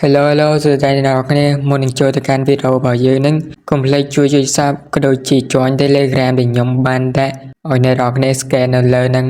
Hello Hello សួស្តីអ្នកនរគ្នាមុននឹងចូលទៅកាន់វីដេអូរបស់យើងនឹងកុំភ្លេចជួយ Sub ក៏ដូចជា Join Telegram ដែលខ្ញុំបានដាក់ឲ្យអ្នកនរគ្នា scan នៅលើហ្នឹង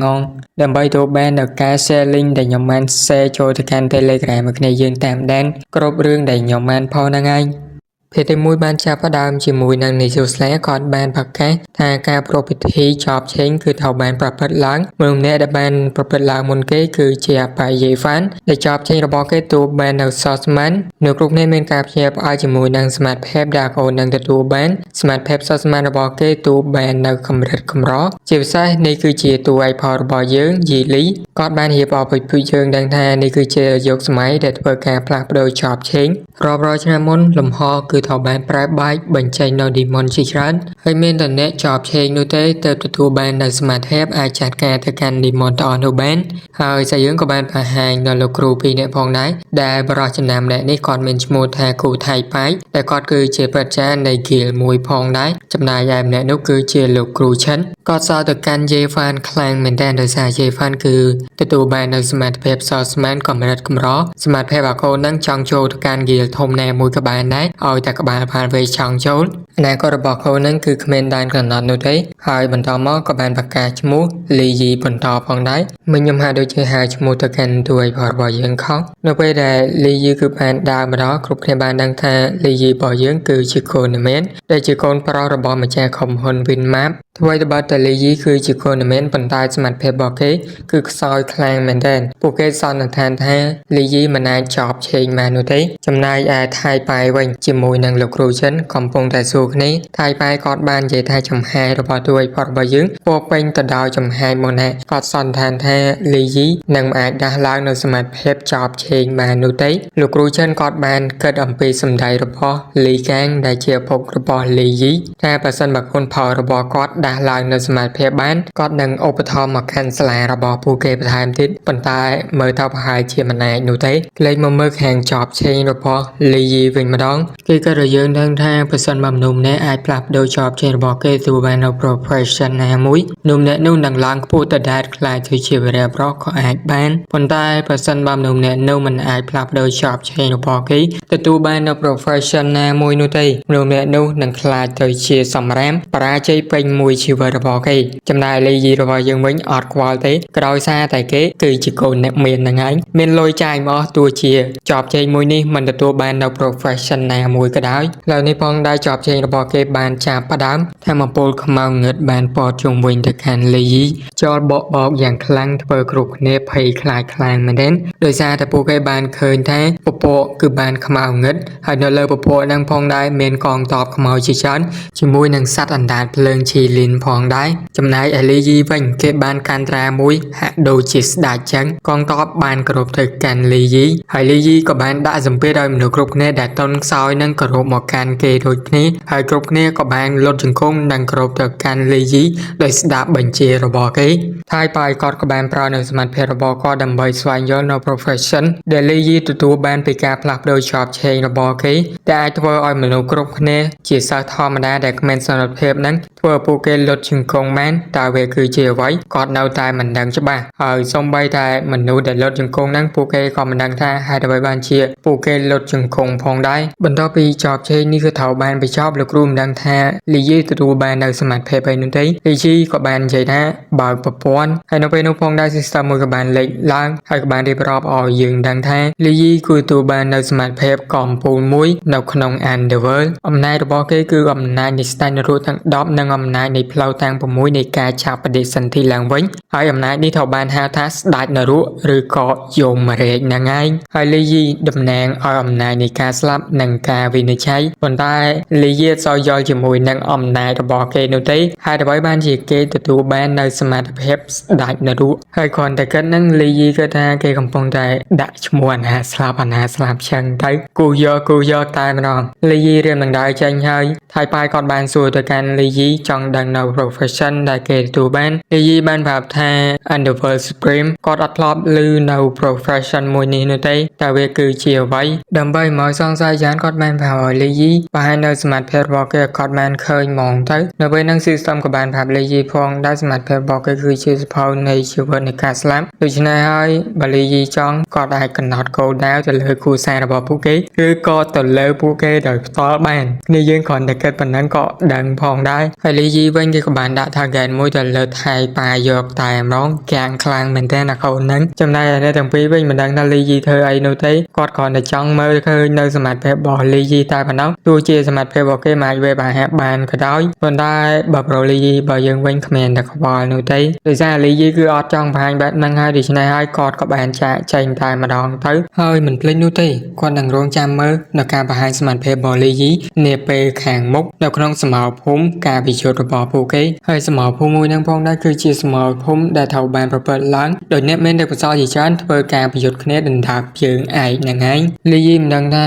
ដើម្បីទទួលបាននូវការ share link ដែលខ្ញុំបាន share ចូលទៅកាន់ Telegram របស់គ្នាយើងតាមដានគ្រប់រឿងដែលខ្ញុំបានផុសហ្នឹងឯងពេលទី1បានចាប់ផ្ដើមជាមួយនឹង Nisu Slayer គាត់បានប្រកាសថាការប្រពៃពិធីចប់ឆេងគឺត្រូវបានប្រព្រឹត្តឡើងមនុស្សម្នាក់ដែលបានប្រព្រឹត្តឡើងមុនគេគឺជាអបាយយេហ្វានដែលចប់ឆេងរបស់គេទូបាននៅ Sosman នៅគ្រប់គ្នាមានការភ្ញាក់ផ្អើលជាមួយនឹងសមត្ថភាពដែលកូននឹងទទួលបានសមត្ថភាព Sosman របស់គេទូបាននៅកម្រិតកម្រជាពិសេសនេះគឺជាតួឯកផលរបស់យើងយីលីគាត់បានរៀបរាប់ឲ្យពួកយើងដឹងថានេះគឺជាយុគសម័យដែលធ្វើការផ្លាស់ប្ដូរចប់ឆេងរាប់រយឆ្នាំមុនលំហគឺត្រូវបានប្រែបែកបញ្ចេញនៅ Demon ជាច្រើនហើយមានតែអ្នកជាប់ឆេងនោះទេទើបទទួលបាននៅសមត្ថភាពអាចចាត់ការទៅកាន់ Demon ទាំងអស់នោះបានហើយសាយើងក៏បានបង្ហាញនៅលោកគ្រូ2នាក់ផងដែរដែលបរិះចំណាំអ្នកនេះគាត់មានឈ្មោះថាគូថៃប៉ៃដែលគាត់គឺជាប្រធាននៃ Guild មួយផងដែរចំណែកឯម្នាក់នោះគឺជាលោកគ្រូឈិនគាត់សើទៅកាន់ Yevan ខ្លាំងមែនទែនដោយសារ Yevan គឺទទួលបាននៅសមត្ថភាព Swordsman កម្រិតកម្រសមត្ថភាពអាកូននឹងចង់ចូលទៅកាន់ Guild ធំណាមួយក៏បានដែរឲ្យតែក្បាលផានវេចង់ចូលអនាគតរបស់កូននឹងគឺគ្មានដែនកំណត់នោះទេហើយបន្តមកក៏បានប្រកាសឈ្មោះ លីយីបន្តផងដែរមិនខ្ញុំហាក់ដូចជាហៅឈ្មោះទៅកាន់តួឯកផលរបស់យើងខុសនៅពេលដែលលីយីគឺបានដើរម្ដងគ្រប់គ្នាបានដឹងថាលីយីរបស់យើងគឺជាកូនមែនដែលជាកូនប្រុសរបស់ម្ចាស់ក្រុមហ៊ុន Winmap អ្វីត្បិតតែលីយីគឺជាកូនមែនប៉ុន្តែសមត្ថភាពរបស់គេគឺខ្សោយខ្លាំងមែនទែនពួកគេសន្និដ្ឋានថាលីយីមិនអាចចប់ឆេងបាននោះទេចំណែកឯថៃប៉ៃវិញជាមួយនឹងលោកគ្រូចិនកំពុងតែសួរគ្នាថៃប៉ៃគាត់បាននិយាយថាចំហាយរបស់តួឯកផលរបស់យើងពោពេញទៅដោយចំហាយមកណាគាត់សន្និដ្ឋានថាលីយីនឹងអាចដាស់ឡើងនៅសមត្ថភាពចប់ឆេងបាននោះទេលោកគ្រូចិនគាត់បានគិតអំពីសម្ដីរបស់លីកាំងដែលជាឪពុករបស់លីយីថាបើសិនបើកូនផលរបស់គាត់ដាស់ឡើងនៅសមត្ថភាពបានគាត់នឹងឧបត្ថម្ភមកខាន់ស្លារបស់ពួកគេបន្ថែមទៀតប៉ុន្តែមើលទៅប្រហែលជាមិនអាចនោះទេក្លែងមកមើលខាងចប់ឆេងរបស់លីយីវិញម្ដងគេក៏រយើងដឹងថាបើសិនបើមនុស្សម្នាក់អាចផ្លាស់ប្ដូរចប់ឆេងរបស់គេទៅបាននៅ profession ណាមួយមនុស្សម្នាក់នោះនឹងឡើងខ្ពស់ទៅដែរខ្លាចទៅជាវីរៈប្រុសក៏អាចបានប៉ុន្តែបើសិនបើមនុស្សម្នាក់នោះមិនអាចផ្លាស់ប្ដូរចប់ឆេងរបស់គេទទួលបាននៅ profession ណាមួយនោះទេមនុស្សម្នាក់នោះនឹងខ្លាចទៅជាសម្រាមបរាជ័យពេញមួយជីវិតរបស់គេចំណែកលីយីរបស់យើងវិញអត់ខ្វល់ទេក្រោយសារតែគេគឺជាកូនអ្នកមានហ្នឹងឯងមានលុយចាយមកទោះជាចប់ឆេងមួយនេះមិនទទួលបាននៅ profession ណាមួយក៏ដោយឡើយនេះផងដែរចប់ឆេងរបស់គេបានចាប់ផ្ដើមថាមពលខ្មៅងឹតបានពតជុំវិញទៅកាន់លីយីចោលបោកយ៉ាងខ្លាំងធ្វើគ្រប់គ្នាភ័យខ្លាចខ្លាំងមែនទែនដោយសារតែពួកគេបានឃើញថាពពកគឺបានខ្មៅងឹតហើយនៅលើពពកហ្នឹងផងដែរមានកងទ័ពខ្មៅជាច្រើនជាមួយនឹងសត្វអណ្ដាតភ្លើងឈីលីនផងដែរចំណែកឯលីយីវិញគេបានកាន់ត្រាមួយហាក់ដូចជាស្ដេចចឹងកងទ័ពបានគោរពទៅកាន់លីយីហើយលីយីក៏បានដាក់សម្ពាធឲ្យមនុស្សគ្រប់គ្នាដែលតន់ខ្សោយនឹងគោរពមកកាន់គេដូចគ្នាហើយគ្រប់គ្នាក៏បានលុតជង្គង់និងគោរពទៅកាន់លីយីដោយស្ដាប់បញ្ជារបស់គេថៃប៉ៃគាត់ក៏បានប្រើនៅសមត្ថភាពរបស់គាត់ដើម្បីស្វែងយល់នៅ profession ដែលលីយីទទួលបានពីការផ្លាស់ប្ដូរចប់ឆេងរបស់គេដែលអាចធ្វើឲ្យមនុស្សគ្រប់គ្នាជាសិស្សធម្មតាដែលគ្មានសមត្ថភាពនឹងធ្វើឲ្យពួកគេលុតជង្គង់បានតើវាគឺជាអ្វីគាត់នៅតែមិនដឹងច្បាស់ហើយសូម្បីតែមនុស្សដែលលុតជង្គង់នឹងពួកគេក៏មិនដឹងថាហេតុអ្វីបានជាពួកគេលុតជង្គង់ផងដែរបន្ទាប់ពីចប់ឆេងនេះគឺត្រូវបានបញ្ចប់លោកគ្រូមិនដឹងថាលីយីទទួលបាននៅសមត្ថភាពអីនោះទេលីយីក៏បាននិយាយថាបើកប្រព័ន្ធហើយនៅពេលនោះផងដែរ system មួយក៏បានលេចឡើងហើយក៏បានរៀបរាប់ឲ្យយើងដឹងថាលីយីគឺទទួលបាននៅសមត្ថភាពកំពូលមួយនៅក្នុង Underworld អំណាចរបស់គេគឺអំណាចនៃស្ដេចនរោទាំង10និងអំណាចនៃផ្លូវទាំង6នៃការចាប់បដិសន្ធិឡើងវិញហើយអំណាចនេះត្រូវបានហៅថាស្ដេចនរោឬក៏យមរាជហ្នឹងឯងហើយលីយីតំណាងឲ្យអំណាចនៃការស្លាប់និងការវិនិច្ឆ័យប៉ុន្តែលីយីអត់សូវយល់ជាមួយនឹងអំណាចរបស់គេនោះទេហើយដើម្បីបានជាគេទទួលបាននៅសមត្ថភាពស្ដេចនរោហើយគ្រាន់តែគិតនឹងលីយីគឺថាគេកំពុងតែដាក់ឈ្មោះអាណាស្លាប់ចឹងទៅគូយកតែម្ដងលីយីរៀមនឹងដើរចេញហើយថៃប៉ៃគាត់បានសួរទៅកាន់លីយីចង់ដឹង នៅ profession ដែលគេទទួលបានលីយីបានប្រាប់ថា Underworld Supreme គាត់អត់ធ្លាប់ឮនៅ profession មួយនេះនោះទេតែវាគឺជាអ្វីដើម្បីមកសង្ស័យយ៉ាងគាត់បានប្រាប់ឲ្យលីយីបង្ហាញនៅសមត្ថភាពរបស់គេគាត់បានឃើញហ្មងទៅនៅពេលហ្នឹង system ក៏បានប្រាប់លីយីផងដែលសមត្ថភាពរបស់គេគឺជាសភៅនៃជីវិតនៃការស្លាប់ដូច្នេះហើយបើលីយីចង់គាត់អាចកំណត់គោលដៅទៅលើគូសាររបស់ពួកគេឬក៏ទៅលើពួកគេដោយផ្ទាល់បានគ្នាយើងគ្រាន់តែគិតប៉ុណ្ណឹងក៏ដឹងផងដែរហើយលីយីវិញគេក៏បានដាក់ target មួយទៅលើថៃប៉ាយកតែម្ដងកាំងខ្លាំងមែនតើអាកូនហ្នឹងចំណែកឯអ្នកទាំងពីរវិញមិនដឹងថាលីយីធ្វើអីនោះទេគាត់គ្រាន់តែចង់មើលឃើញនៅសមត្ថភាពរបស់លីយីតែប៉ុណ្ណោះទោះជាសមត្ថភាពរបស់គេមិនអាចវាបានបានក៏ដោយប៉ុន្តែបើប្រូលីយីបើយើងវិញគ្មានតែក្បល់នោះទេដោយសារលីយីគឺអត់ចង់បង្ហាញបែបហ្នឹងហើយដូច្នេះហើយគាត់ក៏បានចាកចេញតែម្ដងទៅហើយមិនភ្លេចនោះទេគាត់នឹងរងចាំមើលនៅការបង្ហាញសមត្ថភាពរបស់លីយីនាពេលខាងមុខនៅក្នុងសមរភូមិការពិយុទ្ធរបស់ពួកគេហើយសមរភូមិមួយហ្នឹងផងដែរគឺជាសមរភូមិដែលត្រូវបានប្រព្រឹត្តឡើងដោយអ្នកមានទេពកោសល្យជាច្រើនធ្វើការប្រយុទ្ធគ្នាដណ្ដើមជើងឯកហ្នឹងឯងលីយីមិនដឹងថា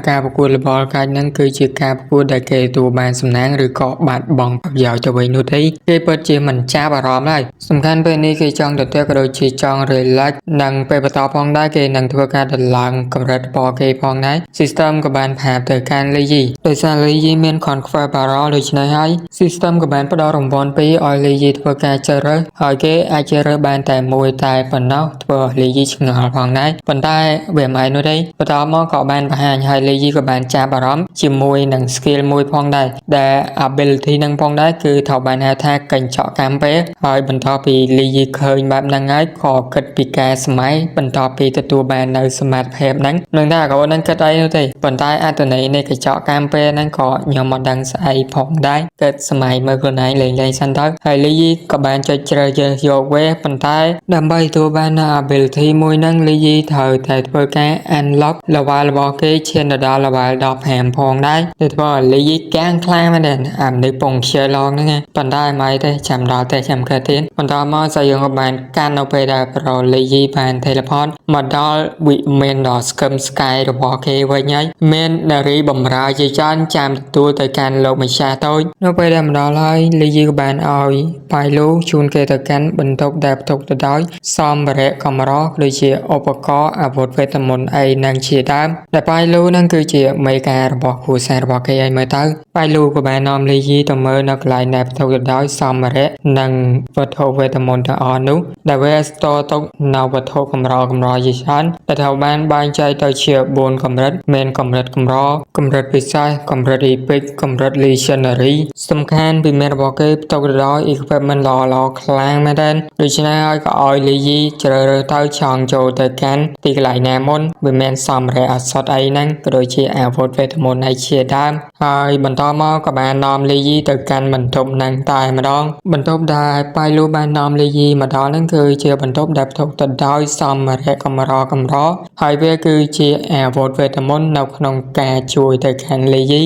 ការប្រកួតល្បល់កាច់ហ្នឹងគឺជាការប្រកួតដែលគេទទួលបានសំណាងឬក៏បាត់បង់ប្រយោជន៍ទៅវិញនោះទេគេពិតជាមិនចាប់អារម្មណ៍ឡើយសំខាន់ពេលនេះគេចង់ទៅទៀតក៏ដូចជាចង់ relax និងពេលបន្តផងដែរគេនឹងធ្វើការដឡើងកម្រិតរបស់គេផងដែរ system ក៏បានប្រាប់ទៅកាន់លីយីដោយសារលីយីមាន conquer barrel ដូច្នេះហើយ system ក៏បានផ្ដល់រង្វាន់ពីរឲ្យលីយីធ្វើការជ្រើសរើសហើយគេអាចជ្រើសរើសបានតែមួយតែប៉ុណ្ណោះធ្វើឲ្យលីយីឆ្ងល់ផងដែរប៉ុន្តែវាមិននោះទេបន្តមកក៏បានបង្ហាញឲ្យលីយីក៏បានចាប់អារម្មណ៍ជាមួយនឹង skill មួយផងដែរដែល ability នឹងផងដែរគឺត្រូវបានហៅថាកញ្ចក់កម្មពេលហើយបន្ទាប់ពីលីយីឃើញបែបហ្នឹងហើយក៏គិតពីការសម័យបន្ទាប់ពីទទួលបាននៅសមត្ថភាពហ្នឹងនឹងថាកូនហ្នឹងគិតអីនោះទេប៉ុន្តែអត្ថន័យនៃកញ្ចក់កម្មពេលហ្នឹងក៏ខ្ញុំមិនដឹងស្អីផងដែរគិតសម័យមើលខ្លួនឯងលេងសិនទៅហើយលីយីក៏បានចុចជ្រើសយកវាប៉ុន្តែដើម្បីទទួលបាននៅ ability មួយហ្នឹងលីយីត្រូវតែធ្វើការ unlock level របស់គេឈានទៅដល់ level 15ផងដែរដែលធ្វើឲ្យលីយីកាំងខ្លាំងមែនទេអានេះពងខ្ជិលឡងហ្នឹងប៉ុន្តែមិនទេចាំដល់តែចាំក្រោយទៀតបន្តមកសាយើងក៏បានកាន់នៅពេលដែលប្រូលីយីបាន teleport មកដល់វិមានដ៏ស្កឹមស្កាយរបស់គេវិញហើយមាននារីបំរើជាច្រើនចាំទទួលទៅកាន់លោកម្ចាស់តូចនៅពេលដែលមកដល់ហើយលីយីក៏បានឲ្យប៉ៃលូជូនគេទៅកាន់បន្ទប់ដែលផ្ទុកទៅដោយសម្ភារៈកម្រដូចជាឧបករណ៍អាវុធវេទមន្តអីនឹងជាដើមដែលប៉ៃលូនឹងគឺជាមេការរបស់គ្រួសាររបស់គេឲ្យមើលទៅប៉ៃលូក៏បាននាំលីយីទៅមើលនៅកន្លែងដែលផ្ទុកទៅដោយសម្ភារៈនិងវត្ថុវេទមន្តទាំងអស់នោះដែលវាស្ទើរទុកនៅវត្ថុកម្រជាច្រើនដែលត្រូវបានបែងចែកទៅជា4កម្រិតមានកម្រិតកម្រកម្រិតពិសេសកម្រិត epic កម្រិត legendary សំខាន់ពីមានរបស់គេផ្ទុកទៅដោយ equipment ល្អខ្លាំងមែនទែនដូច្នេះហើយក៏ឲ្យលីយីជ្រើសរើសទៅចង់ចូលទៅកាន់ទីកន្លែងណាមុនវាមានសម្ភារៈអសតអីហ្នឹងក៏ដូចជាអាវុធវេទមន្តឯជាដើមហើយបន្តមកក៏បាននាំលីយីទៅកាន់បន្ទប់ហ្នឹងតែម្ដងបន្ទប់ដែលប៉ៃលូបាននាំលីយីមកដល់ហ្នឹងគឺជាបន្ទប់ដែលផ្ទុកទៅដោយសម្ភារៈកម្រហើយវាគឺជាអាវុធវេទមន្តនៅក្នុងការជួយទៅកាន់លីយី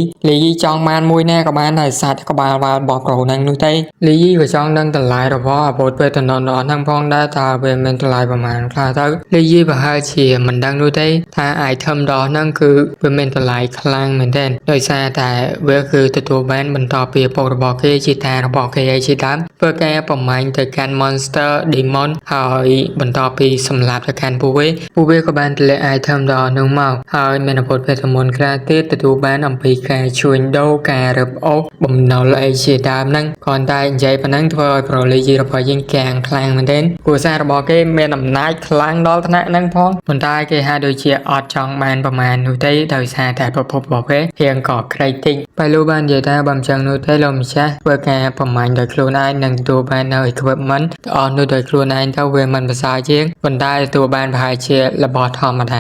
ចង់បានមួយណាក៏បានតែសាច់ក្បាលវ៉ាល់របស់ប្រូហ្នឹងនោះទេលីយីក៏ចង់ដឹងតម្លៃរបស់អាវុធវេទមន្តហ្នឹងផងដែរតើវាមានតម្លៃប្រហែលខ្លះទៅលីយីប្រហែលជាមិនដឹងនោះទេថា item របស់ហ្នឹងគឺវាមានតម្លៃខ្លាំងមែនទែនដោយសារតែវាគឺទទួលបានបន្តពីឪពុករបស់គេជាតារបស់គេឯជាដើមធ្វើការប្រមាញ់ទៅកាន់ monster demon ហើយបន្តពីសម្លាប់ទៅកាន់ពួកវាក៏បានទម្លាក់ item ដល់នោះមកហើយមានអាវុធវេទមន្តខ្លះទៀតទទួលបានអំពីការជួញដូរការរឹបអូសបំណុលអីជាដើមហ្នឹងគ្រាន់តែនិយាយប៉ុណ្ណឹងធ្វើឲ្យប្រូលីយីរបស់យើងកាំងខ្លាំងមែនទែនគូសាររបស់គេមានអំណាចខ្លាំងដល់ថ្នាក់ហ្នឹងផងប៉ុន្តែគេហាក់ដូចជាអត់ចង់បានប្រមាណនោះទេដោយសារតែប្រភពរបស់គេរៀងក៏ក្រៃតិចប៉ៃលូបាននិយាយថាបើមិនចឹងនោះទេលោកម្ចាស់ធ្វើការប្រមាញ់ដោយខ្លួនឯងនឹងទទួលបាននៅ equipment ទាំងអស់នោះដោយខ្លួនឯងទៅវាមិនប្រសើរជាងប៉ុន្តែទទួលបានប្រហែលជារបស់ធម្មតា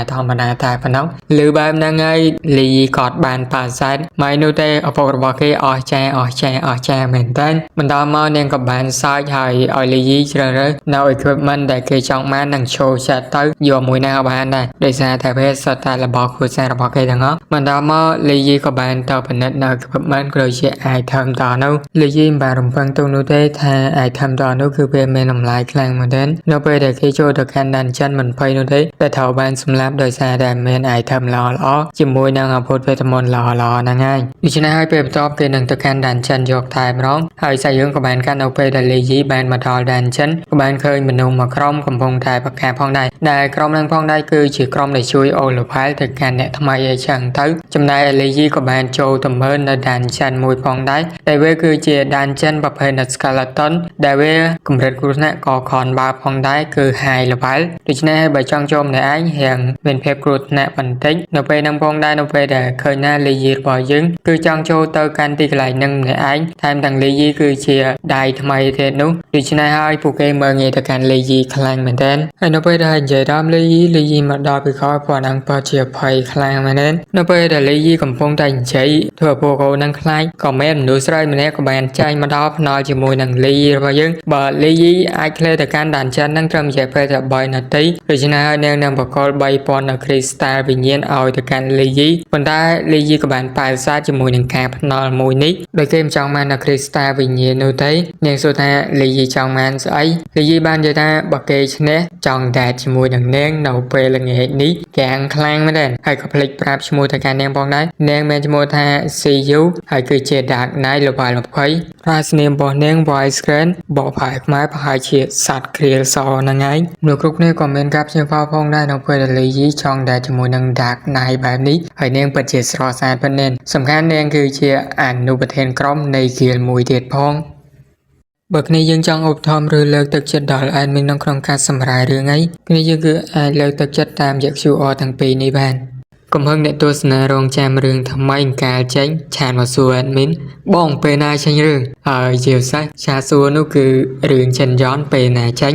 តែប៉ុណ្ណោះឬបែបហ្នឹងហើយលីគាត់បានប៉ាសែតមិននោះទេឪពុករបស់គេអស់ចាមែនតើបន្តមកនាងក៏បានសើចហើយឲ្យលីជ្រើសរើសនៅ equipment ដែលគេចង់បាននឹងចូលចិត្តទៅយកមួយណាក៏បានដែរដោយសារតែវាសុទ្ធតែរបស់គ្រួសាររបស់គេទាំងអស់បន្តមកលីក៏បានទៅពិនិត្យនៅ equipment ក៏ដូចជា item តនោះលីមិនបានរំពឹងទុកនោះទេថា item តនោះគឺវាមានតម្លៃខ្លាំងមែនទែននៅពេលដែលគេចូលទៅកាន់ dungeon មិនភ័យនោះទេតែត្រូវបានសម្លាប់ដោយសារតែមាន item ល្អជាមួយនឹងអាវុធវេទមន្តល្អហ្នឹងហើយដូច្នេះហើយពេលបន្ទាប់គេនឹងទៅកាន់ dungeon ចិនយកថែម្ដងហើយសាច់រឿងក៏បានកាន់នៅពេលដែលលីយីបានមកដល់ដែនចិនក៏បានឃើញមនុស្សមួយក្រុមកំពុងតែប្រកាសផងដែរដែលក្រុមនឹងផងដែរគឺជាក្រុមដែលជួយអូលូផែលទៅកាន់អ្នកថ្មីអីចឹងទៅចំណែកលីយីក៏បានចូលទៅមើលនៅដែនចិនមួយផងដែរដែលវាគឺជាដែនចិនប្រភេទ Skeleton ដែលវាកម្រិតគ្រោះថ្នាក់ក៏ខនបើផងដែរគឺ High Level ដូច្នេះបើចង់ចូលម្នាក់ឯងរៀងមានភាពគ្រោះថ្នាក់បន្តិចនៅពេលនឹងផងដែរនៅពេលដែលឃើញណាលីយីរបស់យើងគឺចង់ចូលទៅកាន់ទីកន្លែងនឹងម្នាក់ឯងថែមទាំងលីយីគឺជាដៃថ្មីទៀតនោះដូច្នេះហើយពួកគេមើលងាយទៅកាន់លីយីខ្លាំងមែនទែនហើយនៅពេលដែលនិយាយដល់លីយីមកដល់ពីក្រោយពួកនឹងពិតជាភ័យខ្លាំងមែនទែននៅពេលដែលលីយីកំពុងតែនិយាយធ្វើពួកកូននឹងខ្លាចក៏មានមនុស្សស្រីម្នាក់ក៏បានចាញ់មកដល់ភ្នាល់ជាមួយនឹងលីយីរបស់យើងបើលីយីអាចឃ្លាទៅកាន់ដានចិននឹងត្រឹមរយៈពេលតែ3នាទីដូច្នេះហើយនាងនឹងបកល3000នៅគ្រីស្តាល់វិញ្ញាណឲ្យទៅកាន់លីយីប៉ុន្តែលីយីក៏បានប៉ែសាទជាមួយនឹងការភ្នាល់មួយនេះដោយគេមិនចង់បាននៅគ្រីស្តាល់វិញ្ញាណនោះទេនាងសួរថាលីយីចង់បានស្អីលីយីបាននិយាយថាបើគេឈ្នះចង់ដែតជាមួយនឹងនាងនៅពេលល្ងាចនេះកាំងខ្លាំងមែនទេហើយក៏ភ្លេចប្រាប់ឈ្មោះទៅកាន់នាងផងដែរនាងមានឈ្មោះថា CU ហើយគឺជា Dark Knight level 20ប្រាស្នាមរបស់នាង Voice Screen បកប្រែខ្មែរប្រហែលជាសត្វគ្រាលសហ្នឹងឯងមនុស្សគ្រប់គ្នាក៏មានការព្យាបាលផងដែរនៅពេលដែលលីយីចង់ដែតជាមួយនឹង Dark Knight បែបនេះហើយនាងពិតជាស្រស់ស្អាតប៉ុណ្ណេះសំខាន់នាងគឺជាអនុប្រធានក្រុមនៃហ្គីលមួយទៀតផងបើគ្នាយើងចង់ឧបត្ថម្ភឬលើកទឹកចិត្តដល់ admin ក្នុងការសម្រាយរឿងអីគ្នាយើងគឺអាចលើកទឹកចិត្តតាមរយៈ QR ទាំងពីរនេះបានកំហឹងអ្នកទស្សនារងចាំរឿងថ្មីកាលចេញឆានមកសួរ admin បងពេលណាចេញរឿងហើយជាពិសេសឆាសួរនោះគឺរឿងចិនយ៉នពេលណាចេញ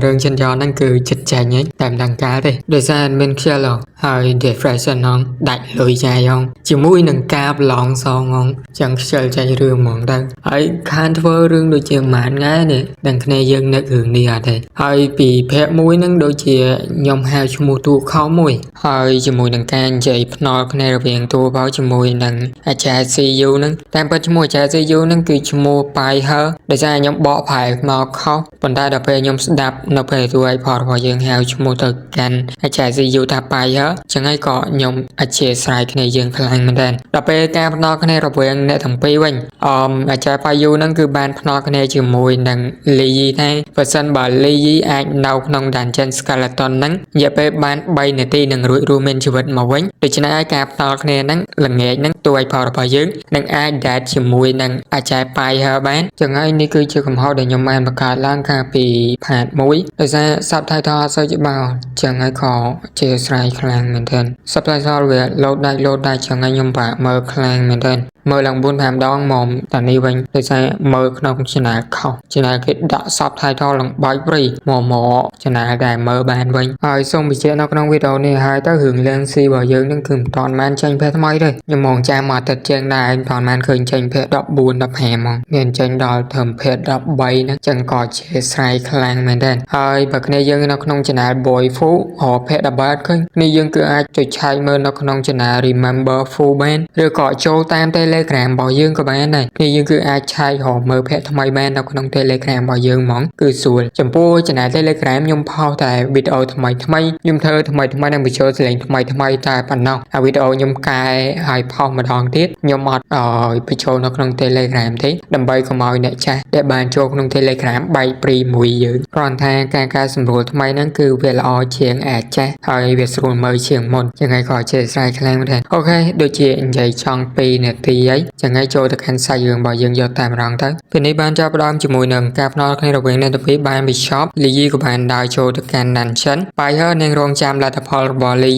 រឿងចិនយ៉នហ្នឹងគឺចិត្តចាញ់ហីតែមិនដឹងកាលទេដោយសារ admin ខ្ជិលហើយ depression ហ្នឹងដាច់លុយចាយងជាមួយនឹងការប្រឡងសងងចឹងខ្ជិលចេញរឿងហ្មងទៅហើយខានធ្វើរឿងដូចជាម៉ានថ្ងៃនេះដឹងគ្នាយើងនឹករឿងនេះអត់ទេហើយពីភ័ក្រមួយហ្នឹងដូចជាខ្ញុំហៅឈ្មោះតួខោមួយហើយជាមួយនឹងការនិយាយភ្នាល់គ្នារវាងតួបោជាមួយនឹងអាចារ្យ CU ហ្នឹងតាមពិតឈ្មោះអាចារ្យ CU ហ្នឹងគឺឈ្មោះប៉ៃហឺដោយសារខ្ញុំបកប្រែមកខុសប៉ុន្តែដល់ពេលខ្ញុំស្ដាប់នៅពេលទូឲ្យផតរបស់យើងហៅឈ្មោះទៅកាន់អាចារ្យ CU ថាប៉ៃហឺចឹងហើយក៏ខ្ញុំអធិស្ឋានគ្នាយើងខ្លាំងមែនទែនដល់ពេលការភ្នាល់គ្នារវាងអ្នកទាំងពីរវិញអាចារ្យប៉ៃយូហ្នឹងគឺបានភ្នាល់គ្នាជាមួយនឹងលីយីថាបើសិនបើលីយីអាចនៅក្នុង Dungeon Skeleton ហ្នឹងរយៈពេលបាន3នាទីនឹងរួចរស់មានជីវិតមកវិញដូច្នេះហើយការភ្នាល់គ្នាហ្នឹងល្ងាចហ្នឹងតួឲ្យផលរបស់យើងនឹងអាចដែតជាមួយនឹងអាចារ្យប៉ៃហើបានចឹងហើយនេះគឺជាកំហុសដែលខ្ញុំបានបង្កើតឡើងកាលពីផាត1ដោយសារ Subtitle អត់សូវច្បាស់ចឹងហើយក៏ជាស្រ័យខ្លាំងមែនទែន Subtitle វាលោតដាច់ចឹងហើយខ្ញុំបាក់មើលខ្លាំងមែនទែនមើលឡើង 4-5 ដងមកតានេះវិញដោយសារមើលក្នុង channel ខុស channel គេដាក់ subtitle ឡើងបាច់ព្រីមក channel ដែលមើលបានវិញហើយសូមបញ្ជាក់នៅក្នុងវីដេអូនេះហើយទៅរឿងលៀងស៊ីរបស់យើងនឹងគឺមិនតាន់បានចេញភេទថ្មីទេខ្ញុំមកចាំមកទឹកជាងដែរមិនតាន់បានឃើញចេញភេទ14 15មកមានចេញដល់ត្រឹមភេទ13ហ្នឹងចឹងក៏ជាស្រ័យខ្លាំងមែនទេហើយបើគ្នាយើងនៅក្នុង channel Boy Fu ភេទ13ឃើញគ្នាយើងគឺអាចចុចឆែកមើលនៅក្នុង channel Remember Fu បានឬក៏ចូលតាម Telegram របស់យើងក៏បានដែរគ្នាយើងគឺអាចឆែកមើលភេទថ្មីបាននៅក្នុង Telegram របស់យើងហ្មងគឺស្រួលចំពោះ channel Telegram ខ្ញុំផុសតែវីដេអូថ្មីខ្ញុំធ្វើថ្មីនឹងបញ្ចូលសលេងថ្មីតែប៉ុណ្ណោះហើយវីដេអូខ្ញុំកែហើយផុសម្ដងទៀតខ្ញុំអត់បញ្ចូលនៅក្នុង Telegram ទេដើម្បីកុំឲ្យអ្នកចាស់ដែលបានចូលក្នុង Telegram បែកព្រីមួយយើងគ្រាន់តែការកែសម្រួលថ្មីហ្នឹងគឺវាល្អជាងអាចចាស់ហើយវាស្រួលមើលជាងមុនចឹងហើយក៏ជាស្រ័យខ្លាំងមែនទេអូខេដូចជានិយាយចង់2នាទីហើយចឹងហើយចូលទៅកាន់សាច់រឿងរបស់យើងយកតែម្ដងទៅពេលនេះបានចាប់ផ្ដើមជាមួយនឹងការភ្នាល់គ្នារវាងអ្នកទាំងពីរបាន Bishop លីយីក៏បានដើរចូលទៅកាន់ Dungeon បាយហើយនាងរងចាំលទ្ធផលរបស់លី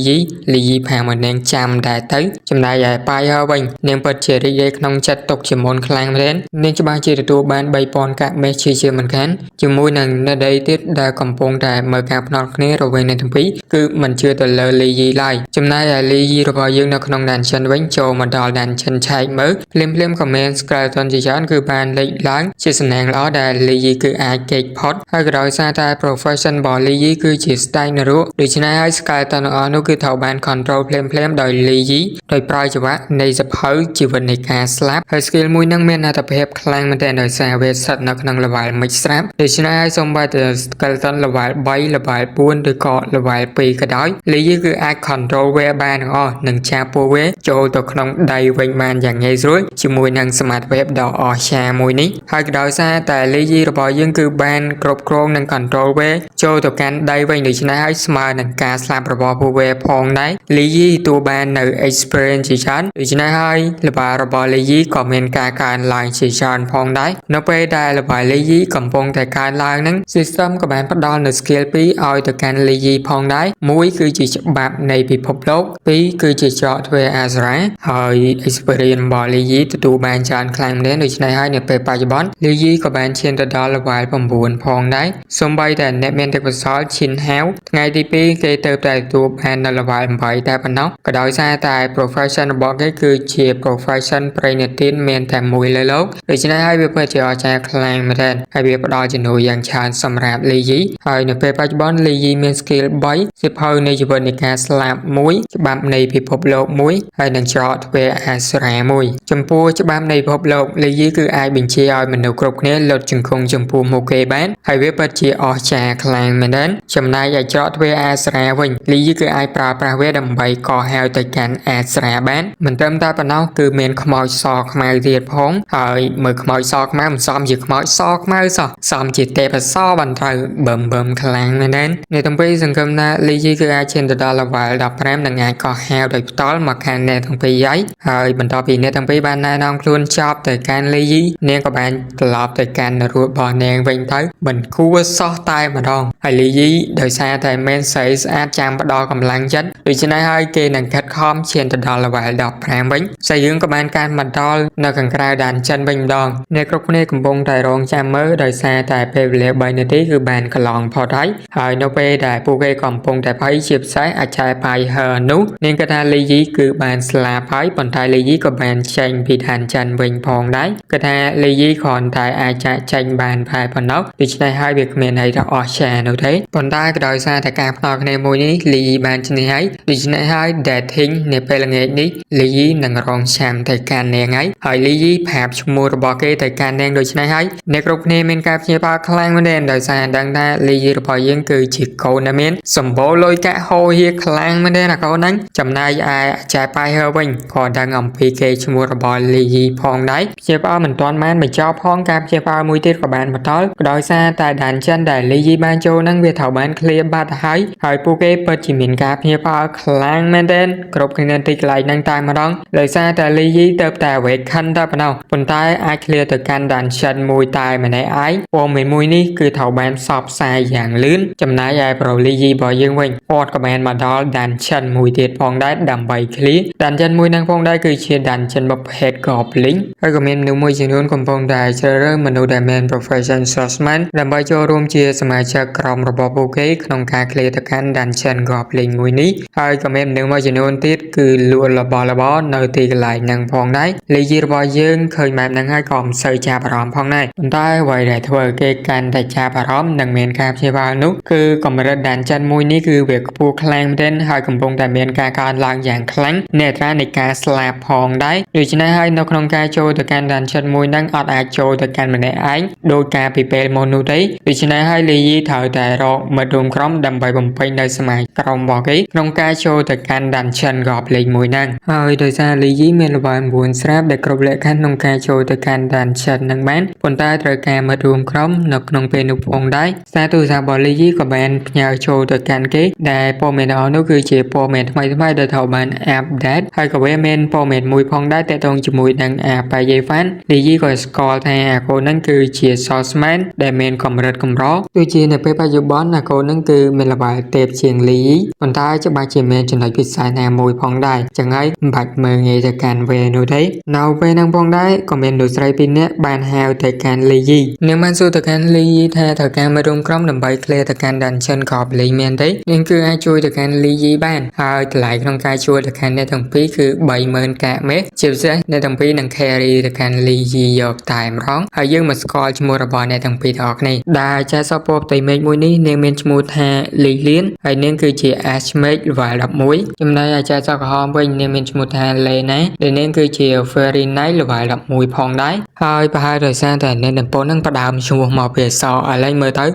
យីផាមកនាងចាំដែរទៅចំណែកឯបាយហើយវិញនាងពិតជារីករាយក្នុងចិត្តទុកជាមុនខ្លាំងមែននាងច្បាស់ជាទទួលបាន 3000 កាក់មេសជាមិនខានជាមួយនឹងអ្នកដីទៀតដែលកំពុងតែមើលការភ្នាល់គ្នារវាងអ្នកទាំងពីរគឺមិនជឿទៅលើលីយីឡើយចំណែកឯលីយីរបស់យើងនៅក្នុង Dungeon វិញចូលមកដល់ Dungeon ឆែកមើលភ្លាមក៏មាន Skeleton ជាច្រើនគឺបានលេចឡើងជាសំណាងល្អដែលលីយីគឺអាចកេកផុតហើយក៏ដោយសារតែ profession របស់លីយីគឺជាស្ដែងនរកដូច្នេះហើយ Skeleton ទាំងអស់នោះគឺត្រូវបាន control ភ្លាមដោយលីយីដោយប្រើចង្វាក់នៃសភៅជីវិតនៃការស្លាប់ហើយ skill មួយនឹងមានអត្ថប្រយោជន៍ខ្លាំងមែនទែនដោយសារវាស្ថិតនៅក្នុង level មិនស្រាប់ដូច្នេះហើយសូម្បីតែ Skeleton level 3 level 4 ឬក៏ level 2ក៏ដោយលីយីគឺអាច control វាបានទាំងអស់និងចាប់ពួកវាចូលទៅក្នុងដៃវិញបានយ៉ាង ងាយស្រួលជាមួយនឹងសមត្ថភាពដ៏អស្ចារ្យមួយនេះហើយក៏ដោយសារតែលីយីរបស់យើងគឺបានគ្រប់គ្រងនិង control wave ចូលទៅកាន់ដៃវិញដូច្នេះហើយស្មើនឹងការស្លាប់របស់ពួក wave ផងដែរលីយីទទួលបាននៅ experience ជាច្រើនដូច្នេះហើយល្បាយរបស់លីយីក៏មានការកើនឡើងជាច្រើនផងដែរនៅពេលដែលល្បាយលីយីកំពុងតែកើនឡើងនឹង system ក៏បានផ្ដល់នៅ skill 2ឲ្យទៅកាន់លីយីផងដែរមួយគឺជាច្បាប់នៃពិភពលោកពីរគឺជាច្រកទ្វេអាសរ៉ាហើយ experience របស់លីយីទទួលបានច្រើនខ្លាំងមែនដូច្នេះហើយនៅពេលបច្ចុប្បន្នលីយីក៏បានឈានទៅដល់ level 9 ផងដែរសូម្បីតែអ្នកមានទេពកោសល្យឈិនហាវថ្ងៃទី2គេទៅតែទទួលបាននៅ level 8តែប៉ុណ្ណោះក៏ដោយសារតែ profession របស់គេគឺជា profession ប្រេងនិទានមានតែមួយលើโลกដូច្នេះហើយវាពិតជាអស្ចារ្យខ្លាំងមែនទែនហើយវាផ្ដល់ជំនួយយ៉ាងច្រើនសម្រាប់លីយីហើយនៅពេលបច្ចុប្បន្នលីយីមាន skill 3សិភៅនៃជីវិតនៃការស្លាប់មួយច្បាប់នៃពិភពលោកមួយហើយនឹងច្រកទ្វេអាសរ៉ាមួយចំពោះច្បាប់នៃពិភពលោកលីយីគឺអាចបញ្ជាឲ្យមនុស្សគ្រប់គ្នាលុតជង្គង់ចំពោះមុខគេបានហើយវាពិតជាអស្ចារ្យខ្លាំងមែនទែនចំណែកឯច្រកទ្វេអាសរ៉ាវិញលីយីគឺអាចប្រើប្រាស់វាដើម្បីកោះហៅទៅកាន់អាសរ៉ាបានមិនត្រឹមតែប៉ុណ្ណោះគឺមានខ្មោចសខ្មៅទៀតផងហើយមើលខ្មោចសខ្មៅមិនសមជាខ្មោចសខ្មៅសោះសមជាទេពអសរបានត្រូវបឹមខ្លាំងមែនទែនអ្នកទាំងពីរសង្ឃឹមថាលីយីគឺអាចឈានទៅដល់ level 15និងអាចកោះហៅដោយផ្ទាល់មកខាងអ្នកទាំងពីរហើយបន្ទាប់ពីអ្នកទាំងពីរបានណែនាំខ្លួនចប់ទៅកាន់លីយីនាងក៏បានត្រឡប់ទៅកាន់រូបរបស់នាងវិញទៅមិនគួរសោះតែម្ដងហើយលីយីដោយសារតែមានស្រីស្អាតចាំផ្ដល់កម្លាំងចិត្តដូច្នេះហើយគេនឹងខិតខំឈានទៅដល់ level 15វិញស្រីយើងក៏បានកាន់មកដល់នៅខាងក្រៅដានចិនវិញម្ដងអ្នកគ្រប់គ្នាកំពុងតែរងចាំមើលដោយសារតែពេលវេលា3នាទីគឺបានកន្លងផុតហើយនៅពេលដែលពួកគេកំពុងតែភ័យជាពិសេសអាចឆែផាយហឺនោះនាងគិតថាលីយីគឺបានស្លាប់ហើយប៉ុន្តែលីយីក៏បានចេញពីឋានចិនវិញផងដែរគិតថាលីយីគ្រាន់តែអាចចាក់ចេញបានតែប៉ុណ្ណោះដូច្នេះហើយវាគ្មានអីដ៏អស្ចារ្យនោះទេប៉ុន្តែក៏ដោយសារតែការផ្ដល់គ្នាមួយនេះលីយីបានឈ្នះហើយដូច្នេះហើយ dating នៅពេលល្ងាចនេះលីយីនឹងរងចាំទៅកាន់នាងហើយលីយីប្រាប់ឈ្មោះរបស់គេទៅកាន់នាងដូច្នេះហើយអ្នកគ្រប់គ្នាមានការភ្ញាក់ផ្អើលខ្លាំងមែនទែនដោយសារដឹងថាលីយីរបស់យើងគឺជាកូនដែលមានសម្បូរលុយកាក់ហូរហៀខ្លាំងមែនទែនអាកូនហ្នឹងចំណែកឯចាយប៉ៃហឺវិញក៏ដឹងអំពីគេឈ្មោះរបស់លីយីផងដែរភ្ញាក់ផ្អើលមិនទាន់បានបញ្ចប់ផងការភ្ញាក់ផ្អើលមួយទៀតក៏បានបន្តក៏ដោយសារតែដានចិនដែលលីយីបានចូលហ្នឹងវាត្រូវបានឃ្លាបាត់ហើយពួកគេពិតជាមានការភ្ញាក់ផ្អើលខ្លាំងមែនទែនគ្រប់គ្នាទីកន្លែងហ្នឹងតែម្ដងដោយសារតែលីយីទៅតែ awaken តែប៉ុណ្ណោះប៉ុន្តែអាចឃ្លាទៅកាន់ដានចិនមួយតែម្នាក់ឯងព័ត៌មានមួយនេះគឺត្រូវបានផ្សព្វផ្សាយយ៉ាងលឿនចំណែកឯប្រូលីយីរបស់យើងវិញគាត់ក៏បានមកដល់ដានចិនមួយទៀតផងដែរដើម្បីឃ្លាដានចិនមួយហ្នឹងផងដែរគឺជាដានចិនប្រភេទ Goblin ហើយក៏មានមនុស្សមួយចំនួនកំពុងតែជ្រើសរើសមនុស្សដែលមាន profession salesman ដើម្បីចូលរួមជាសមាជិកក្រុមរបស់ពួកគេក្នុងការឃ្លាទៅកាន់ដានចិន Goblin មួយនេះហើយក៏មានមនុស្សមួយចំនួនទៀតគឺលក់របស់នៅទីកន្លែងហ្នឹងផងដែរលីយីរបស់យើងឃើញបែបហ្នឹងហើយក៏មិនសូវចាប់អារម្មណ៍ផងដែរប៉ុន្តែអ្វីដែលធ្វើឲ្យគេកាន់តែចាប់អារម្មណ៍និងមានការព្យាបាលនោះគឺកម្រិតដានចិនមួយនេះគឺវាខ្ពស់ខ្លាំងមែនទែនហើយកំពុងតែមានការកើនឡើងយ៉ាងខ្លាំងនៃអត្រានៃការស្លាប់ផងដែរដូច្នេះហើយនៅក្នុងការចូលទៅកាន់ដានចិនមួយហ្នឹងអត់អាចចូលទៅកាន់ម្នាក់ឯងដោយការពីពេលមុននោះទេដូច្នេះហើយលីយីត្រូវតែរកមិត្តរួមក្រុមដើម្បីបំពេញនៅសមាជិកក្រុមរបស់គេក្នុងការចូលទៅកាន់ដានចិន Goblin មួយហ្នឹងហើយដោយសារលីយីមានល្បែង9ស្រាប់ដែលគ្រប់លក្ខខណ្ឌក្នុងការចូលទៅកាន់ដានចិនហ្នឹងបានប៉ុន្តែត្រូវការមិត្តរួមក្រុមនៅក្នុងពេលនោះផងដែរសារទូរស័ព្ទរបស់លីយីក៏បានផ្ញើចូលទៅកាន់គេដែលព័ត៌មានទាំងអស់នោះគឺជាព័ត៌មានថ្មីៗដែលត្រូវបាន update ហើយក៏វាមានព័ត៌មានមួយផងដែរទាក់ទងជាមួយនឹងអាប៉ាយេហ្វានលីយីក៏ស្គាល់ថាអាកូនហ្នឹងគឺជា salesman ដែលមានកម្រិតកម្រទោះជានៅពេលបច្ចុប្បន្នអាកូនហ្នឹងគឺមានល្បែងទេពជាងលីយីប៉ុន្តែច្បាស់ជាមានចំណុចពិសេសណាមួយផងដែរចឹងហើយមិនបាច់មើលងាយទៅកាន់វានោះទេនៅពេលហ្នឹងផងដែរក៏មានលោកស្រីពីរនាក់បានហៅទៅកាន់លីយីនាងបានសួរទៅកាន់លីយីថាត្រូវការមករួមក្រុមដើម្បីឃ្លាទៅកាន់ Dungeon Goblin មែនទេនាងគឺអាចជួយទៅកាន់លីយីបានហើយតម្លៃក្នុងការជួយទៅកាន់អ្នកទាំងពីរគឺ 30,000 កាក់មេជាពិសេសអ្នកទាំងពីរនឹង carry ទៅកាន់លីយីយកតែម្ដងហើយយើងមកស្គាល់ឈ្មោះរបស់អ្នកទាំងពីរទាំងអស់គ្នាដែលចាសពណ៌ផ្ទៃមេឃមួយនេះនាងមានឈ្មោះថាលីលៀនហើយនាងគឺជា Archmage level 11ចំណែកអាចារ្យសក្រហមវិញនាងមានឈ្មោះថាលេណាដែលនាងគឺជា Fairy Knight level 11ផងដែរហើយប្រហែលដោយសារតែអ្នកទាំងប៉ុននឹងផ្ដើមឈ្មោះមកពីអក្សរ L មើលទៅ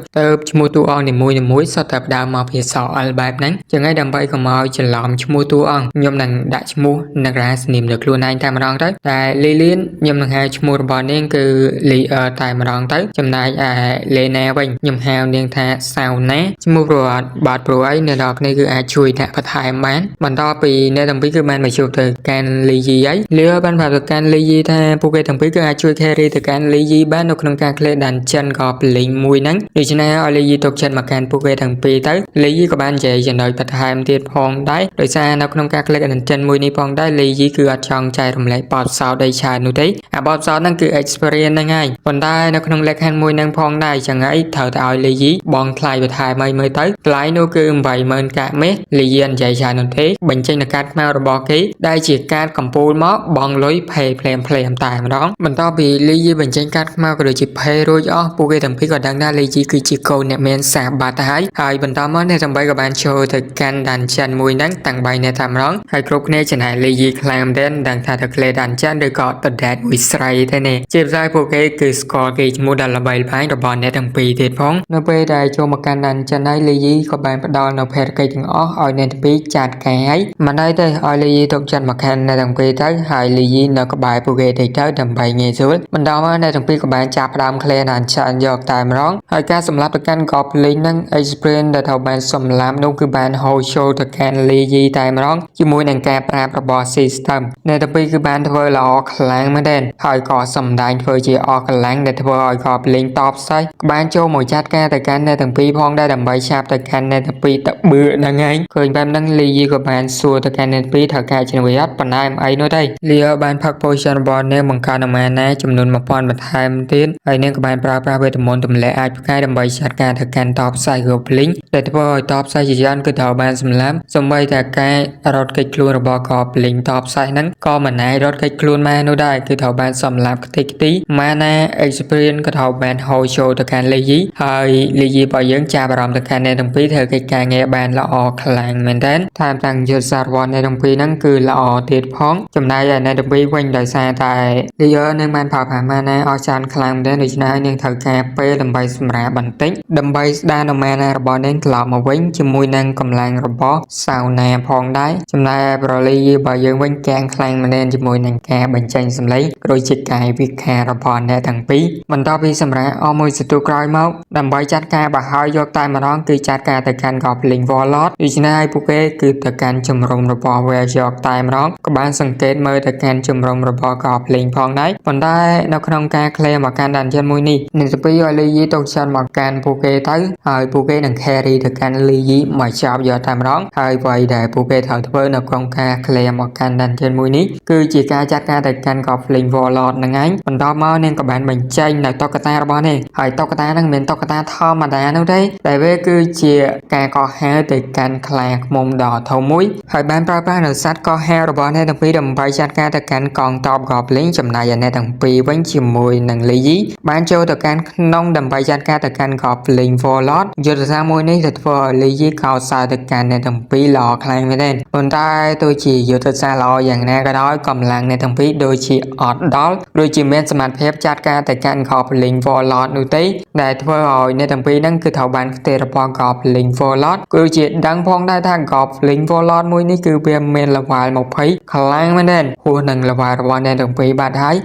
ឈ្មោះតួអង្គនីមួយៗសុទ្ធតែផ្ដើមមកពីអក្សរ L បែបហ្នឹងចឹងហើយដើម្បីកុំឲ្យច្រឡំឈ្មោះតួអង្គខ្ញុំនឹងដាក់ឈ្មោះនក្រាសនាមលើខ្លួនឯង តែម្ដងទៅតែលីលៀនខ្ញុំនឹងហៅឈ្មោះរបស់នាងគឺលីតែម្ដងទៅចំណែកឯលេណាវិញខ្ញុំហៅនាងថាសាវណាឈ្មោះប្រវត្តិបាត់ព្រោះអីអ្នកនរគ្នាគឺអាចជួយដាក់បន្ថែមបានបន្តពីអ្នកទាំងពីរគឺបានមកជួបទៅកាន់លីយីហើយលីបានប្រាប់ទៅកាន់លីយីថាពួកគេទាំងពីរគឺអាចជួយ carry ទៅកាន់លីយីបាននៅក្នុងការ clear dungeon ក៏ប្លីងមួយហ្នឹងដូច្នេះឲ្យលីយីទុកចិត្តមកកាន់ពួកគេទាំងពីរទៅលីយីក៏បាននិយាយចំណុចបន្ថែមទៀតផងដែរដោយសារនៅក្នុងការ clear dungeon មួយនេះផងដែរលីយីគឺអត់ចង់ចែករំលែកបទពិសោធន៍ដីច្រើននោះទេអាបទពិសោធន៍ហ្នឹងគឺ experience ហ្នឹងហើយប៉ុន្តែនៅក្នុងលក្ខខណ្ឌមួយហ្នឹងផងដែរចឹងហើយត្រូវតែឲ្យលីយីបងថ្លៃបន្ថែមឲ្យមើលទៅថ្លៃនោះគឺ 80000 កាក់មាសលីយីនិយាយច្រើននោះទេបញ្ចេញនៅកាតខ្មៅរបស់គេដែលជាកាតកំពូលមកបងលុយផេភ្លាមតែម្ដងបន្ទាប់ពីលីយីបញ្ចេញកាតខ្មៅក៏ដូចជាផេរួចអស់ពួកគេទាំងពីរក៏ដឹងថាលីយីគឺជាកូនអ្នកមានសាបាត់ទៅហើយបន្តមកអ្នកទាំងបីក៏បានចូលទៅកាន់ dungeon មួយហ្នឹងតាំង3អ្នកតែម្ដងហើយគ្រប់គ្នាចំណែកលីយីខ្លាំងមែនទែនដឹងថាទៅ clear dungeon ឬក៏ទៅ dead មួយស្រីទេនេះជាផ្សាយពួកគេគឺស្គាល់គេឈ្មោះដែលល្បីល្បាញរបស់អ្នកទាំងពីរទៀតផងនៅពេលដែលចូលមកកាន់ dungeon ហើយលីយីក៏បានផ្ដល់នៅភារកិច្ចទាំងអស់ឲ្យអ្នកទាំងពីរចាត់ការហើយមិនដែរទេឲ្យលីយីទុកចិត្តមកកាន់អ្នកទាំងពីរទៅហើយលីយីនៅក្បែរពួកគេតិចទៅដើម្បីងាយស្រួលបន្តមកអ្នកទាំងពីរក៏បានចាប់ផ្ដើម clear dungeon យកតែម្ដងហើយការសម្លាប់ទៅកាន់ goblin នឹង experience ដែលត្រូវបានសម្លាប់នោះគឺបានហូរចូលទៅកាន់លីយីតែម្ដងជាមួយនឹងការប្រាប់របស់ system អ្នកទាំងពីរគឺបានធ្វើល្អខ្លាំងមែនទែនហើយក៏សម្ដែងធ្វើជាអស់កម្លាំងដែលធ្វើឲ្យ goblin តបស្អីបានចូលមកចាត់ការទៅកាន់អ្នកទាំងពីរផងដែរដើម្បីឆាប់ទៅកាន់អ្នកទាំងពីរទៅបឺហ្នឹងឯងឃើញបែបហ្នឹងលីយីក៏បានសួរទៅកាន់អ្នកពីរថាការជំនួយអត់ប៉ុន្តែអីនោះទេលីបានផឹក potion របស់នាងបង្កើនអាម៉ាណាចំនួន 1000 បន្ថែមទៀតហើយនាងក៏បានប្រើប្រាស់វេទមន្តទម្លាក់អាចផ្កាយដើម្បីចាត់ការទៅកាន់តបស្អី goblin ដែលធ្វើឲ្យតបស្អីជាច្រើនគឺត្រូវបានសម្លាប់សូម្បីតែការរត់គេចខ្លួនរបស់ goblin តបស្អីហ្នឹងក៏មិនអាចរត់គេចខ្លួនបាននោះដែរគឺត្រូវបានសម្លាប់ខ្ទេចខ្ទីម៉ាណា experience ក៏ត្រូវបានហូរចូលទៅកាន់លីយីហើយលីយីរបស់យើងចាប់អារម្មណ៍ទៅកាន់អ្នកទាំងពីរធ្វើកិច្ចការងារបានល្អខ្លាំងមែនទែនថែមទាំងយុទ្ធសាស្ត្ររបស់អ្នកទាំងពីរហ្នឹងគឺល្អទៀតផងចំណែកឯអ្នកទាំងពីរវិញដោយសារតែលីនឹងបានប្រើប្រាស់ម៉ាណាអស់ច្រើនខ្លាំងមែនទែនដូច្នេះនាងត្រូវការពេលដើម្បីសម្រាកបន្តិចដើម្បីស្ដារនៅម៉ាណារបស់នាងត្រឡប់មកវិញជាមួយនឹងកម្លាំងរបស់សាវណាផងដែរចំណែកឯប្រលីរបស់យើងវិញកាំងខ្លាំងមែនទែនជាមួយនឹងការបញ្ចេញសម្លេងក៏ដូចជាកាយវិការរបស់អ្នកទាំងពីរបន្ទាប់ពីសម្រាប់អស់មួយសន្ទុះក្រោយមកដើម្បីចាត់ការបើហើយយកតែម្ដងគឺចាត់ការទៅកាន់ Goblin Warlord ដូច្នេះហើយពួកគេគឺទៅកាន់ជំរំរបស់ Were យកតែម្ដងក៏បានសង្កេតមើលទៅកាន់ជំរំរបស់ Goblin ផងដែរប៉ុន្តែនៅក្នុងការ claim មកកាន់ dungeon មួយនេះអ្នកទាំងពីរឲ្យលីយីទុកចិត្តមកកាន់ពួកគេទៅហើយពួកគេនឹង carry ទៅកាន់លីយីមកចាប់យកតែម្ដងហើយអ្វីដែលពួកគេត្រូវធ្វើនៅក្នុងការ claim មកកាន់ dungeon មួយនេះគឺជាការចាត់ការទៅកាន់ Goblin Warlord ហ្នឹងឯងបន្តមកនាងក៏បានបញ្ចេញនៅតុក្កតារបស់នាងហើយតុក្កតាហ្នឹងមិនមែនតុក្កតាធម្មតានោះទេតែវាគឺជាការកោះហៅទៅកាន់ខ្លាឃ្មុំដ៏ធំមួយហើយបានប្រើប្រាស់នៅសត្វកោះហៅរបស់អ្នកទាំងពីរដើម្បីចាត់ការទៅកាន់កងទ័ព Goblin ចំណែកឯអ្នកទាំងពីរវិញជាមួយនឹងលីយីបានចូលទៅកាន់ក្នុងដើម្បីចាត់ការទៅកាន់ Goblin Warlord យុទ្ធសាស្ត្រមួយនេះទៅធ្វើឲ្យលីយីកោតសើទៅកាន់អ្នកទាំងពីរល្អខ្លាំងមែនទែនប៉ុន្តែទោះជាយុទ្ធសាស្ត្រល្អយ៉ាងណាក៏ដោយកម្លាំងអ្នកទាំងពីរដូចជាអត់ដល់ដូចជាមានសមត្ថភាពចាត់ការទៅកាន់ Goblin Warlord នោះទេដែលធ្វើឲ្យអ្នកទាំងពីរហ្នឹងគឺត្រូវបានខ្ទេរបស់ Goblin Warlord គឺជាដឹងផងដែរថា Goblin Warlord មួយនេះគឺវាមាន level 20ខ្លាំងមែនទែនហួសនឹង level របស់អ្នកទាំងពីរបាត់ហើយ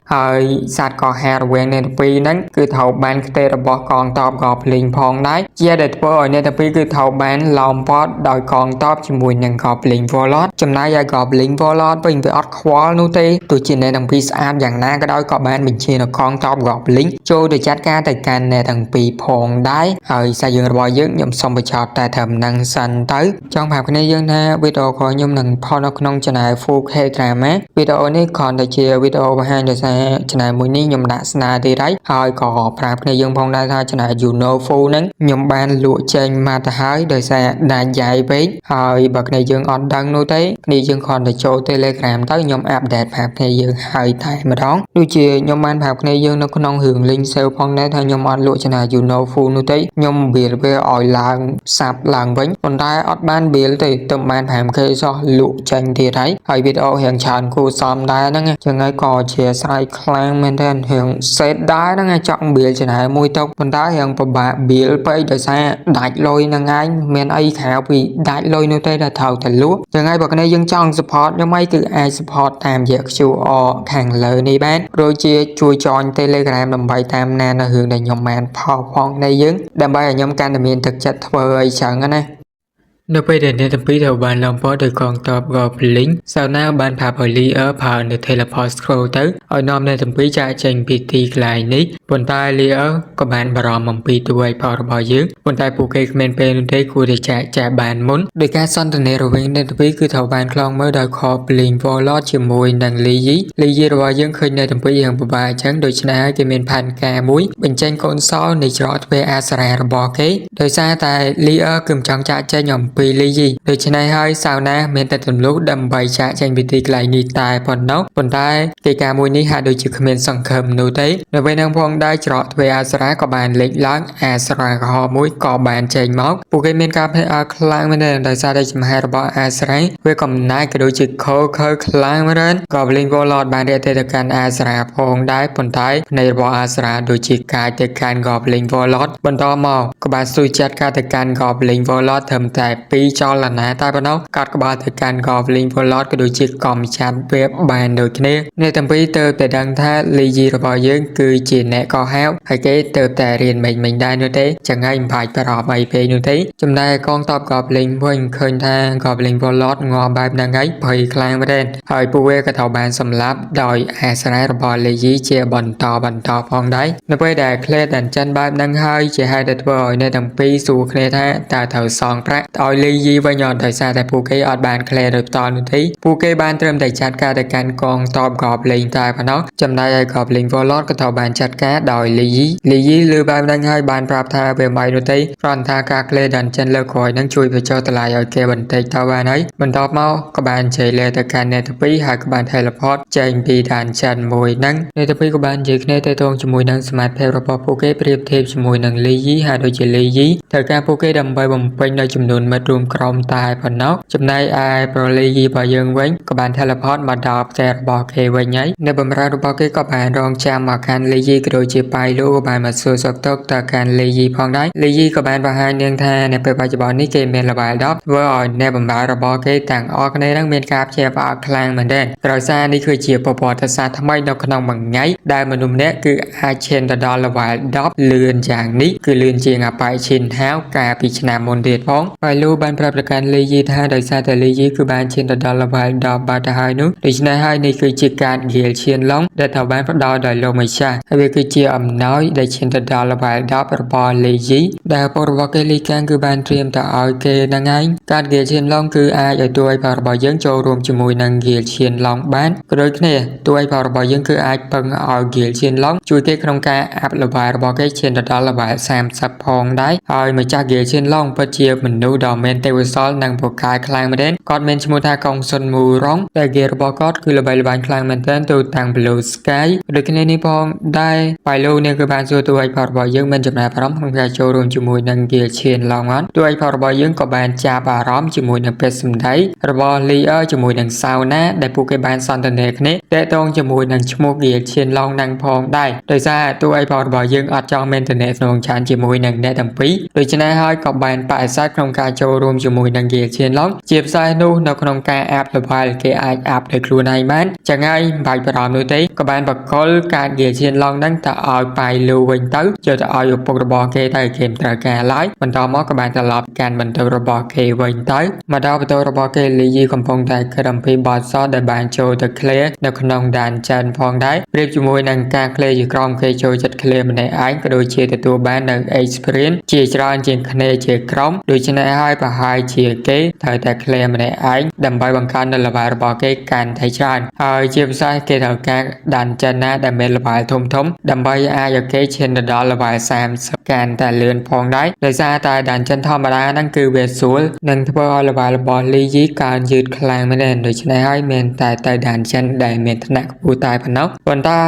សត្វកោះហៅរវាងអ្នកទាំងពីរហ្នឹងគឺត្រូវបានខ្ទេរបស់កងទ័ព Goblin ផងដែរជាដែលធ្វើឲ្យអ្នកទាំងពីរគឺត្រូវបានឡោមព័ទ្ធដោយកងទ័ពជាមួយនឹង Goblin Warlord ចំណែកឯ Goblin Warlord វិញវាអត់ខ្វល់នោះទេទោះជាអ្នកទាំងពីរស្អាតយ៉ាងណាក៏ដោយក៏បានបញ្ជានៅកងទ័ព Goblin ចូលទៅចាត់ការទៅកាន់អ្នកទាំងពីរផងដែរហើយសារយើងរបស់យើងខ្ញុំសូមបញ្ចប់តែត្រឹមហ្នឹងសិនទៅចង់ប្រាប់គ្នាយើងថាវីដេអូរបស់ខ្ញុំនឹងផុសនៅក្នុង channel 4K Drama វីដេអូនេះគ្រាន់តែជាវីដេអូបង្ហាញដោយសារ channel មួយនេះខ្ញុំដាក់ស្នាដៃហើយក៏ប្រាប់គ្នាយើងផងដែរថា channel Juno Full ហ្នឹងខ្ញុំបានលក់ចេញមកទៅហើយដោយសារដាច់យាយពេកហើយបើគ្នាយើងអត់ដឹងនោះទេគ្នាយើងគ្រាន់តែចូល Telegram ទៅខ្ញុំអាប់ដេតប្រាប់គ្នាយើងហើយតែម្ដងដូចជាខ្ញុំបានប្រាប់គ្នាយើងនៅក្នុងរឿង link sale ផងដែរថាខ្ញុំអត់លក់ channel Juno Full នោះទេខ្ញុំ build វាឲ្យឡើងសាប់ឡើងវិញប៉ុន្តែអត់បាន build ទេទៅបាន 5k សោះលក់ចេញទៀតហើយវីដេអូរៀងច្រើនគួរសមដែរហ្នឹងចឹងហើយក៏ជាស្រ័យខ្លាំងមែនទែនរៀងសេតដែរហ្នឹងចង់ build channel មួយទៅប៉ុន្តែរៀងពិបាក build ពេកដោយសារដាច់លុយហ្នឹងឯងមានអីក្រៅពីដាច់លុយនោះទេដែលត្រូវតែលក់ចឹងហើយបើគ្នាយើងចង់ support ខ្ញុំអីគឺអាច support តាមរយៈ QR ខាងលើនេះបានដូចជាជួយ join Telegram ដើម្បីតាមដាននៅរឿងដែលខ្ញុំបានផុសផងនៃយើងដើម្បីឲ្យខ្ញុំកាន់តែមានទឹកចិត្តធ្វើអីចឹងណានៅពេលដែលអ្នកទាំងពីរត្រូវបានឡងព័ត៌ដោយកងទ័ព Goblin សាវណាបានប្រាប់ឲ្យ Lear ប្រើនៅ Teleport Scroll ទៅឲ្យនាំអ្នកទាំងពីរចាកចេញពីទីកន្លែងនេះប៉ុន្តែ Lear ក៏បានបារម្ភអំពីតួឯកផលរបស់យើងប៉ុន្តែពួកគេគ្មានពេលនោះទេគួរតែចាកបានមុនដោយការសន្ទនារវាងអ្នកទាំងពីរគឺត្រូវបានខ្លងមើលដោយ Goblin Warlord ជាមួយនឹង Lee របស់យើងឃើញអ្នកទាំងពីរយ៉ាងពិបាកអញ្ចឹងដូច្នេះហើយគេមានផែនការមួយបញ្ចេញកូនសោនៃច្រកទ្វេអាសរារបស់គេដោយសារតែ Lear គឺមិនចង់ចាកចេញអំពីLee ដូច្នេះហើយសាវណាមានតែទម្លុះដើម្បីចាកចេញពីទីកន្លែងនេះតែប៉ុណ្ណោះប៉ុន្តែកិច្ចការមួយនេះហាក់ដូចជាគ្មានសង្ឃឹមនោះទេនៅពេលហ្នឹងផងដែរច្រកទ្វេអាសរាក៏បានលេចឡើងអាសរាក្រហមមួយក៏បានចេញមកពួកគេមានការភ័យអើខ្លាំងមែនទែនដោយសារតែចំហាយរបស់អាសរាវាកំណាយក៏ដូចជាខើខ្លាំងមែនទែនក៏ Blink Warlord បានរាក់ទៅកាន់អាសរាផងដែរប៉ុន្តែភ្នែករបស់អាសរាដូចជាកាយទៅកាន់ Goblin Warlord បន្តមកក៏បានស៊ូចាត់ការទៅកាន់ Goblin Warlord ត្រឹមតែ2ចលនាតែប៉ុណ្ណោះកាត់ក្បាលទៅកាន់ Goblin Warlord ក៏ដូចជាកំចាត់វាបានដូចគ្នាអ្នកទាំងពីរទៅតែដឹងថា Lee របស់យើងគឺជាអ្នកកោហៅហើយគេទៅតែរៀនមិញដែរនោះទេចឹងហើយមិនបាច់ប្រអប់អីពេកនោះទេចំណែកកងទ័ព Goblin វិញឃើញថា Goblin Warlord ងាប់បែបហ្នឹងហើយភ័យខ្លាំងមែនទែនហើយពួកវាក៏ត្រូវបានសម្លាប់ដោយអាស្រ័យរបស់ Lee ជាបន្តផងដែរនៅពេលដែល Clay ដានចិនបែបហ្នឹងហើយជាហេតុដែលធ្វើឲ្យអ្នកទាំងពីរសួរគ្នាថាតើត្រូវសងប្រាក់ឲ្យ Lee វិញអត់ដោយសារតែពួកគេអត់បាន Clay ដោយផ្ទាល់នោះទេពួកគេបានត្រឹមតែចាត់ការទៅកាន់កងទ័ព Goblin តែប៉ុណ្ណោះចំណែកឯ Goblin Warlord ក៏ត្រូវបានចាត់ការដោយ Lee លើបែបហ្នឹងហើយបានប្រាប់ថាវាមិននោះទេព្រោះថាការ Clay ដានចិនលើក្រោយហ្នឹងជួយបញ្ចុះតម្លៃឲ្យគេបន្តិចទៅបានហើយបន្ទាប់មកក៏បានជ័យលាទៅកាន់អ្នកទាំងពីរហើយក៏បាន teleport ចេញពីដានចិនមួយហ្នឹងអ្នកទាំងពីរក៏បាននិយាយគ្នាទៅទងជាមួយនឹងសមត្ថភាពរបស់ពួកគេប្រៀបធៀបជាមួយនឹង Lee ហើយដូចជា Lee ត្រូវការពួកគេដើម្បីបំពេញនៅចំនួនមិត្តរួមក្រុមតែប៉ុណ្ណោះចំណែកឯ Lee របស់យើងវិញក៏បាន teleport មកដល់ផ្ទះរបស់គេវិញហើយនៅបម្រើរបស់គេក៏បានរងចាំមកកាន់ Lee ក៏ដូចជាប៉ៃលូក៏បានមកសួរសុខទុក្ខទៅកាន់ Lee ផងដែរ Lee ក៏បានបង្ហាញនាងថានៅពេលបច្ចុប្បន្ននេះគេមាន level 10ធ្វើឲ្យអ្នកបម្រើរបស់គេទាំងអស់គ្នានឹងមានការភ្ញាក់ផ្អើលខ្លាំងមែនទែនដោយសារនេះគឺជាប្រវត្តិសាស្ត្រថ្មីនៅក្នុងមួយថ្ងៃដែលមនុស្សម្នាក់គឺអាចឈានទៅដល់ level 10លឿនយ៉ាងនេះគឺលឿនជាងអបាយឈិនហាវកាលពីឆ្នាំមុនទៀតផងហើយលូបានប្រាប់ប្រកាន់ Lee ថាដោយសារតែ Lee គឺបានឈានទៅដល់ level 10បាត់ទៅហើយនោះដូច្នេះហើយនេះគឺជាការហ្គាលឈានឡុងដែលត្រូវបានផ្ដល់ដោយលោកម្ចាស់ហើយវាគឺជាអំណោយដែលឈានទៅដល់ level 10របស់ Lee ដែលពលរបស់គេលីកាំងគឺបានត្រៀមទៅឲ្យគេហ្នឹងឯងការហ្គាលឈានឡុងគឺអាចឲ្យតួឯករបស់យើងចូលរួមជាមួយនឹងហ្គាលឈានឡុងបានក៏ដូចគ្នាតួឯករបស់យើងគឺអាចពឹងឲ្យហ្គាលឈានឡុងជួយគេក្នុងការអាប់ level របស់គេឈានទៅដល់ level 30ផងដែរហើយម្ចាស់ហ្គាលឈានឡុងពិតជាមនុស្សដ៏មានទេពកោសល្យនិងពូកែខ្លាំងមែនទែនគាត់មានឈ្មោះថាកុងសុនមូរងដែលហ្គាលរបស់គាត់គឺល្បីល្បាញខ្លាំងមែនទែនទូទាំង Blue Sky ដូចគ្នានេះផងដែរប៉ៃលូនេះគឺបានសួរតួឯករបស់យើងមានចំណាប់អារម្មណ៍ក្នុងការចូលរួមជាមួយនឹងហ្គាលឈានឡុងអត់តួឯករបស់យើងក៏បានចាប់អារម្មណ៍ជាមួយនឹងពេទ្យសម្ដីរបស់ Lear ជាមួយនឹងសាវណាដែលពួកគេបានសន្ទនាគ្នាតេតងជាមួយនឹងឈ្មោះហ្គាលឈានឡុងនឹងផងដែរដោយសារតួឯករបស់យើងអត់ចង់មានទំនាក់ទំនងច្រើនជាមួយនឹងអ្នកទាំងពីរដូច្នេះហើយក៏បានបដិសេធក្នុងការចូលរួមជាមួយនឹងហ្គាលឈានឡុងជាពិសេសនោះនៅក្នុងការអាប់ level គេអាចអាប់ដោយខ្លួនឯងបានចឹងហើយមិនបាច់បារម្ភនោះទេក៏បានបកគលការហ្គាលឈានឡុងនឹងទៅឲ្យប៉ៃលូវិញទៅយកទៅឲ្យឪពុករបស់គេទៅគេមិនត្រូវការឡើយបន្តមកក៏បានត្រឡប់កាន់បន្ទោរបស់គេវិញទៅមកដល់បន្ទោរបស់គេលីយីកំពុងតែគិតអំពីបទសោតដែលបានចូលទៅ clear នៅក្នុងដានចិនផងដែរប្រៀបជាមួយនឹងការ clear ជាក្រុមគេចូលចិត្ត clear ម្នាក់ឯងក៏ដូចជាទទួលបាននៅ experience ជាច្រើនជាងគ្នាជាក្រុមដូច្នេះហើយប្រហែលជាគេត្រូវតែ clear ម្នាក់ឯងដើម្បីបង្កើននៅ level របស់គេកាន់តែច្រើនហើយជាពិសេសគេត្រូវការដានចិនណាដែលមាន level ធំដើម្បីអាចឲ្យគេឈានទៅដល់ level 30កាន់តែលឿនផងដែរដោយសារតែដានចិនធម្មតាហ្នឹងគឺវាស្រួលនឹងធ្វើឲ្យ level របស់ Lee កើនយឺតខ្លាំងមែនទែនដូច្នេះហើយមានតែទៅដានចិនដែលមានថ្នាក់ខ្ពស់តែប៉ុណ្ណោះប៉ុន្តែ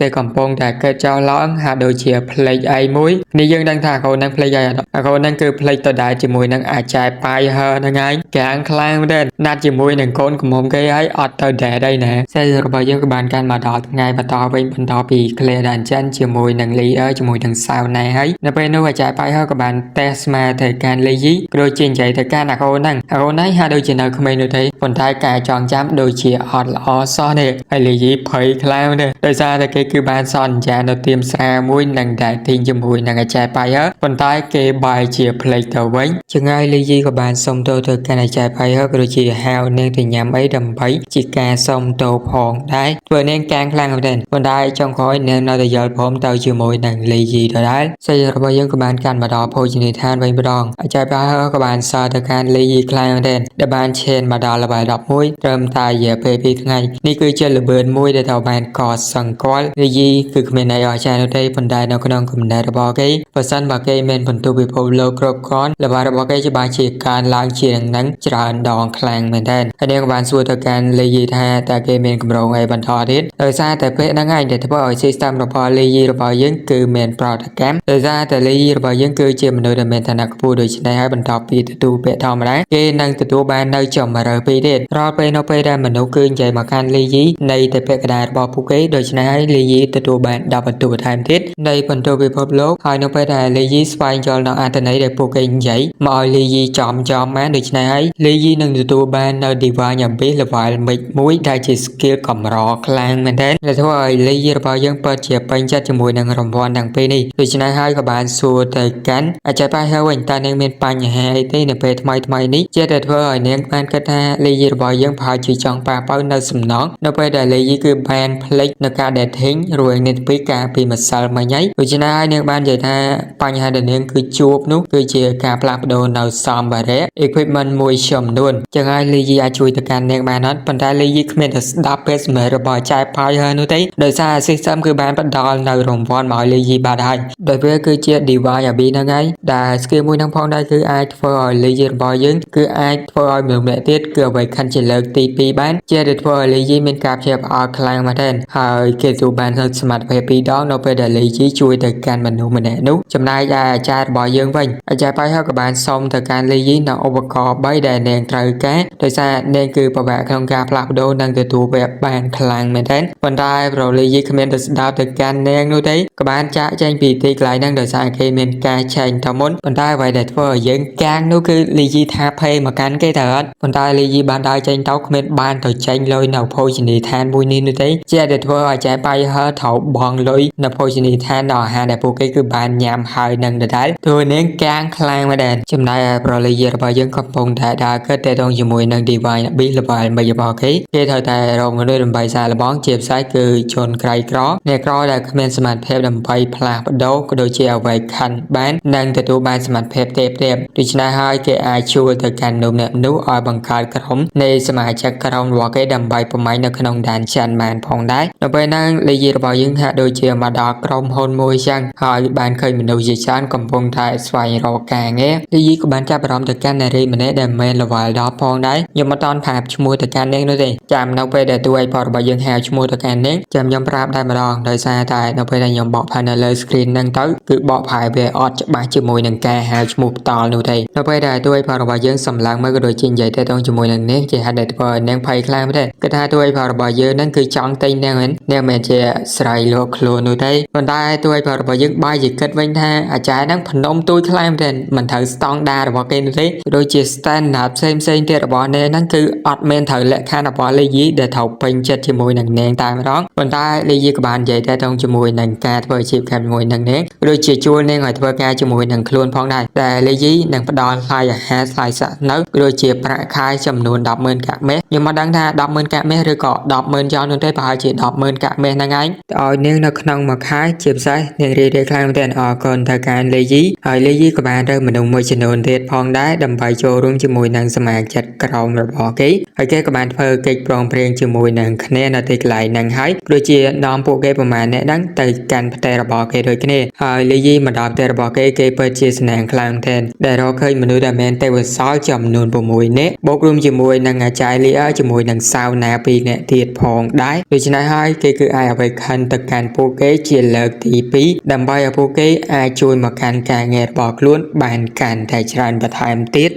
គេកំពុងតែកេតចោលឡើងហាក់ដូចជាផ្លេចអីមួយនេះយើងដឹងថាកូននឹងផ្លេចអីអត់កូននឹងគឺផ្លេចទៅដែរជាមួយនឹង អាចចាយបាយហើហ្នឹងហើយកាំងខ្លាំងមែនណាត់ជាមួយនឹងកូនកំមុំគេហើយអត់ទៅដែរđây nè សេរីរបស់យើងក៏បានកាន់មកដល់ថ្ងៃបន្តវិញបន្តពី Claire Dungeon ជាមួយនឹង Lee ជាមួយនឹង Sauna ហើយនៅពេលនោះអាចារ្យបាយហើយក៏បានតេស្តស្មាទៅកាន់ Lee ក៏ដូចជានិយាយទៅកាន់អាកូនហ្នឹងអាកូនហ្នឹងហាក់ដូចជានៅក្មេងនោះទេប៉ុន្តែការចងចាំដូចជាអត់ល្អសោះនេះហើយ Lee ភ័យខ្លាំងទេដោយសារតែគេគឺបានសន្យានៅទីមស្រាមួយនឹងដែលទីងជាមួយនឹងអាចារ្យបាយហើយប៉ុន្តែគេបែរជាភ្លេចទៅវិញចង្អាយ Lee ក៏បានសុំទោសទៅកាន់អាចារ្យបាយហើយក៏ដូចជាហៅនាងទៅញ៉ាំអីដើម្បីជាការសុំទោសផងដែរធ្វើនាងកាំងខ្លាំងមែនទែនប៉ុន្តែចុងក្រោយនាងនៅតែយល់ព្រមទៅជាមួយនឹង Lee ដដែលសេរីរបស់យើងក៏បានកាន់មកដល់ភោជនីយដ្ឋានវិញម្ដងអាចារ្យបាយហើយក៏បានសើទៅកាន់ Lee ខ្លាំងមែនទែនដែលបានឈានមកដល់ល្បែង11ត្រឹមតែរយៈពេល2ថ្ងៃនេះគឺជាល្បឿនមួយដែលត្រូវបានកសង្កល់ Lee គឺគ្មានអីអស្ចារ្យនោះទេប៉ុន្តែនៅក្នុងគំនិតរបស់គេបើសិនបើគេមានបន្ទុកពិភពលោកគ្រប់គ្រាន់ល្បែងរបស់គេច្បាស់ជាកើនឡើងជានឹងច្រើនដងខ្លាំងមែនទែនហើយនាងក៏បានសួរទៅកាន់ Lee ថាតើគេមានកម្រងអីបន្តទៀតដោយសារតែពេលហ្នឹងឯងដែលធ្វើឲ្យ system របស់ Lee របស់យើងគឺមានប្រតិកម្មដោយសារតែ Lee របស់យើងគឺជាមនុស្សដែលមានឋានៈខ្ពស់ដូច្នេះហើយបន្ទាប់ពីទទួលពាក្យធម្មតាគេនឹងទទួលបាននៅចំរើពីទៀតរាល់ពេលនៅពេលដែលមនុស្សគឺនិយាយមកកាន់ Lee នៃតែពាក្យកណ្ដាលរបស់ពួកគេដូច្នេះហើយ Lee ទទួលបាន10បន្ទុកបន្ថែមទៀតនៃបន្ទុកពិភពលោកហើយនៅពេលដែល Lee ស្វែងយល់នៅអត្ថន័យដែលពួកគេនិយាយមកឲ្យ Lee ចំបានដូច្នេះហើយ Lee នឹងទទួលបាននៅ Divine Abyss level 1ដែលជា skill កម្រខ្លាំងមែនទែនដែលធ្វើឲ្យ Lee របស់យើងពិតជាពេញចិត្តជាមួយនឹងរង្វាន់ទាំងពីរនេះដូច្នេះហើយក៏បានសួរទៅកាន់អាចារ្យបាយហើយវិញតើនាងមានបញ្ហាអីទេនៅពេលថ្មីនេះជាតែធ្វើឲ្យនាងបានគិតថា Lee របស់យើងប្រហែលជាចង់ប៉ះប៉ូវនៅសំណងនៅពេលដែល Lee គឺបានភ្លេចនៅការ dating រួចនេះពីការពីម្សិលមិញហើយដូច្នេះហើយនាងបាននិយាយថាបញ្ហាដែលនាងគឺជួបនោះគឺជាការផ្លាស់ប្ដូរនៅសម្ភារៈ equipment មួយចំនួនចឹងហើយ Lee អាចជួយទៅកាន់នាងបានអត់ប៉ុន្តែ Lee គ្មានតែស្ដាប់ពេលសម្លេងរបស់ចែកផាយហើយនោះទេដោយសារ system គឺបានផ្ដល់នៅរង្វាន់មកឲ្យ Lee បាត់ហើយដោយវាគឺជា Divine Abyss ហ្នឹងហើយដែល skill មួយហ្នឹងផងដែរគឺអាចធ្វើឲ្យ Lee របស់យើងគឺអាចធ្វើឲ្យមនុស្សម្នាក់ទៀតគឺ awaken ជាលើកទី2បានជាដែលធ្វើឲ្យ Lee មានការភ្ញាក់ផ្អើលខ្លាំងមែនទែនហើយគេទទួលបាននៅសមត្ថភាព2ដងនៅពេលដែល Lee ជួយទៅកាន់មនុស្សម្នាក់នោះចំណែកឯអាចារ្យរបស់យើងវិញអាចារ្យបាយហើយក៏បានសុំទៅកាន់ Lee នៅឧបករណ៍3ដែលនាងត្រូវការដោយសារនាងគឺពិបាកក្នុងការផ្លាស់ប្ដូរនិងទទួលវគ្គបានខ្លាំងមែនទែនប៉ុន្តែប្រលីយគ្មានទៅស្ដាប់ទៅកាន់នាងនោះទេក៏បានចាក់ចែងពីទីកន្លែងហ្នឹងដោយសារគេមានការចែងទៅមុនប៉ុន្តែអ្វីដែលធ្វើឲ្យយើងកាងនោះគឺលីយថាភេមកកាន់គេទៅអត់ប៉ុន្តែលីយបានដើរចេញទៅគ្មានបានទៅចេញលុយនៅភោជនីយដ្ឋានមួយនេះនោះទេជាដែលធ្វើឲ្យចែបាយហើត្រូវបងលុយនៅភោជនីយដ្ឋានដល់អាហារដែលពួកគេគឺបានញ៉ាំហើយនឹងដដែលធ្វើនាងកាងខ្លាំងមែនដែរចំណែកឯប្រលីយរបស់យើងកំពុងតែដើរកើតតែតងជាមួយនឹង Divine Abyss ល្បែងមួយរបស់គេត្រូវតែរកមនុស្សដើម្បីសារលបងជាផ្សាយគឺជនក្រីក្រអ្នកក្រដែលគ្មានសមត្ថភាពដើម្បីផ្លាស់ប្ដូរក៏ដូចជាអ្វីខាន់បាននិងទទួលបានសមត្ថភាពទេពដូច្នេះហើយគេអាចជួយទៅកាន់នោះឲ្យបង្កើតក្រុមនៃសមាជិកក្រុមរបស់គេដើម្បីប្រមាញ់នៅក្នុងដានចាន់បានផងដែរនៅពេលហ្នឹងលីយរបស់យើងហាក់ដូចជាមកដល់ក្រុមហ៊ុនមួយចឹងហើយបានឃើញមនុស្សជាច្រើនកំពុងតែស្វែងរកការងារលីយក៏បានចាប់អារម្មណ៍ទៅកាន់នារីម្នាក់ដែលមាន level 10ផងដែរខ្ញុំមិនតន់ប្រាប់ឈ្មោះទៅកាន់នាងនោះទេចាំនៅពេលដែលតួឯកផលរបស់យើងហៅឈ្មោះទៅកាន់នាងចាំខ្ញុំប្រាប់តែម្ដងដោយសារតែនៅពេលដែលខ្ញុំបកផាននៅលើ screen ហ្នឹងទៅគឺបកផាយវាអត់ច្បាស់ជាមួយនឹងការហៅឈ្មោះផ្ទាល់នោះទេនៅពេលដែលតួឯកផលរបស់យើងសម្លឹងមើលក៏ដូចជានិយាយទៅតងជាមួយនឹងនាងជាហេតុដែលធ្វើឲ្យនាងភ័យខ្លាំងមែនទេគឺថាតួឯកផលរបស់យើងហ្នឹងគឺចង់ទិញនាងមិនជាស្រីលោកខ្លួននោះទេប៉ុន្តែតួឯកផលរបស់យើងបាយជាគិតវិញថាអាចារ្យហ្នឹងភ្នំទួយខ្លាំងមែនទេមិនត្រូវស្តង់ដាររបស់គេនោះទេដូចជា standard ផ្សេងទៀតរបស់នាងហ្នឹងគឺអត់មានត្រូវលក្ខខណ្ឌរបស់លីយដែលត្រូវពេញចិត្តជាមួយនឹងនាងតែម្ដងប៉ុន្តែលីយក៏បាននិយាយតែតងជាមួយនឹងការធ្វើអាជីវកម្មជាមួយនឹងនាងដូចជាជួលនាងឲ្យធ្វើការជាមួយនឹងខ្លួនផងដែរតែលីយនឹងផ្ដល់ថ្លៃអាហារថ្លៃសាក់នៅដូចជាប្រាក់ខែចំនួន 100000 កាក់មេសខ្ញុំមិនដឹងថា 100000 កាក់មេសឬក៏ 100000 ចោលនោះទេប្រហែលជា 100000 កាក់មេសហ្នឹងឯងឲ្យនាងនៅក្នុងមួយខែជាពិសេសនាងរីករាយខ្លាំងមែនទែនអរគុណទៅកាន់លីយហើយលីយក៏បានរើសមនុស្សមួយចំនួនទៀតផងដែរដើម្បីចូលរួមជាមួយនឹងសមាជិកក្រុមរបស់គេហើយគេក៏បានធ្វើកិច្ចព្រមព្រៀងជាមួយនឹងគ្នានៅទីកន្លែងហ្នឹងហើយដូចជានាំពួកគេប្រមាណអ្នកហ្នឹងទៅកាន់ផ្ទះរបស់គេដូចគ្នាហើយលីយមកដល់ផ្ទះរបស់គេពិតជាស្នេហ៍ខ្លាំងមែនដែលរកឃើញមនុស្សដែលមានទេពកោសល្យចំនួន6នាក់បូករួមជាមួយនឹងអាចារ្យលីជាមួយនឹងសាវណា2នាក់ទៀតផងដែរដូច្នេះហើយគេគឺអាចអ្វីខិនទៅកាន់ពួកគេជាលើកទី2ដើម្បីឲ្យពួកគេអាចជួយមកកាន់ការងាររបស់ខ្លួនបានកាន់តែច្រើនបន្ថែមទៀត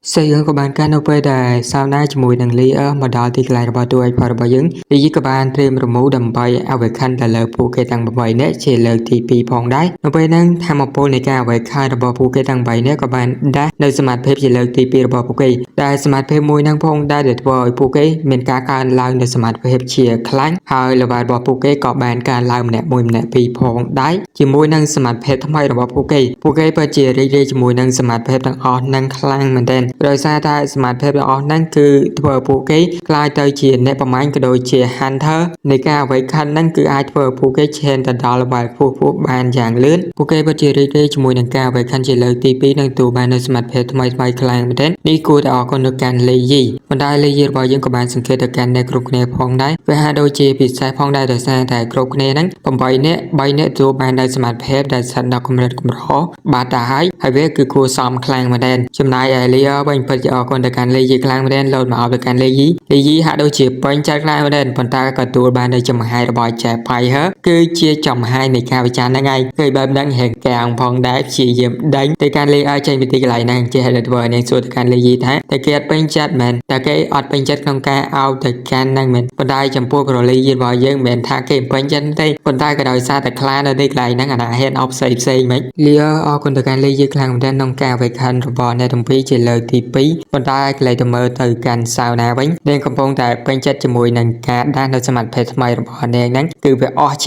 Xây có bàn can ở đây sao nay chỉ mùi đằng ly mà đó thì lại bao tuổi phải bao nhiêu lý do các bạn thêm rồi mũ đầm bay ao về khăn là lời phụ kê tăng bảy nét chỉ lời thì pi phong đáy nó bây năng tham một bộ này cả về khai là bao phụ kê tăng bảy nét các bạn đã nơi smart phép chỉ lời thì pi là bao phụ kê đại smart phép mùi năng phong đã được vội phụ kê mình cảการlao nơi smart phép chia kháng hay là bài bao phụ kê có bànการlao nè mùi nè pi phong đáy chỉ mùi năng smart phépทำไมเราbao phụ kê bây giờ đi chỉ mùi năng smart phép tăng on năng kháng mình đenโดยซาได้สมาร์ทเทปออกนั่นคือตัวผู้เกี่ยกลายตัวเชียนในประมาณก็โดยเชียฮันเตอร์ในการไว้คันนั่นคือไอตัวผู้เกี่ยเชนแต่ดอลลาร์บาทผู้บานอย่างลื่นผู้เกี่ยปัจจัยเรื่อยๆจมูกในการไว้คันเฉลยตีปีนั่งตัวบานในสมาร์ทเทปทำไมคลายมาเด่นนี่กูจะออกคนในการเลยยี่มันได้เลยยี่บ่อยยังกับบานสังเกตการในกรุ๊ปเนพองได้เวลาโดยเชียปิดสายพองได้โดยซาแต่กรุ๊ปเนนั้นผมใบเนี้ยตัวบานในสมาร์ทเทปได้สันดอกกำเนิดกำร้อบาดได้ให้เวคือกูซ้อมคลายมาเด่นจำนายไอเลียบางปัจจัยคนในการเลยยี่กลางมาเด่นโหลดมาเอาในการเลยยี่หาโดยเฉียบเป็นจักรายมาเด่นผลตากับตัวบานในจำหายระบายแจกไปฮะคือเชียจำหายในการวิจารณ์ได้ไงเคยแบบดังเหตุการณ์พองได้เฉียเยี่ยมดังในการเลยไอใจมีตีไหลนั่งเจริญเวอร์ในส่วนการเลยยี่ท้ายแต่เกิดเป็นจัดแมนแต่เกิดอดเป็นจัดของการเอาแต่การนั่งแมนผลได้จำพวกเราเลยยี่บ่อยยังแมนทางเกมเป็นจัดได้ผลได้ก็โดยซาแต่คลาในตีไหลนั่งอ่ะเห็นออฟไซด์ไหมเลี้ยออกคนแต่การเลยยี่กลางมาเด่นน้องกาไปคันระบายในตรงพี่เจริญตีปีผลได้เลยตัวมือtừการสาวนาวิ่งเดินกำปองแต่เป็นจัดจมูกหนังกาด้านในสมัติเพศใหม่ระบายในนั้นคือไปออช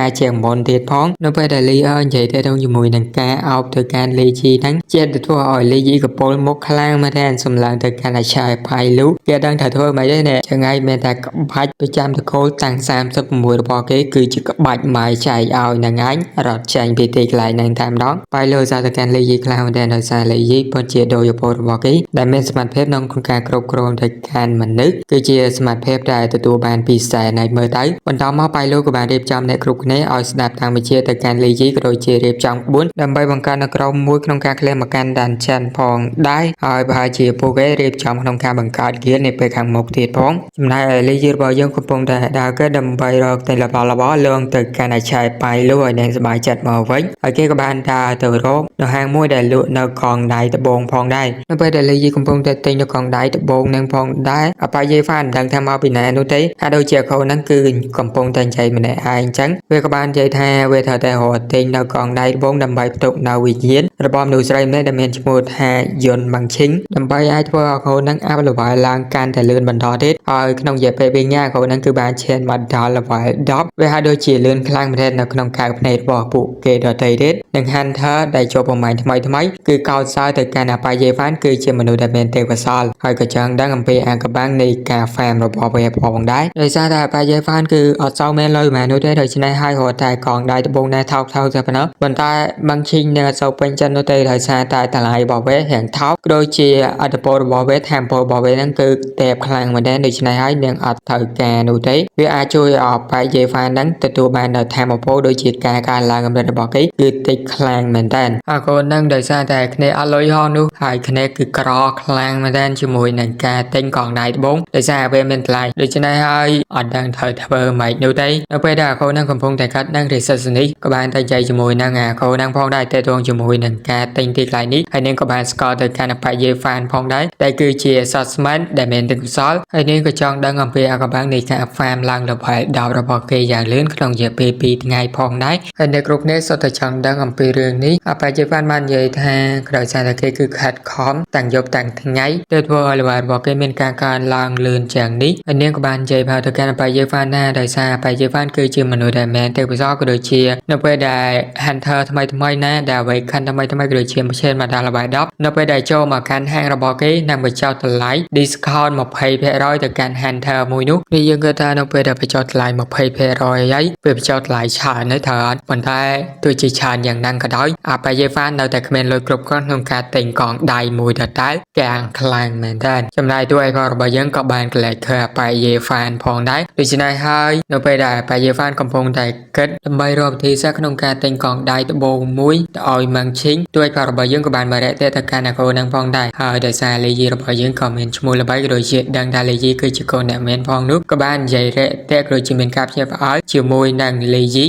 ายเจียงบนเทียนพ้องน้องไปแต่ลีใหญ่ได้ตรงจมูกหนังกาเอาtừการลีชีนั้นเจ็ดตัวอ่อยลียี่กับโปลมกคลางมาแทนสมหลังtừการชายพายลุกแกดังถ่ายทั่วมาได้เนี่ยจะไงแม้แต่กับบัดประจำตะโคต่างสามสับมวยระบายก็คือจะกับบัดหมายใจเอาหนังไงรอดใจไปตีไหลหนังทำร้องไปเลยจากการลียี่คลางมาแทนโดยสายลียี่พอเจียโดยโปลระบายก็ได้เมื่อสมัติเพศน้องคนการกรบกรมจากการมันนึกคือเจียสมัติเพศได้ตัวบานปีศาจในเมื่อไต้บนต่อมาไปลูกกับบานเรียบจำในกรุกนี้เอาสนับทางไปเชียจากการลียี่โดยเจียเรียบจำบุญดำไปบังการนักร้องมวยขนมการเคลมการดันชันพองได้เอาไปเชียโปรเกเรียบจำขนมการบังการเกียร์ในไปขังหมกเทียดพองจำนายลียี่บอยยังคงปงแต่ดาวก็ดำไปรอในละบอเรื่องจากการชายไปลุยในสบายจัดมาไว้ไอ้เกี่ยกับบานดาตัวโรคในห้างมวยได้ลุในกองได้ตะบงพองได้ในไปได้ลียี่คงปงแต่ติงในกองได้ตะบงในพองได้เอาไปยี่ฟันดังทำเอาปีไหนนู้นที่โดยเจ้าเขานั่งคืนกำปงแต่งใจมันได้อายจังเวกบาลใจแท้เวทแต่หัวติงดาวกองได้บงดำใบตุกดาววิญญาณระบอมดูใส่ไม่ดำเนินชมูดแห่ยนบังชิงดำใบไอ้ทั่วเขานั่งอาบระบายลางการแต่เลื่อนบรรทอทิศขนมเหยียบไปเป็นง่ายเขานั่งคือบาลเชนบันทอระบายดอบเวหาโดยเฉียเลื่อนคลางประเทศในขนมขายในบ่อปุเกดอเตยเด็ดหนึ่งฮันเธอได้โจประมาณทำไมคือเกาซาแต่การอาไปเยฟันคือเชื่อมนุษย์ดำเนินเตวซอลให้กระจังดังอำเภออ่างกระบังในกาแฟระบอบไปพองได้โดยซาแต่ไปเยฟันคืออดเศร้าแม่เลยมานู้นได้โดยชนะให้หัวใจกองได้ตะบงในเท่าจะพนักบนใต้บางชิงเนี่ยเศร้าเป็นจันโนเตยโดยซาแต่ตลายบ่อเวทแห่งเท้าโดยเชียอัตโปรบ่อเวทแฮมโปรบ่อเวทนั่นคือเตบคลางมาได้โดยชนะให้เนียงอัดเถิดแกนูเตยวิอาช่วยออกไปเยฟันนั้นแต่ตัวบานโดยแฮมโปรโดยจิตการลางกำเนิดบ่อกี้คือติดคลางเหมือนกันคนนั่งโดยซาแต่ในอลอยห้องนู้นหายคะแนนคือกรอคลางมาได้จมูกหนังกาเต็งกองได้ตะบงโดยซาเวเป็นไลโดยชนะให้อัดดังเถิดเบอร์ใหม่นูเตยนักไปด่าเขานั่งคำพงแต่คัดนั่งเรศสนิกบาลตั้งใจจมูกนั่งเขานั่งพองได้แต่ตรงจมูกหนังกาเต็งตีไลนี้ให้เน้นกับบาลสกอร์แต่การไปเยฟันพองได้แต่คือเชียร์ซัสมันได้เมนตึงซอลให้เน้นก็จ้องดังอำเภอกับบางในการฟาร์มลังระบายดาวระบอบเกยอย่างเลื่อนขนมเหยียบปีไงพองได้ให้ในกรุ๊ปนี้สตจังดังอำเภอเรื่องนี้ไปเยฟันมันใหญ่แทงกระจายตะเกคือขัดคอมต่างยบต่างทั้งไงเดือดวัวระบายบอกเกยเป็นการลังเลื่อนจากนี้ให้เน้นกับบาลใหญ่พาตะการไปเยฟันหน้าโดยซาไปเยฟันคือเชื่อมนุษย์ได้แมนแต่ไปซ้อก็โดยเชียร์นับไปได้ฮันเธอทำไมนะดาวไว้คันทำไมก็โดยเชียร์มาเช่นมาดาระบายดับนับไปได้โจมาการแห้งระบอกเกยนำไปเจ้าตะไลดิสคาวน์มาเพย์เพร้อยแต่การฮันเธอมวยนุ๊กนี่ยังก็ตานับไปได้ไปเจ้าตะไลมาเพย์เพร้อยยัยไปเจ้าตะไลชาในเถิดวันท้ายตัวจีชานอย่างนั่งก็ได้ไปเยฟันเราแต่คอมเมนต์เลยกรุบก็ทำการติงกองได้มวยแต่ได้แกงคลางเหมือนกันจำได้ด้วยก็ระบายยังกับบานกระไรเคยไปเยฟันพองได้โดยชนะให้นับไปได้ไปเยฟันกำพงได้เกิดใบรอบที่สักนงการติงกองได้ตะโบมุ้ยตะออยมังชิงด้วยก็ระบายยังกับบานมาเรเตตะการนักโอนังพองได้เดซาเลยีระบายยังคอมเมนต์ชมูลใบโดยเฉดดังดาเลยีคือจิโกเนเมนพองนุ๊กกับบานใหญ่เรเตกโดยจิเมนกับเชฟอาร์จิมวยนังเลยี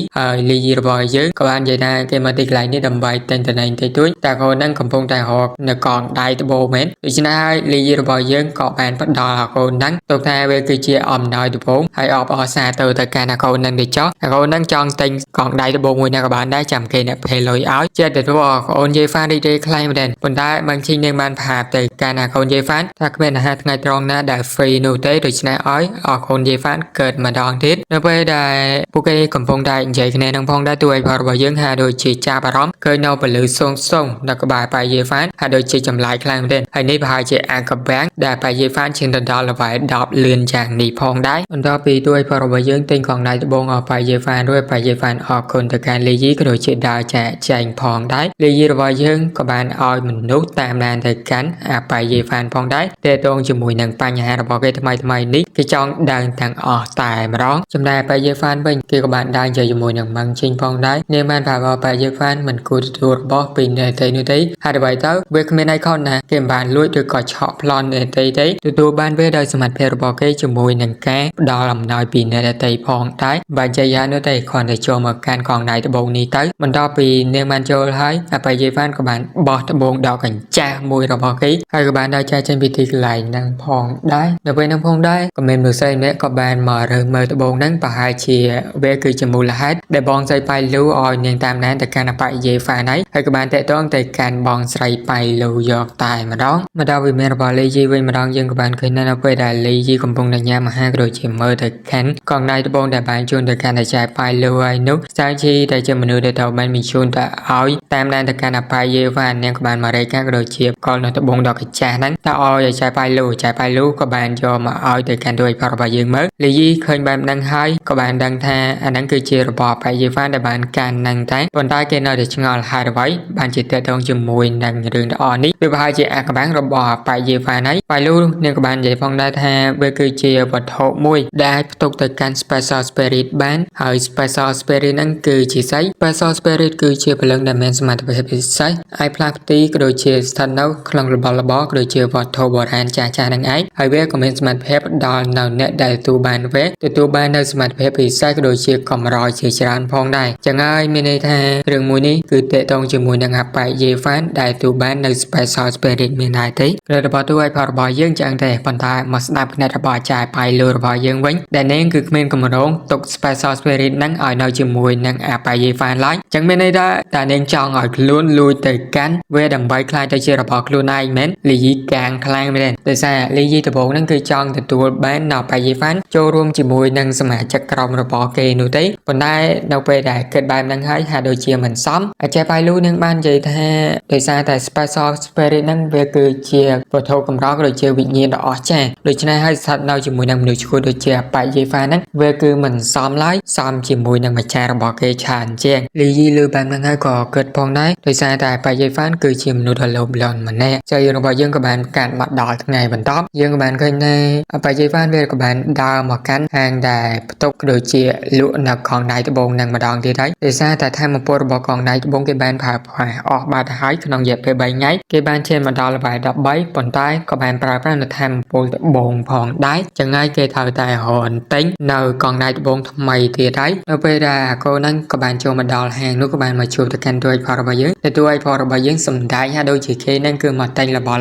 เลยีระบ របស់យើងក៏បាននិយាយថាគេមកទីកន្លែងនេះដើម្បីទិញតំណែងតិចតួចតែកូនហ្នឹងកំពុងតែរកនៅកងដៃត្បូងមែនដូច្នេះហើយលាយរបស់យើងក៏បានផ្ដល់ឲ្យកូនហ្នឹងទុកថាវាគឺជាអំណោយដំបូងហើយអបអរសាទៅកាន់កូនហ្នឹងទៅចោះកូនហ្នឹងចង់ទិញកងដៃត្បូងមួយណាក៏បានដែរចាំគេអ្នកភេលុយឲ្យចិត្តទៅកូនយាយហ្វានរីករាយខ្លាំងមែនប៉ុន្តែបានឈិញនឹងបានប្រាប់ទៅកាន់កូនយាយហ្វានថាគ្មានអាហារថ្ងៃត្រង់ណាដែល free នោះទេដូច្នេះឲ្យអរគុណយាយហ្វានកើតម្ដងទៀតនៅពេលដែលពួកគេកំពុងតែនិយាយគ្នានឹងផងដែរទួយផលរបស់យើងហាក់ដូចជាចាប់អារម្មណ៍ឃើញនៅពលឺសូងនៅក្បែរប៉ាយាយហ្វានហាក់ដូចជាចម្លែកខ្លាំងមែនហើយនេះប្រហែលជាអាកបាំងដែលប៉ាយាយហ្វានឈានទៅដល់ល្វែង10លឿនយ៉ាងនេះផងដែរបន្ទាប់ពីទួយផលរបស់យើងទិញកងដៃត្បូងឲ្យប៉ាយាយហ្វានរួចប៉ាយាយហ្វានអរគុណទៅកាន់លីយីក៏ដូចជាដើរចែកចែងផងដែរលីយីរបស់យើងក៏បានឲ្យមនុស្សតាមដានទៅកាន់អាប៉ាយាយហ្វានផងដែរតេតងជាមួយនឹងបញ្ហារបស់គេថ្មីនេះគេចង់ដើរទាំងអស់តែម្ដងចំណែកប៉ាយាយហ្វានវិញគេក៏បានដើរជាមួយនឹងម៉ាំងឈិញផងដែរនាងបានប្រាប់ឲ្យប៉ាយាយហ្វានមិនគួរទទួលរបស់ពីអ្នកទេនោះទេហើយអ្វីទៅវាគ្មានអីខុសណាគេមិនបានលួចឬក៏ឆក់ប្លន់អ្នកទេទទួលបានវាដោយសមត្ថភាពរបស់គេជាមួយនឹងការផ្ដល់អំណោយពីអ្នកទេផងដែរបើនិយាយយ៉ាងនោះទេគ្រាន់តែចូលមកកាន់កងដៃត្បូងនេះទៅបន្ទាប់ពីនាងបានចូលហើយអាប៉ាយាយហ្វានក៏បានបោះត្បូងដកកញ្ចាស់មួយរបស់គេហើយក៏បានដើរចែកចេញពីទីកន្លែងហ្នឹងផងដែរនៅពេលហ្នឹងផងដែរក៏មានមនុស្សម្នាក់ក៏បានមករើសមើលត្បូងហ្នឹងប្រហែលជាវាគឺជាមូលហេតុដែលបងស្រីប៉ៃលូឲ្យនាងតាមដានទៅកាន់ប៉ាយាយហ្វានហើយក៏បានតាក់ទងទៅកាន់បងស្រីប៉ៃលូយកតែម្ដងមកដល់វិមានរបស់លីយីវិញម្ដងយើងក៏បានឃើញនៅពេលដែលលីយីកំពុងតែញ៉ាំអាហារក៏ដូចជាមើលទៅកាន់កងដៃត្បូងដែលបានជូនទៅកាន់អាចារ្យប៉ៃលូហើយនោះស្អាជីដែលជាមនុស្សដែលត្រូវបានបញ្ជូនទៅឲ្យតាមដានទៅកាន់ប៉ាយាយហ្វាននាងក៏បានមករេការក៏ដូចជាកលនៅត្បូងដកកញ្ចាស់ហ្នឹងតើឲ្យអាចារ្យប៉ៃលូក៏បានយកមកឲ្យទៅកាន់ដោយផលរបស់យើងមើលលីយីឃើញបែបហ្នឹងហើយក៏បានដឹងថាអាហ្នឹងគឺជារបស់ប៉ាយាយហ្វានដែលបានកាន់ហ្នឹងតែប៉ុន្តែគេនៅតែឆ្ងល់ហេតុអ្វីបានជាតាក់ទងជាមួយនឹងរឿងទាំងអស់នេះវាប្រហែលជាអាកបាំងរបស់ប៉ាយាយហ្វានហើយប៉ៃលូនាងក៏បាននិយាយផងដែរថាវាគឺជាវត្ថុមួយដែលអាចផ្ទុកទៅកាន់ Special Spirit បានហើយ Special Spirit ហ្នឹងគឺជាស្អី Special Spirit គឺជាព្រលឹងដែលមានសមត្ថភាពពិសេសអាចផ្លាស់ប្ទីក៏ដូចជាស្ថិតនៅក្នុងរបស់របរក៏ដូចជាវត្ថុបុរាណចាស់ៗហ្នឹងឯងហើយវាក៏មានសមត្ថភាពដល់នៅអ្នកដែលទទួលបានវាទទួលបាននៅសមត្ថភាពពិសេសក៏ដូចជាកម្រជាច្រើនផងដែរចឹងហើយមានន័យថារឿងមួយនេះគឺតេតងជាមួយនឹងអាប៉ាយាយហ្វានដែលទទួលបាននៅ Special Spirit មានដែរទេព្រោះរបស់ទូឲ្យផលរបស់យើងចឹងទេប៉ុន្តែមកស្ដាប់ផ្នែករបស់អាចារ្យប៉ៃលូរបស់យើងវិញដែលនាងគឺគ្មានកម្រងទុក Special Spirit ហ្នឹងឲ្យនៅជាមួយនឹងអាប៉ាយាយហ្វានឡើយចឹងមានន័យថាតានាងចង់ឲ្យខ្លួនលួចទៅកាន់វាដើម្បីខ្លាចទៅជារបស់ខ្លួនឯងមែនលីយីកាងខ្លាំងមែនដោយសារលីយីដំបូងហ្នឹងគឺចង់ទទួលបាននៅប៉ាយាយហ្វានចូលរួមជាមួយនឹងសមាជិកក្រុមរបស់គេនោះទេប៉ុន្តែនៅពេលដែលគិតបែបហ្នឹងហើយហាក់ដូចជាមិនសមអាចារ្យប៉ៃលូនឹងបាននិយាយថាដោយសារតែ Special Spirit ហ្នឹងវាគឺជាវត្ថុកម្រក៏ដូចជាវិញ្ញាណដ៏អស្ចារ្យដូច្នេះហើយស្ថិតនៅជាមួយនឹងមនុស្សឈួតដូចជាប៉ាយាយហ្វានហ្នឹងវាគឺមិនសមឡើយសមជាមួយនឹងម្ចាស់របស់គេឆានជាងលីយីលើបែបហ្នឹងហើយក៏គិតផងដែរដោយសារតែប៉ាយាយហ្វានគឺជាមនុស្សដ៏លោភលន់ម្នាក់ចៅយើងរបស់យើងក៏បានកាន់មកដល់ថ្ងៃបន្ទាប់យើងក៏បានឃើញថាប៉ាយាយហ្វានវាក៏បានដើរមកកាន់ហាងដែលផ្ទុកដូចជាលក់នៅកងដៃត្បូងនឹងម្ដងទៀតហើយដោយសារតែធម្មពលរបស់កងដៃត្បូងគេបានប្រើប្រាស់អស់បាត់ហើយក្នុងរយៈពេល3ថ្ងៃគេបានឈានមកដល់ល្បែង13ប៉ុន្តែក៏បានប្រើប្រាស់នៅធម្មពលត្បូងផងដែរចឹងហើយគេត្រូវតែរនទិញនៅកងដៃត្បូងថ្មីទៀតហើយនៅពេលដែលអាកូនហ្នឹងក៏បានចូលមកដល់ហាងនោះក៏បានមកជួបទៅកាន់ទួយផលរបស់យើងតែទួយផលរបស់យើងសំដែងថាដូចជាគេហ្នឹងគឺមកទិញរបស់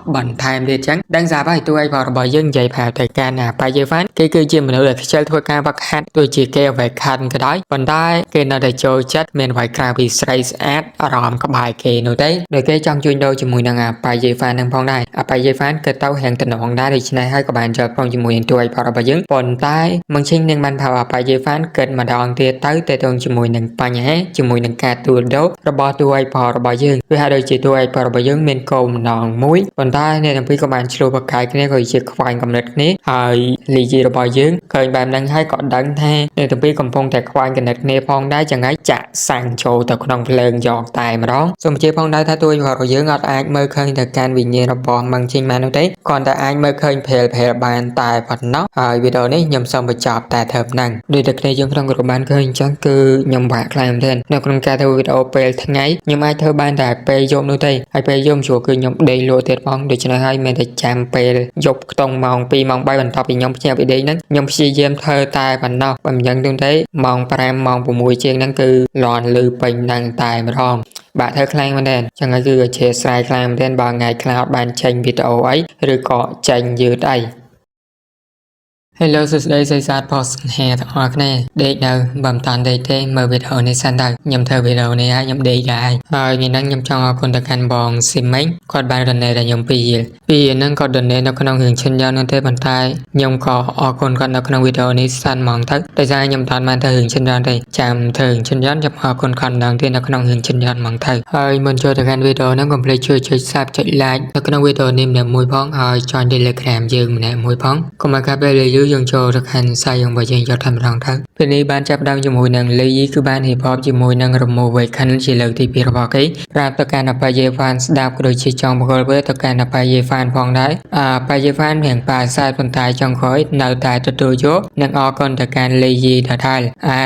បន្ថែមទៀតចឹងដឹងស្រាប់ហើយទួយផលរបស់យើងនិយាយប្រាប់ទៅកាន់ប៉ាយាយហ្វានគេគឺជាមនុស្សដែលខ្ជិលធ្វើការវឹកហាត់ដូចជាគេអ្វីខាត់ក៏ដោយប៉ុន្តែគេនៅតែចូលចិត្តមានអ្វីក្រៅពីស្រីស្អាតអារម្មណ៍ក្បែរគេនោះទេដោយគេចង់ជួញដូរជាមួយនឹងប៉ាយាយហ្វាននឹងផងដែរប៉ាយាយហ្វានក៏ទៅហាងតំណងដែរដូច្នេះហើយក៏បានចូលផងជាមួយនឹងទួយផលរបស់យើងប៉ុន្តែមកឈិញនឹងបានប្រាប់ប៉ាយាយហ្វានគិតម្ដងទៀតទៅទៅជាមួយនឹងបញ្ហាជាមួយនឹងការទូលដូររបស់ទួយផលរបស់យើងវាហាក់ដូចជាទួយផលរបស់យើងមានគោលបំណងមួយប៉ុន្តែអ្នកទាំងពីរក៏បានឆ្លោះប្រកែកគ្នាក៏ជាខ្វែងកំណត់គ្នាហើយលីយីរបស់យើងឃើញបែបហ្នឹងហើយក៏ដឹងថាអ្នកទាំងពីរកំពុងតែខ្វែងកំណត់គ្នាផងដែរចឹងហើយចាក់សាំងចូលទៅក្នុងភ្លើងយកតែម្ដងសូមជឿផងដែរថាទួយផលរបស់យើងអត់អាចមើលឃើញទៅកាន់វិញ្ញាណរបស់ម៉ាំងឈិញបាននោះទេគ្រាន់តែអាចមើលឃើញភេលបានតែប៉ុណ្ណោះហើយវីដេអូនេះខ្ញុំសូមបញ្ចប់តែត្រឹមហ្នឹងដូចតែគ្នាយើងក្នុងក្រុមបានឃើញអញ្ចឹងគឺខ្ញុំបាក់ខ្លាំងមែនទែននៅក្នុងការធ្វើវីដេអូពេលថ្ងៃខ្ញុំអាចធ្វើបានតែពេលយប់នោះទេហើយពេលយប់ជួគឺខ្ញុំដេកលក់ទៀតផងដូច្នេះហើយមានតែចាំពេលយប់ខ្ទង់ម៉ោង2ម៉ោង3បន្ទាប់ពីខ្ញុំភ្ញាក់ពីដេកហ្នឹងខ្ញុំព្យាយាមធ្វើតែប៉ុណ្ណោះបើមិនយ៉ាងនោះទេម៉ោង5ម៉ោង6 មួយជាងហ្នឹងគឺលាន់លឺពេញនឹងតែម្ដងបាទធ្វើខ្លាំងមែនទេចឹងហើយគឺជាស្រ័យខ្លាំងមែនទេបើថ្ងៃខ្លះអត់បានចេញវីដេអូអីឬក៏ចេញយឺតអី Hello សួស្តីសិស្សសាស្ត្រផុសហេទាំងអស់គ្នាដេកនៅបើមិនតាន់ដេកទេមើលវីដេអូនេះសិនទៅខ្ញុំធ្វើវីដេអូនេះហើយខ្ញុំដេកដែរហើយថ្ងៃនេះខ្ញុំចង់អរគុណទៅកាន់បងស៊ីមិញគាត់បាន donate ដល់ខ្ញុំ2រៀលហ្នឹងគាត់ donate នៅក្នុងរឿងឈិនយ៉ននោះទេប៉ុន្តែខ្ញុំក៏អរគុណគាត់នៅក្នុងវីដេអូនេះសិនហ្មងទៅដោយសារខ្ញុំតាន់បានធ្វើរឿងឈិនយ៉នទេចាំធ្វើរឿងឈិនយ៉នខ្ញុំអរគុណគាត់ម្ដងទៀតនៅក្នុងរឿងឈិនយ៉នហ្មងទៅហើយមុនចូលទៅកាន់វីដេអូហ្នឹងកុំភ្លេចជួយចុច Subscribe ចុច Like នៅក្នុងវីដេអូនេះម្នាក់មួយផងហើយ join Telegram យើងម្នាក់មួយផងកុំឲ្យកាត់ពេលយើងចូលទៅកាន់សាយយើងបើយើងយកតែម្ដងទៅពេលនេះបានចាប់ដើមជាមួយនឹង Lee គឺបាន hip hop ជាមួយនឹង Remo Waken ជាលើកទី2របស់គេប្រាប់ទៅកាន់អបាយេ fan ស្ដាប់ក៏ដូចជាចង់បកលទៅកាន់អបាយេ fan ផងដែរអបាយេ fan រៀងប៉ាសែតប៉ុន្តែចង់ក្រោយនៅតែទទួលយកនិងអរគុណទៅកាន់ Lee ដដែល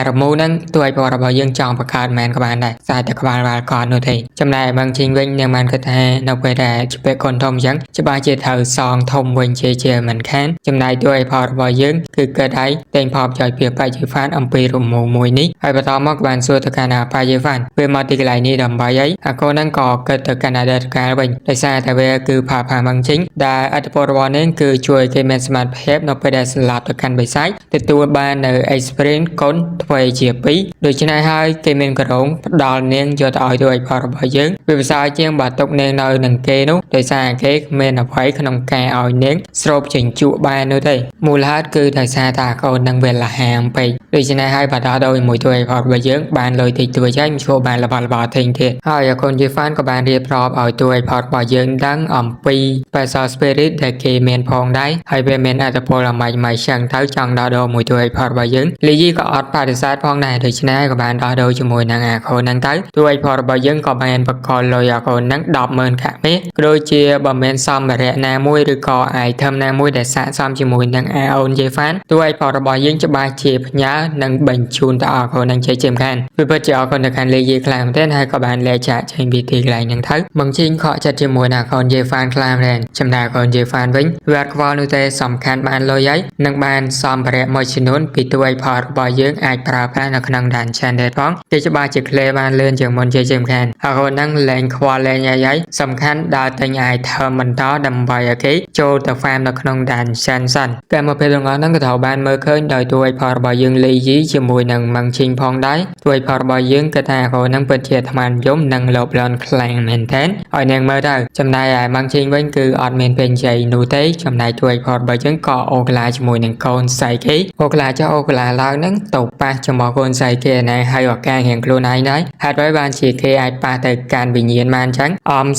Remo ហ្នឹងទោះឲ្យបងរបស់យើងចង់បង្កើតមែនក៏បានដែរតែតែក្បាលវ៉ាល់គាត់នោះទេចំណែកបងជីងវិញនឹងបានគិតថានៅពេលដែលជពាក់កូនធំអញ្ចឹងច្បាស់ជាត្រូវសងធំវិញជាមិនខានចំណែកទោះឲ្យផលរបស់យើងគឺកើតឲ្យតែងផលប្រយោជន៍ពីបាយេ fan អំពីរមូមួយនេះហើយបន្តមកបានសួរទៅកាន់បាយេ fan ពេលមកទីកន្លែងនេះដើម្បីអីអាកូនហ្នឹងក៏គិតទៅកាន់អតីតកាលវិញដោយសារតែវាគឺផាមកចេញដែលអត្ថប្រយោជន៍របស់នេះគឺជួយគេមានសមត្ថភាពនៅពេលដែលស្លាប់ទៅកាន់បិសាចទទួលបាននៅ experience កូនទ្វេជា2ដូច្នេះហើយគេមានក្រងផ្ដល់នាងយកទៅឲ្យទៅឲ្យផលរបស់យើងវាពិសាជាងបើទុកនាងនៅនឹងគេនោះដោយសារគេគ្មានអភ័យក្នុងការឲ្យនាងស្រូបចិញ្ចក់បាននោះទេមូលហេតុគឺដោយសារតែកូននឹងវាលះហាមពេកដូច្នេះហើយបន្តដោយមួយទួយផលរបស់យើងបានលុយតិចតួចហើយមិនឈប់បានរបស់ទិញទៀតហើយអកូនជា fan ក៏បានរៀបរាប់ឲ្យទួយផលរបស់យើងដឹងអំពី Special Spirit ដែលគេមានផងដែរហើយវាមានអត្ថប្រយោជន៍ម៉េចចឹងទៅចង់ដោះដូរមួយទួយផលរបស់យើងលីយីក៏អត់បដិសេធផងដែរដូច្នេះក៏បានដោះដូរជាមួយនឹងអាកូនហ្នឹងទៅទួយផលរបស់យើងក៏បានបកលលុយអាកូនហ្នឹង 100000 កាក់មាសក៏ដូចជាបើមានសម្ភារៈណាមួយឬក៏ item ណាមួយដែលស័ក្តិសមជាមួយនឹងអាអូនជា fan ទួយផលរបស់យើងច្បាស់ជាផ្ញើនិងបញ្ជូនទៅអរគុណនឹងជ័យជាមខានវាពិតជាអរគុណទៅកាន់លេខយីខ្លាំងមែនទែនហើយក៏បានលែកចាក់ចេញពីទីកន្លែងហ្នឹងទៅបងជីងខកចិត្តជាមួយនឹងអរគុណយី fan ខ្លាំងមែនចំណែកអរគុណយី fan វិញវាអត់ខ្វល់នោះទេសំខាន់បានលុយហើយនិងបានសម្ភារៈមួយចំនួនពីទួយផលរបស់យើងអាចប្រើប្រាស់នៅក្នុង Dungeon ដែរផងគេច្បាស់ជា clear បានលឿនជាងមុនជ័យជាមខានអរគុណហ្នឹងលែងខ្វល់លែងអីហើយសំខាន់ដើរទិញ item បន្តដើម្បីឲ្យគេចូលទៅ farm នៅក្នុង Dungeon សិនតែមកពេលទាំងអស់ហ្នឹងក៏ត្រូវបានមើលឃើញដោយទួយផលរបស់យើងលេយីជាមួយនឹងម៉ាំងជីងផងដែរទួយផលរបស់យើងគឺថាកូនហ្នឹងពិតជាអាត្មានិយមនិងលោភលន់ខ្លាំងមែនទែនឲ្យនាងមើលទៅចំណែកឯម៉ាំងជីងវិញគឺអត់មានពេលនិយាយនោះទេចំណែកទួយផលរបស់យើងក៏អូក្លាជាមួយនឹងកូនស្រីគេអូក្លាចុះអូក្លាឡើងហ្នឹងទៅប៉ះជាមួយកូនស្រីគេណាហើយឱកាសរៀងខ្លួនឯងដែរហេតុអ្វីបានជាគេអាចប៉ះទៅកាន់វិញ្ញាណបានអញ្ចឹង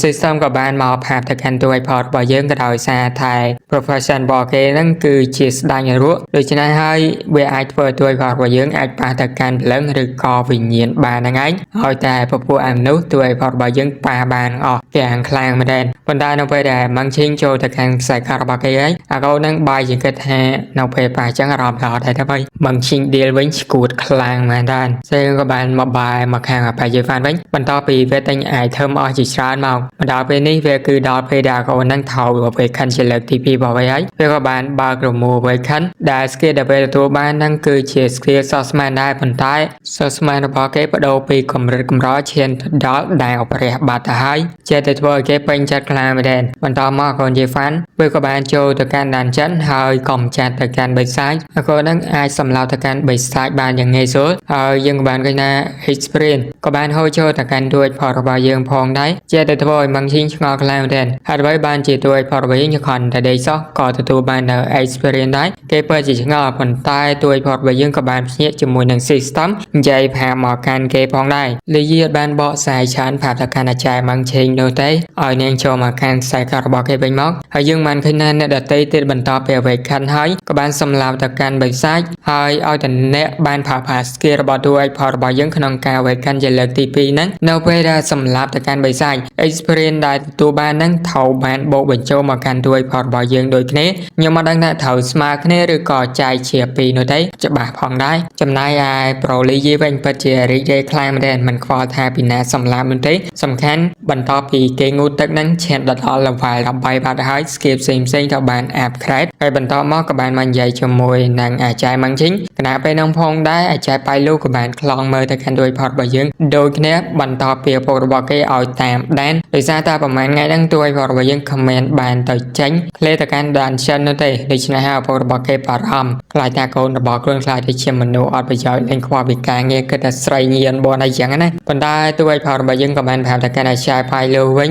system ក៏បានមកផាបទៅកាន់ទួយផលរបស់យើងក៏ដោយសារតែ profession របស់គេហ្នឹងគឺជាស្ដាញរក់ដូច្នេះហើយវាអាចធ្វើទួយផលរបស់យើងអាចប៉ះទៅកាន់ព្រលឹងឬក៏វិញ្ញាណបានហ្នឹងឯងហើយតែពពួកអាមនុស្សទួយផលរបស់យើងប៉ះបានអស់គេអាំងខ្លាំងមែនទេប៉ុន្តែនៅពេលដែលម៉ាំងឈីងចូលទៅខាងខ្សែខាត់របស់គេហើយអាកូនហ្នឹងបាយជាគិតថានៅពេលប៉ះអញ្ចឹងអារម្មណ៍ល្អដែរទៅវិញម៉ាំងឈីង deal វិញឈួតខ្លាំងមែនដែរសេក៏បានមកបាយមកខាងអបាយហ្វានវិញបន្តពីវាទិញ item អស់ជាច្រើនមកដល់ពេលនេះវាគឺដល់ពេលដែលកូនហ្នឹងថោវាខិនជាលើកទី2របស់វាហើយវាក៏បានបើករមូលវាខិនដែល skill ដែលវាទទួលបានហ្នឹងគឺជា skill Swordsman ដែរប៉ុន្តែ Swordsman របស់គេបដូរពីកម្រិតកម្រឈានដល់ដែលព្រះបាត់ទៅហើយចេះតែធ្វើឲ្យគេពេញចិត្តខ្លាំងមែនទែនបន្តមកកូនយេហ្វានវាក៏បានចូលទៅកាន់ Dungeon ហើយក៏ចាត់ទៅកាន់បិសាចកូនហ្នឹងអាចសម្លាប់ទៅកាន់បិសាចបានយ៉ាងងាយស្រួលហើយយើងក៏បានឃើញថា experience ក៏បានហូរចូលទៅកាន់ទួយផលរបស់យើងផងដែរចេះតែធ្វើឲ្យម៉ាំងឈីងឆ្ងល់ខ្លាំងមែនទែនហើយអ្វីបានជាទួយផលរបស់យើងខនតែដេកសោះក៏ទទួលបាននៅ experience ដែរគេពិតជាឆ្ងល់ប៉ុន្តែទួយផលរបស់យើងក៏បានភ្ញាក់ជាមួយនឹង system និយាយផាមកកាន់គេផងដែរលីយីបានបកស្រាយច្រើនប្រាប់ទៅកាន់អាចារ្យម៉ាំងឈីងនោះទេឲ្យនាងចូលមកកាន់ខ្សែកាត់របស់គេវិញមកហើយយើងបានឃើញថាអ្នកដតីទៀតបន្តពីអ្វីខាន់ហើយក៏បានសម្លាប់ទៅកាន់បិសាចហើយឲ្យតែអ្នកបានផាផា skill របស់ទួយផលរបស់យើងក្នុងការអ្វីខាន់ជាលើកទី2ហ្នឹងនៅពេលដែលសម្លាប់ទៅកាន់បិសាច experience ដែលទទួលបាននឹងត្រូវបានបូកបញ្ចូលមកកាន់តួ report របស់យើងដូចគ្នាខ្ញុំមិនដឹងថាត្រូវស្មើគ្នាឬក៏ចែកជាពីរនោះទេច្បាស់ផងដែរចំណែកឯ Pro League វិញពិតជារីករាយខ្លាំងមែនទែនមិនខ្វល់ថាពីណាសម្លាប់នោះទេសំខាន់បន្ទាប់ពីគេងូតទឹកនឹងឈានដល់ level 13បាត់ហើយ skill ផ្សេងៗក៏បាន upgrade ហើយបន្តមកក៏បានមកនិយាយជាមួយនឹងអាចារ្យម៉ាំងជីងគណៈពេលនឹងផងដែរអាចារ្យប៉ៃលូក៏បានខ្លងមើលទៅកាន់តួ report របស់យើងដូចគ្នាបន្តពីឪពុករបស់គេឲ្យតាមដានដោយសារតែប្រហែលថ្ងៃហ្នឹងតួ report របស់យើង comment បានទៅចេញឃ្លេទៅកាន់ dungeon នោះទេដូច្នេះហើយឪពុករបស់គេបារម្ភខ្លាចថាកូនរបស់ខ្លួនខ្លាចទៅជាមនុស្សអត់ប្រយោជន៍លេងខ្វល់ពីការងារគិតតែស្រីញៀនបនអីចឹងណាប៉ុន្តែតួ report របស់យើងក៏បានប្រាប់ទៅកាន់អាចារ្យប៉ៃលូវិញ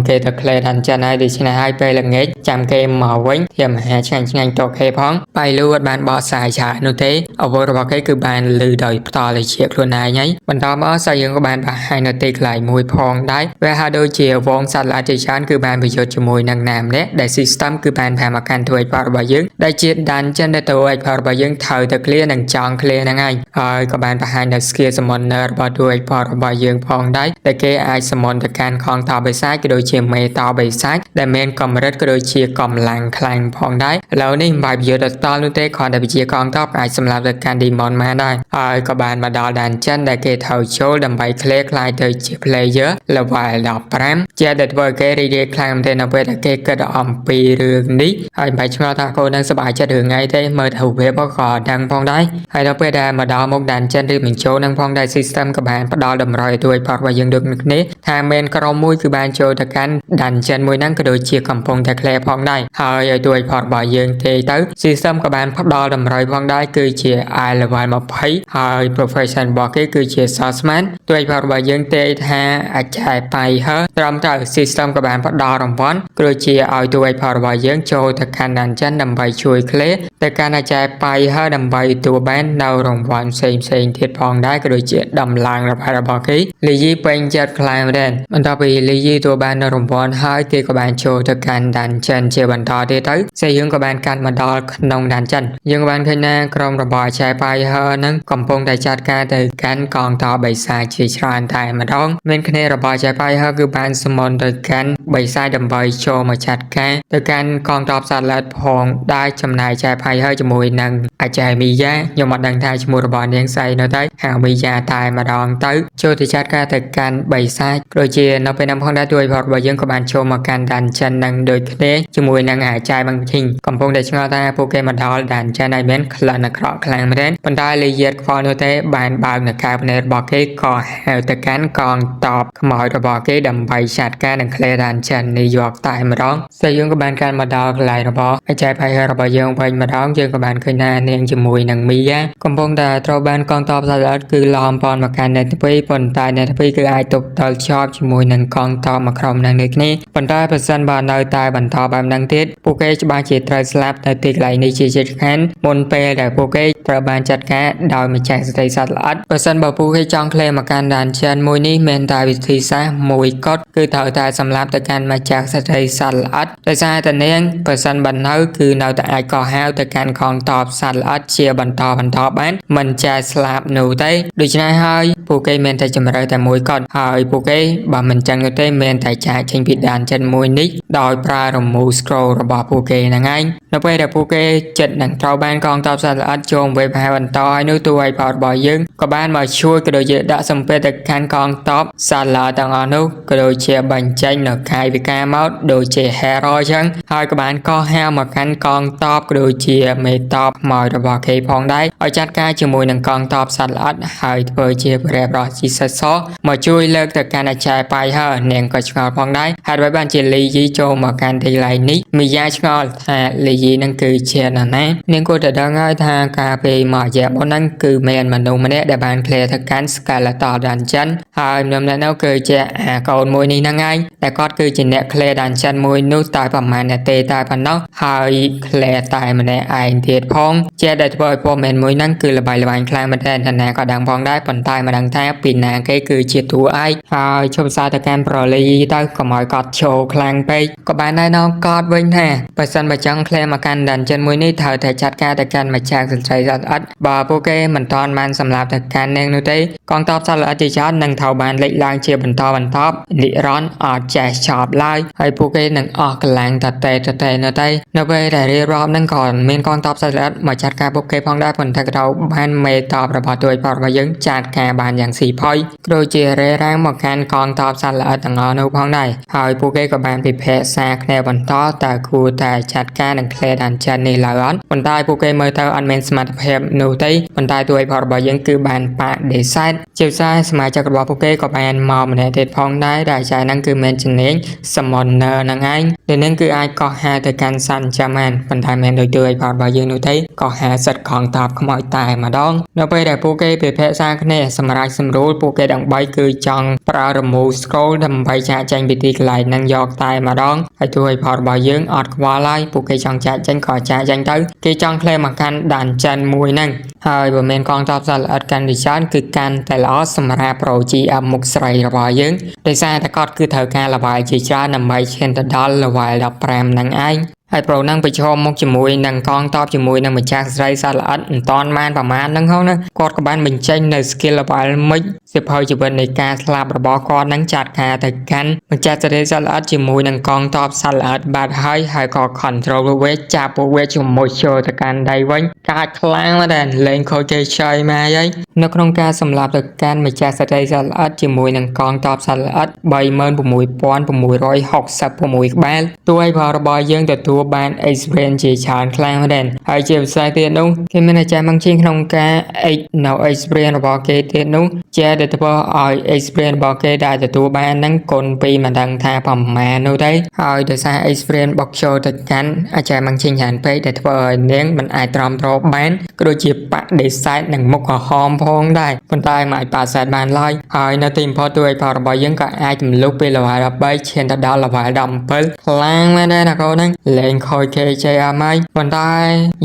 គេទៅឃ្លេ dungeon ហើយដូច្នេះហើយពេលល្ងាចចាំគេមកវិញធាមហាឆ្ងាញ់តូគេផងប៉ៃលូអត់បានបកស្រាយច្រើននោះទេឪពុករបស់គេគឺបានលឺដោយផ្ទាល់ទៅជាខ្លួនឯងហើយបន្តមកសាយើងក៏បានបង្ហាញនៅទីកន្លែងមួយផងដែរវាហាក់ដូចជាវងសត្វល្អិតជាច្រើនគឺបានប្រយុទ្ធជាមួយនឹងណាម្នាក់ដែល system គឺបានផាមកកាន់តួ report របស់យើងដែលជា dungeon ដែលតួ report របស់យើងត្រូវទៅ clear និងចង់ clear ហ្នឹងហើយក៏បានបង្ហាញនៅ skill summoner របស់តួ report របស់យើងផងដែរដែលគេអាច summon ទៅកាន់ខងតបិសាចក៏ដូចជាមេតបិសាចដែលមានកម្រិតក៏ដូចជាកម្លាំងខ្លាំងផងដែរឥឡូវនេះមិនបាច់ប្រយុទ្ធដល់នោះទេគ្រាន់តែវិជាកងទ័ពអាចសម្លាប់ទៅកាន់ demon មកដែរហើយក៏បានមកដល់ dungeon ដែលគេត្រូវចូលដើម្បី clear ខ្លាយទៅជា player level 15ជាដែលធ្វើឲ្យគេរីករាយខ្លាំងមែនទែននៅពេលដែលគេគិតអំពីរឿងនេះហើយមិនបាច់ឆ្ងល់ថាកូននឹងសប្បាយចិត្តរឿងអីទេមើលទៅវាក៏ដឹងផងដែរហើយដល់ពេលដែលមកដល់មុខ dungeon ឬបញ្ចូលនឹងផងដែរ system ក៏បានផ្ដល់តម្រុយឲ្យតួ report របស់យើងដូចគ្នាថាមានក្រុមមួយគឺបានចូលទៅកាន់ dungeon មួយហ្នឹងក៏ដូចជាកំពុងតែ clear ផងដែរហើយឲ្យតួ report របស់យើងទេទៅ system ក៏បានផ្ដល់តម្រុយផងដែរគឺជា I level 20ហើយ profession របស់គេគឺជា swordsman តួ report របស់យើងទេថាអាចារ្យប៉ៃហើត្រឹមត្រូវ system ក៏បានផ្ដល់រង្វាន់ក៏ដូចជាឲ្យតួ report របស់យើងចូលទៅកាន់ dungeon ដើម្បីជួយ clear ទៅកាន់អាចារ្យប៉ៃហើដើម្បីទទួលបាននៅរង្វាន់ផ្សេងទៀតផងដែរក៏ដូចជាដំឡើងរបស់គេលីយីពេញចិត្តខ្លាំងមែនបន្ទាប់ពីលីយីទទួលបាននៅរង្វាន់ហើយគេក៏បានចូលទៅកាន់ dungeon ជាបន្តទៀតទៅសេយើងក៏បានកាត់មកដល់ក្នុង dungeon យើងបានឃើញថាក្រុមរបស់អាចារ្យប៉ៃហើនឹងកំពុងតែចាត់ការទៅកាន់កងទ័ពបិសាចជាច្រើនតែម្ដងមានគ្នារបស់អាចារ្យប៉ៃហើគឺបានសមនទៅកាន់បិសាចដើម្បីចូលមកចាត់ការទៅកាន់កងទ័ពសត្វល្អិតផងដែរចំណែកអាចារ្យប៉ៃហើជាមួយនឹងអាចារ្យមីយ៉ាខ្ញុំមិនដឹងថាឈ្មោះរបស់នាងស្អីនៅតែហៅមីយ៉ាតែម្ដងទៅចូលទៅចាត់ការទៅកាន់បិសាចដូចជានៅពេលនោះផងដែរតួ report របស់យើងក៏បានចូលមកកាន់ dungeon នឹងដូចគ្នាជាមួយនឹងអាចារ្យបង្ធីងកំពុងតែឆ្ងល់ថាពួកគេមកដល់ dungeon ហើយមានក្លិនអាក្រក់ខ្លាំងមែនប៉ុន្តែលីយៀតខ្វល់នោះទេបានបើកនៅកែវភ្នែករបស់គេក៏ហៅទៅកាន់កងទ័ពខ្មោចរបស់គេដើម្បីចាត់ការនឹង clear dungeon នេះយកតែម្ដងសេយើងក៏បានកាន់មកដល់កន្លែងរបស់អាចារ្យប៉ៃហើរបស់យើងវិញម្ដងយើងក៏បានឃើញថានាងជាមួយនឹងមីយ៉ាកំពុងតែត្រូវបានកងទ័ពសត្វល្អិតគឺឡោមព័ន្ធមកកាន់អ្នកទី2ប៉ុន្តែអ្នកទី2គឺអាចទប់ទល់ជាប់ជាមួយនឹងកងទ័ពមួយក្រុមនឹងដូចគ្នាប៉ុន្តែប្រសិនបើនៅតែបន្តបែបហ្នឹងទៀតពួកគេច្បាស់ជាត្រូវស្លាប់នៅទីកន្លែងនេះជាច្រើនមុនពេលដែលពួកគេត្រូវបានចាត់ការដោយម្ចាស់ស្ត្រីសត្វល្អិតប្រសិនបើពួកគេចង់ក្លែងមកកាន់ dungeon មួយនេះមានតែវិធីសាស្ត្រមួយគត់គឺត្រូវតែសម្លាប់ទៅកាន់ម្ចាស់ស្ត្រីសត្វល្អិតដោយសារតែនាងប្រសិនបើនៅគឺនៅតែអាចកោះហៅទៅកាន់កងទ័ពសត្វល្អិតជាបន្តបានមិនចាស្លាប់នោះទេដូច្នេះហើយពួកគេមានតែជំរឿតែមួយគត់ហើយពួកគេបើមិនចឹងនោះទេមានតែចាកចេញពី dungeon មួយនេះដោយប្រើរមូ scroll របស់ពួកគេហ្នឹងឯងនៅពេលដែលពួកគេចិត្តនឹងត្រូវបានកងទ័ពសត្វល្អិតចូលវេបហៅបន្តឲ្យនោះតួ report របស់យើងក៏បានមកជួយក៏ដូចជាដាក់សម្ពាធទៅកាន់កងទ័ពសត្វល្អិតទាំងអស់នោះក៏ដូចជាបញ្ចេញនៅកាយវិការមកដូចជា hero ចឹងហើយក៏បានកោះហៅមកកាន់កងទ័ពក៏ដូចជាមេតបខ្មោចរបស់គេផងដែរឲ្យចាត់ការជាមួយនឹងកងទ័ពសត្វល្អិតហើយធ្វើជាព្រះ របស់ជីសិសមកជួយលើកទៅកាន់អាចារ្យប៉ៃហើនាងក៏ឆ្ងល់ផងដែរហេតុអ្វីបានជាលីយីចូលមកកាន់ទីកន្លែងនេះមីយ៉ាឆ្ងល់ថាលីយីនឹងគឺជានរណានាងក៏ទៅដឹងហើយថាការពេលមករយៈមុនហ្នឹងគឺមានមនុស្សម្នាក់ដែលបានឃ្លាទៅកាន់ Skeleton Dungeon ហើយខ្ញុំនៅគឺជាអាកូនមួយនេះហ្នឹងឯងតែគាត់គឺជាអ្នកឃ្លា Dungeon មួយនោះតែប្រហែលអ្នកទេតែប៉ុណ្ណោះហើយឃ្លាតែម្នាក់ឯងទៀតផងជាដែលធ្វើឲ្យព័ត៌មានមួយហ្នឹងគឺល្បីល្បាញខ្លាំងមែនទែនណាក៏ដឹងផងដែរប៉ុន្តែមិនដឹងថាពីណាគេគឺជាតួឯកហើយជប់សារទៅកាន់ប្រលីទៅកុំឲ្យគាត់ឈោខ្លាំងពេកក៏បានដែរនៅគាត់វិញថាបើសិនបើចង់ឃ្លាមកកាន់ Dungeon មួយនេះត្រូវតែចាត់ការទៅកាន់ម្ចាស់ស្ត្រីស ល្អិតបើពួកគេមិនទាន់បានសម្លាប់ទៅកាន់នាងនោះទេកងទ័ពសត្វល្អិតជាច្រើននឹងត្រូវបានលេចឡើងជាបន្តបន្ទាប់និរន្តរ៍អត់ចេះចប់ឡើយហើយពួកគេនឹងអស់កម្លាំងតតែនៅពេលដែលរៀបរាប់នឹងក៏មានកងទ័ពសត្វល្អិតមកចាត់ការពួកគេផងដែរប៉ុន្តែក៏ត្រូវបានមេតបរបស់ទួយផតរបស់យើងចាត់ការបានយ៉ាងស៊ីផុយក៏ដូចជារេរាំងមកកាន់កងទ័ពសត្វល្អិតទាំងអស់នោះផងដែរហើយពួកគេក៏បានពិភាក្សាគ្នាបន្តតើគួរតែចាត់ការនឹង Claire Dungeon នេះឡើយអត់ប៉ុន្តែពួកគេមើលទៅអត់មានសមត្ថភាពនោះទេប៉ុន្តែទួយផតរបស់យើងគឺបានបដិសេធជាពិសេសសមាជិករបស់ពួកគេក៏បានមកម្នាក់ទៀតផងដែរដែលចែកហ្នឹងគឺមានជំនាញ Summoner ហ្នឹងឯងដែលនឹងគឺអាចកោះហៅទៅកាន់សាន់ចាំបានប៉ុន្តែមិនដូចទួយផតរបស់យើងនោះទេកោះហៅសិតកងទ័ពខ្មោចតែម្ដងនៅពេលដែលពួកគេពិភាក្សាគ្នាសម្រាប់សម្រួលពួកគេទាំង3គឺចង់ប្រើ remove scroll ដើម្បីចាកចេញពីទីកន្លែងហ្នឹងយកតែម្ដងហើយទួយផតរបស់យើងអត់ខ្វល់ឡើយពួកគេចង់ចាកចេញក៏ចាកចេញទៅគេចង់ក្លែមកកាន់ Dungeon មួយហ្នឹងហើយបើមានកងទ័ពសត្វល្អិតកាន់តែច្រើនគឺកាន់តែល្អសម្រាប់ Pro GM មុខស្រីរបស់យើងដោយសារតែគាត់គឺត្រូវការ level ជាច្រើនដើម្បីឈានទៅដល់ level 15ហ្នឹងឯងហើយប្រូនឹងប្រឈមមុខជាមួយនឹងកងទ័ពជាមួយនឹងម្ចាស់ស្រីសត្វល្អិតមិនតាន់បានប្រមាណហ្នឹងហងណាគាត់ក៏បានបញ្ចេញនៅ skill level មិចសិភៅជីវិតនៃការស្លាប់របស់គាត់នឹងចាត់ការទៅកាន់ម្ចាស់ស្រីសត្វល្អិតជាមួយនឹងកងទ័ពសត្វល្អិតបាត់ហើយក៏ control វាចាប់ពួកវាជាមួយចូលទៅកាន់ដៃវិញកាចខ្លាំងណាស់ដែរលេងខូចគេឆៃមកហើយនៅក្នុងការសម្លាប់ទៅកាន់ម្ចាស់ស្រីសត្វល្អិតជាមួយនឹងកងទ័ពសត្វល្អិត 36666 ក្បាលតួឯករបស់យើងទទួលបាន experience ជាច្រើនខ្លាំងមែនហើយជាពិសេសទៀតនោះគេមានអាចារ្យមកជាងក្នុងការ experience របស់គេទៀតនោះជាដែលធ្វើឲ្យ experience របស់គេដែលទទួលបានហ្នឹងគុណពីមិនដឹងថាប្រមាណនោះទេហើយដោយសារ experience របស់ចូលទៅកាន់អាចារ្យមកជាងច្រើនពេកដែលធ្វើឲ្យនាងមិនអាចទ្រាំទ្របានក៏ដូចជាបដិសេធនឹងមុខក្រហមផងដែរប៉ុន្តែមិនអាចបដិសេធបានឡើយហើយនៅទីបំផុតទួយផលរបស់យើងក៏អាចទម្លុះពី level 13ឈានទៅដល់ level 17ខ្លាំងមែនដែរណាកូនហ្នឹងលេងខូច KJM ហើយប៉ុន្តែ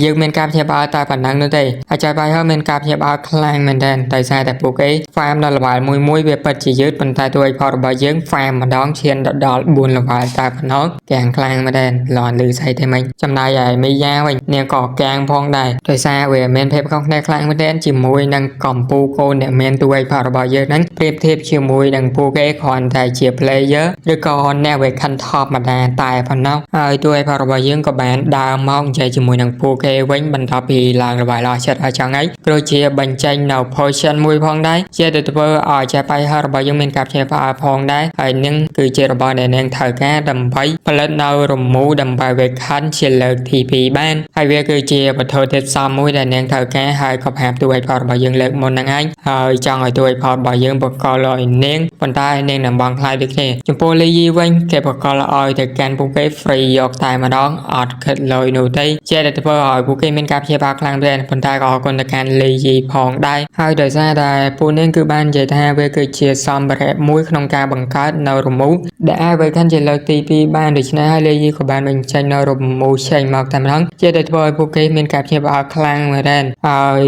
យើងមានការភ្ញាក់ផ្អើលតែប៉ុណ្ណឹងនោះទេអាចឲ្យបាយហើយមានការភ្ញាក់ផ្អើលខ្លាំងមែនដែរដោយសារតែពួកគេ farm ដល់ level មួយវាពិតជាយឺតប៉ុន្តែទួយផលរបស់យើង farm ម្ដងឈានដល់4 level តែប៉ុណ្ណោះកាំងខ្លាំងមែនដែរលន់លឺស្អីទេមិញចំណែកឯមីយ៉ាវិញនាងក៏កាំងផងដែរដោយសារវាមានភាពខុសគ្នាខ្លាំងមែនដែរជាមួយនឹងកំពូលកូនអ្នកមានទួយផលរបស់យើងហ្នឹងប្រៀបធៀបជាមួយនឹងពួកគេគ្រាន់តែជា player ឬក៏អ្នកវាខិនធម្មតាតែប៉ុណ្ណោះហើយទួយផលរបស់យើងក៏បានដើរមកនិយាយជាមួយនឹងពួកគេវិញបន្ទាប់ពីឡើងរបាយឡើងចិត្តហើយចឹងហើយក៏ជាបញ្ចេញនៅ potion មួយផងដែរជាទៅធ្វើឲ្យចាបាយហើយរបស់យើងមានការភ្ញាក់ផ្អើលផងដែរហើយនឹងគឺជារបស់ដែលនាងត្រូវការដើម្បីផលិតនៅរមូរដើម្បីវាខិនជាលើកទី2បានហើយវាគឺជាវត្ថុធាតុផ្សំមួយដែលនាងត្រូវការហើយក៏ប្រាប់ទួយផលរបស់យើងលើកមុនហ្នឹងឯងហើយចង់ឲ្យទួយផលរបស់យើងបកកលឲ្យនាងប៉ុន្តែនាងនឹងបងខ្លាយដូចគ្នាចំពោះលីយីវិញគេបកកលឲ្យទៅកាន់ពួកគេ free យកតែម្ដងអត់គិតលុយនោះទេជាដែលធ្វើឲ្យពួកគេមានការព្យាបាលខ្លាំងមែនប៉ុន្តែក៏អរគុណទៅកាន់លីយីផងដែរហើយដោយសារតែពួកនាងគឺបាននិយាយថាវាគឺជាសម្ភារៈមួយក្នុងការបង្កើតនៅរមូរដែលអាចវាកាន់ជាលើកទី2បានដូច្នេះហើយលីយីក៏បានបញ្ចេញនៅរមូរចេញមកតែម្ដងជាដែលធ្វើឲ្យពួកគេមានការព្យាបាលខ្លាំងមែនហើយ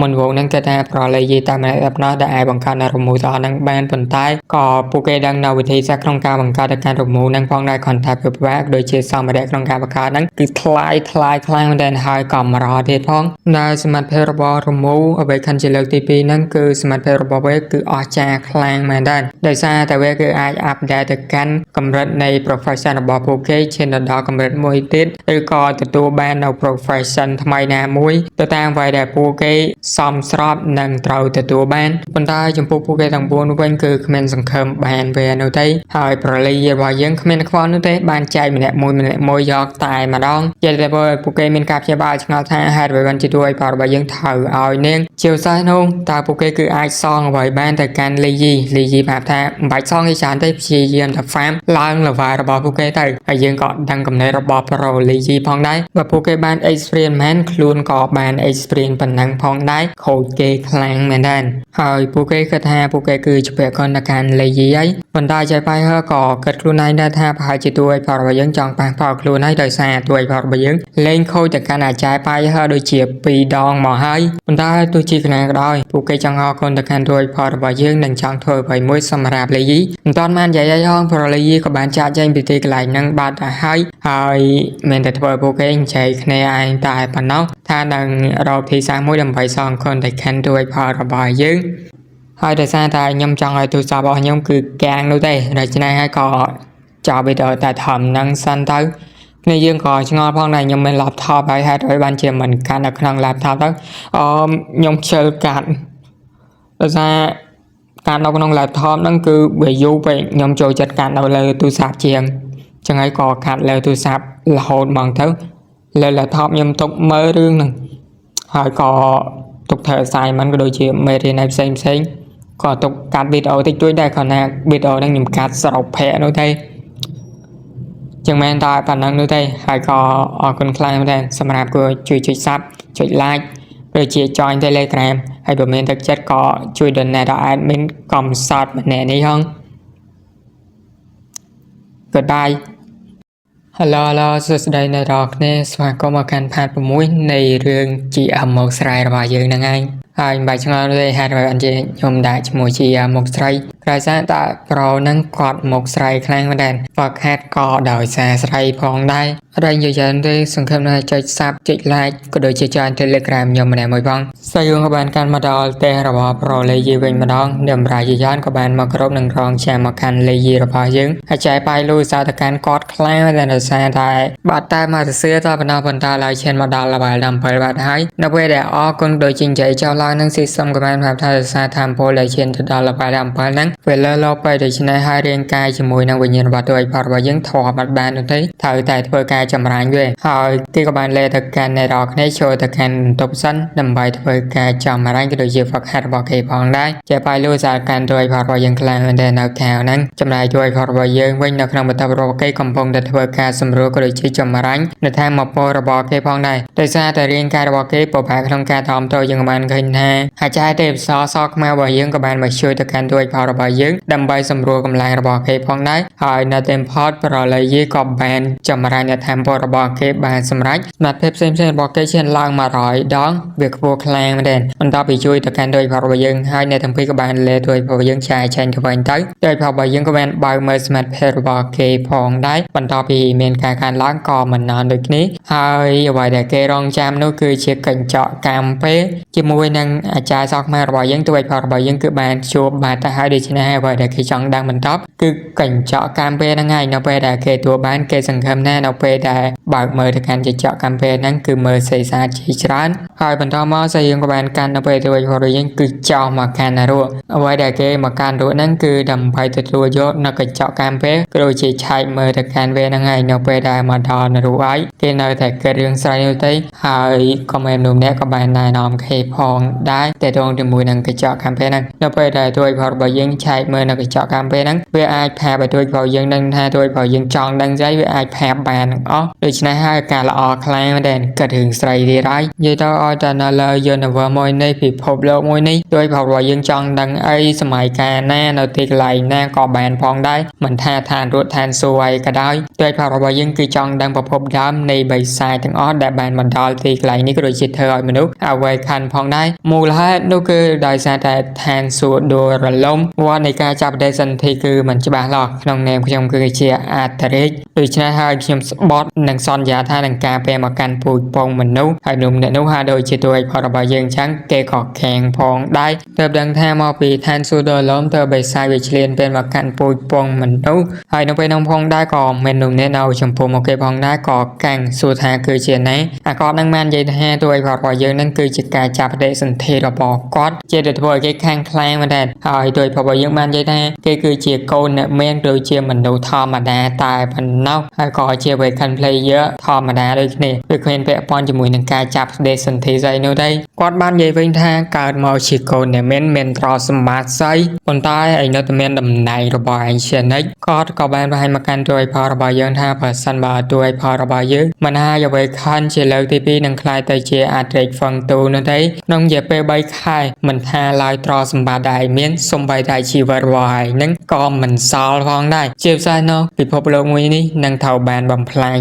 មុនវងហ្នឹងគេថាប្រលីយីតែម្នាក់ប៉ុណ្ណោះដែលអាចបង្កើតនៅរមូរដល់ហ្នឹងបានប៉ុន្តែក៏ពួកគេដឹងនៅវិធីសាស្ត្រក្នុងការបង្កើតទៅកាន់រមូរហ្នឹងផងដែរគ្រាន់តែពិបាកដូចជាសម្ភារៈក្នុងការបង្កើតហ្នឹងគឺថ្លៃខ្លាំងមែនហើយក៏ម្រទៀតផងដែលសមត្ថភាពរបស់រមូរអ្វីខាន់ជាលើកទី2ហ្នឹងគឺសមត្ថភាពរបស់វាគឺអស្ចារ្យខ្លាំងមែនដែរដោយសារតែវាគឺអាចអាប់ដេតទៅកាន់កម្រិតនៃ profession របស់ពួកគេឈានដល់កម្រិតមួយទៀតឬក៏ទទួលបាននៅ profession ថ្មីណាមួយទៅតាមអ្វីដែលពួកគេសមស្របនឹងត្រូវទទួលបានប៉ុន្តែចំពោះពួកគេទាំង4វិញគឺគ្មានសង្ឃឹមបានវានោះទេហើយប្រលីរបស់យើងគ្មានខ្វល់នោះទេបានចែកម្នាក់មួយយកតែម្ដងជាតែពួកគេមានការព្យាបាលឆ្ងល់ថាហេតុអ្វីបានជាទួយផលរបស់យើងត្រូវឲ្យនាងជាពិសេសនោះតើពួកគេគឺអាចសងអ្វីបានទៅកាន់លីយីប្រាប់ថាមិនបាច់សងឯច្រើនទេព្យាយាមតែ farm ឡើង level របស់ពួកគេទៅហើយយើងក៏ដឹងកំណែរបស់ pro លីយីផងដែរបើពួកគេបាន experience មែនខ្លួនក៏បាន experience ប៉ុណ្ណឹងផងដែរខូចគេខ្លាំងមែនដែរហើយពួកគេគិតថាពួកគេគឺជាពាក់កណ្ដាលកាន់លីយីហើយប៉ុន្តែចៃបាយហើយក៏គិតខ្លួនឯងដែរថាប្រហែលជាទួយផលរបស់យើងចង់ប៉ះពាល់ខ្លួនហើយដោយសារទួយផលរបស់យើងលេងខូចទៅកាន់អាចារ្យបាយហើយដូចជា2ដងមកហើយប៉ុន្តែទោះជាយ៉ាងណាក៏ដោយពួកគេចង់អរគុណទៅកាន់ទួយ ផលរបស់យើងនឹងចង់ធ្វើអ្វីមួយសម្រាប់លេយីមិនតាន់បាននិយាយឲ្យហងព្រោះលេយីក៏បានចាក់ចែងពីទីកន្លែងហ្នឹងបាត់ទៅហើយមិនតែធ្វើពួកគេនិយាយគ្នាឯងតែប៉ុណ្ណោះថានឹងរកទីសាស្ត្រមួយដើម្បីសងគុណទៅកាន់ទួយផលរបស់យើងហើយដោយសារតែខ្ញុំចង់ឲ្យទូរស័ព្ទរបស់ខ្ញុំគឺកាំងនោះទេដូច្នេះហើយក៏ចោលវីដេអូតែធំហ្នឹងសិនទៅគ្នាយើងក៏ឆ្ងល់ផងដែរខ្ញុំមាន laptop ហើយហេតុអីបានជាមិនកាន់នៅក្នុង laptop ទៅខ្ញុំខ្ជិលកាត់ដោយសារការនៅក្នុង laptop ហ្នឹងគឺវាយូរពេកខ្ញុំចូលចិត្តកាត់នៅលើទូរស័ព្ទជាងចឹងហើយក៏កាត់លើទូរស័ព្ទរហូតហ្មងទៅលើ laptop ខ្ញុំទុកមើលរឿងហ្នឹងហើយក៏ទុកធ្វើ assignment ក៏ដូចជាមេរៀនផ្សេងក៏ទុកកាត់វីដេអូតិចតួចដែរគ្រាន់តែវីដេអូហ្នឹងខ្ញុំកាត់សរុបភាគនោះទេចឹងមែនតើប៉ុណ្ណឹងនោះទេហើយក៏អរគុណខ្លាំងមែនសម្រាប់គួរជួយចុច Sub ចុច Like ឬជា Join Telegram ហើយបើមានទឹកចិត្តក៏ជួយ Donate ដល់ admin កំសត់ម្នាក់នេះហង Goodbye Hello សួស្តីអ្នកនរគ្នាស្វាគមន៍មកកាន់ផាត6នៃរឿង GM មកស្រ័យរបស់យើងហ្នឹងឯងហើយមិនបាច់ឆ្ងល់ទេហេតុអ្វីបានជាខ្ញុំដាក់ឈ្មោះ GM មកស្រ័យក្រោយសារតាប្រូហ្នឹងគាត់មកស្រ័យខ្លាំងមែនដែរ Forecast ក៏ដោយសារស្រ័យផងដែរអត់និយាយយ៉ាងទេសង្ឃឹមថាចុច Sub ចុច Like ក៏ដូចជា Join Telegram ខ្ញុំម្នាក់មួយផងស្អីយើងក៏បានកាន់មកដល់ផ្ទះរបស់ Pro Lazy វិញម្ដងដំរាយយ៉ាងក៏បានមកគ្រប់នឹងរងចាំមកកាន់ Lazy របស់យើងហើយចែកបាយលុយសារទៅកាន់គាត់ខ្លាំងតែដោយសារតែបាត់តែមកទៅសឿតបណ្ដោះបន្តឡើយឈានមកដល់ level 17បាត់ហើយនៅពេលដែលអរគុណដូចជានិយាយចោលឡើងនឹង system ក៏បានប្រាប់ថាដោយសារ Temple ដែលឈានទៅដល់ level 17ហ្នឹងវាលើលោទៅដូច្នេះហើយរាងកាយជាមួយនឹងវិញ្ញាណរបស់ទួយផលរបស់យើងធေါ်បាត់បាននោះទេត្រូវតែធ្វើការចម្រាញ់វាហើយគេក៏បានលេទៅកាន់អ្នកនរគ្នាចូលទៅកាន់បន្ទប់សិនដើម្បីធ្វើការចម្រាញ់ក៏ដូចជា Forecast របស់គេផងដែរជាបាយលុយសារកាន់ទួយផលរបស់យើងខ្លាំងមែនតែនៅខាងហ្នឹងចំណែកទួយផលរបស់យើងវិញនៅក្នុងបន្ទប់របស់គេកំពុងតែធ្វើការសម្រួលក៏ដូចជាចម្រាញ់នៅតាមម៉ាពរបស់គេផងដែរដោយសារតែរាងកាយរបស់គេពិបាកក្នុងការតាមតយើងបានឃើញថាអាចារ្យទេពសសខ្មែររបស់យើងក៏បានមកជួយទៅកាន់ទួយផលរបស់យើងដើម្បីសម្រួលកម្លាំងរបស់គេផងដែរហើយនៅតាមផតប្រឡយក៏បានចម្រាញ់នៅតាមពលរបស់គេបានសម្រេចសមត្ថភាពផ្សេងៗរបស់គេឈានឡើង100ដងវាខ្ពស់ខ្លាំងមែនបន្ទាប់ពីជួយទៅកាន់ទួយផលរបស់យើងហើយនៅទាំងពីរក៏បានលេទួយផលរបស់យើងឆាយឆេញទៅវិញទៅទួយផលរបស់យើងក៏បានបើកមើលសមត្ថភាពរបស់គេផងដែរបន្ទាប់ពីមានការកើនឡើងក៏មិននន់ដូចគ្នាហើយអ្វីដែលគេរងចាំនោះគឺជាកញ្ចក់កម្មពេលជាមួយនឹងអាចារ្យសក់ខ្មែររបស់យើងទួយផលរបស់យើងគឺបានជួបបាត់ទៅហើយដូច្នេះហើយអ្វីដែលគេចង់ដឹងបន្តគឺកញ្ចក់កម្មពេលហ្នឹងហើយនៅពេលដែលគេទួបានគេសង្ឃឹមថានៅពេលដែលបើកមើលទៅកាន់កញ្ចក់កម្មពេលហ្នឹងគឺមើលសេសាជាច្រើនហើយបន្តមកស្អីយើងក៏បានកាន់នៅពេលទួយផលរបស់យើងគឺចោលមកកាន់រੂអ្វីដែលគេមកកាន់រੂហ្នឹងគឺដើម្បីទទួលយកនៅកញ្ចក់កម្មពេលក៏ដូចជាឆែកមើលទៅកាន់វាហ្នឹងហើយនៅពេលដែលមកដល់រੂហើយគេនៅតែគិតរឿងស្រ័យនោះទេហើយក៏មានមនុស្សម្នាក់ក៏បានណែនាំគេផងដែរតែតងជាមួយនឹងកញ្ចក់កម្មពេលហ្នឹងនៅពេលដែលទួយផលរបស់យើងឆែកមើលនៅកញ្ចក់កម្មពេលហ្នឹងវាអាចផាបឲ្យទួយផលយើងដឹងថាទួយផលយើងចង់ដឹងស្អីវាអាចផាបបានទាំងអស់ដូច្នេះហើយការល្អខ្លាំងមែនដែរគិតរឿងស្រីទៀតហើយនិយាយទៅឲ្យតែនៅលើ universe មួយនេះពិភពលោកមួយនេះទួយផលរបស់យើងចង់ដឹងអីសម័យកាលណានៅទីកន្លែងណាក៏បានផងដែរមិនថាឋានរត់ឋានសួគ៌អីក៏ដោយទួយផលរបស់យើងគឺចង់ដឹងប្រភពដើមនៃបិសាចទាំងអស់ដែលបានមកដល់ទីកន្លែងនេះក៏ដូចជាធ្វើឲ្យមនុស្សអវ័យខាន់ផងដែរមូលហេតុនោះគឺដោយសារតែឋានសួគ៌ដួលរលំវត្តនៃការចាប់បដិសន្ធិគឺមិនច្បាស់លាស់ក្នុងនាមខ្ញុំគឺជាអធិរាជដូច្នេះហើយខ្ញុំស្បត់នឹងសន្យាថានឹងការពេលមកកាន់ពូជពងមនុស្សហើយមនុស្សអ្នកនោះហាក់ដូចជាទួយផលរបស់យើងចឹងគេក៏ខាំងផងដែរទើបដឹងថាមកពីឋានសួគ៌ដួលរលំទៅបិសាចវាឆ្លៀនពេលមកកាន់ពូជពងមនុស្សហើយនៅពេលនោះផងដែរក៏មានមនុស្សអ្នកនៅចំពោះមកគេផងដែរក៏កាំងសួរថាគឺជាណាអាគាត់នឹងបាននិយាយថាទួយផលរបស់យើងនឹងគឺជាការចាប់បដិសន្ធិរបស់គាត់ជាទៅធ្វើឲ្យគេខាងខ្លាំងមែនដែរហើយទួយផលរបស់យើងបាននិយាយថាគេគឺជាកូនអ្នកមានដូចជាមនុស្សធម្មតាតែប៉ុណ្ណោះហើយក៏ជា Vacant Player ធម្មតាដូចគ្នាវាគ្មានពាក់ព័ន្ធជាមួយនឹងការចាប់បដិសន្ធិស្អីនោះទេគាត់បាននិយាយវិញថាកើតមកជាកូនអ្នកមានទ្រព្យសម្បត្តិស្អីប៉ុន្តែឯនៅតែមានតំណែងរបស់ឯងជានិច្ចគាត់ក៏បានបង្ហាញមកកាន់ទួយផលរបស់យើងថាបើសិនបើទួយផលរបស់យើងមិនហាយ Vacant ជាលើកទី2នឹងក្លាយទៅជាអត្រេកហ្វឹងទូនោះទេក្នុងរយៈពេល3ខែមិនថាឡើយទ្រព្យសម្បត្តិដែលមានសូម្បីតែ ชีวิตរបស់ឯងនឹងក៏មិនសល់ផងដែរជាពិសេសនៅពិភពលោកមួយនេះនឹងត្រូវបានបំផ្លាញ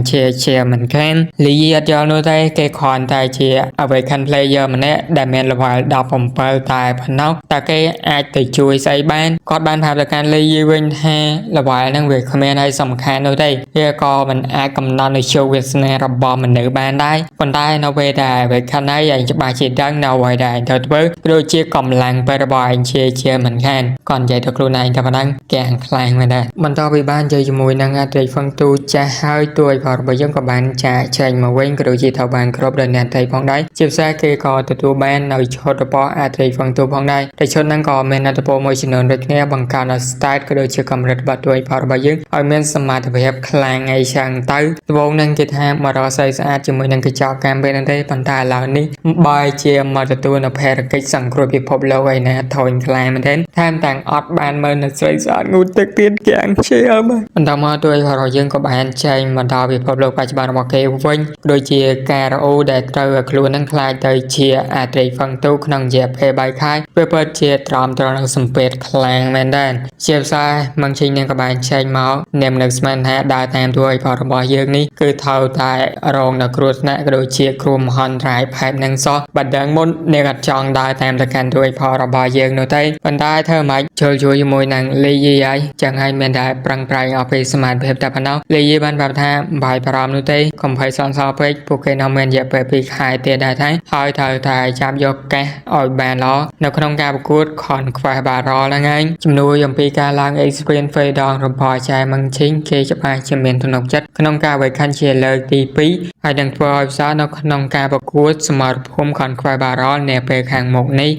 ជាមិនខានលីអត់យល់នោះទេគេគ្រាន់តែជា Awaken Player ម្នាក់ដែលមាន level 17តែប៉ុណ្ណោះតែគេអាចទៅជួយស្អីបានគាត់បានប្រាប់ទៅកាន់លីវិញថា level ហ្នឹងវាគ្មានអីសំខាន់នោះទេវាក៏មិនអាចកំណត់នូវជោគវាសនារបស់មនុស្សបានដែរប៉ុន្តែនៅពេលដែល Awaken ហើយឯងច្បាស់ជាដឹងនៅអ្វីដែលឯងត្រូវធ្វើដូចជាកម្លាំងពេលរបស់ឯងជាមិនខានគាត់និយាយទៅខ្លួនឯងតែប៉ុណ្ណឹងគេអាំងខ្លាំងមែនដែរបន្តពីបាននិយាយជាមួយនឹងអត្រីហ្វឹងទូចាស់ហើយទួយក៏របស់យើងក៏បានចាក់ចែងមកវិញក៏ដូចជាត្រូវបានគ្រប់ដល់អ្នកត្រីផងដែរជាពិសេសគេក៏ទទួលបាននៅឈុតរបស់អត្រីហ្វឹងទូផងដែរតែឈុតហ្នឹងក៏មានអត្ថប្រយោជន៍មួយចំនួនដូចគ្នាបង្កើនដល់ stat ក៏ដូចជាកម្រិតបាត់ទួយផលរបស់យើងឲ្យមានសមត្ថភាពខ្លាំងអីចឹងទៅដំបូងហ្នឹងគេថាមករកស្អីស្អាតជាមួយនឹងកញ្ចក់កម្មពេលហ្នឹងទេប៉ុន្តែឥឡូវនេះបើជាមកទទួលនៅភារកិច្ចសង្គ្រោះពិភពលោកឯណាធុញខ្លាំងមែនទេថែមទាំងអត់បានមើលនៅស្រីស្អាតងូតទឹកទៀតគេអាំងឈាមបន្តមកទួយផលរបស់យើងក៏បានចែងមកដល់ពិភពលោកបច្ចុប្បន្នរបស់គេវិញដូចជាការរអូដែលត្រូវឲ្យខ្លួននឹងខ្លាចទៅជាអត្រីហ្វឹងទូក្នុងរយៈពេល3ខែវាពិតជាត្រង់នឹងសម្ពាធខ្លាំងមែនដែរជាពិសេសមកជិញនឹងក៏បានចែងមកនាមនៅស្មានថាដើរតាមទួយផលរបស់យើងនេះគឺត្រូវតែរងនៅគ្រោះថ្នាក់ក៏ដូចជាគ្រោះមហន្តរាយផែបនឹងសោះបាត់ដឹងមុនអ្នកអត់ចង់ដើរតាមទៅកាន់ទួយផលរបស់យើងនោះទេប៉ុន្តែធ្វើម៉េចចូលជួយជាមួយនឹងលីយីហើយចឹងហើយមានតែប្រឹងប្រែងអស់ពីសមាធិភាពតែប៉ុណ្ណោះលីយីបានប្រាប់ថាបាយបារម្ភនោះទេកុំភ័យសន្សល់ពេកពួកគេនៅមានរយៈពេល2ខែទៀតដែរតែហើយត្រូវតែចាប់យកកេះឲ្យបានល្អនៅក្នុងការប្រកួត Conquest Battle ហ្នឹងឯងជំនួយអំពីការឡើង Experience 3ដងរបស់ចែមងឈិងគេច្បាស់ជាមានទំនុកចិត្តក្នុងការវេខាន់ជាលើកទី2ហើយនឹងធ្វើឲ្យផ្សារនៅក្នុងការប្រកួតសមរភូមិ Conquest Battle នាពេលខាងមុខនេះ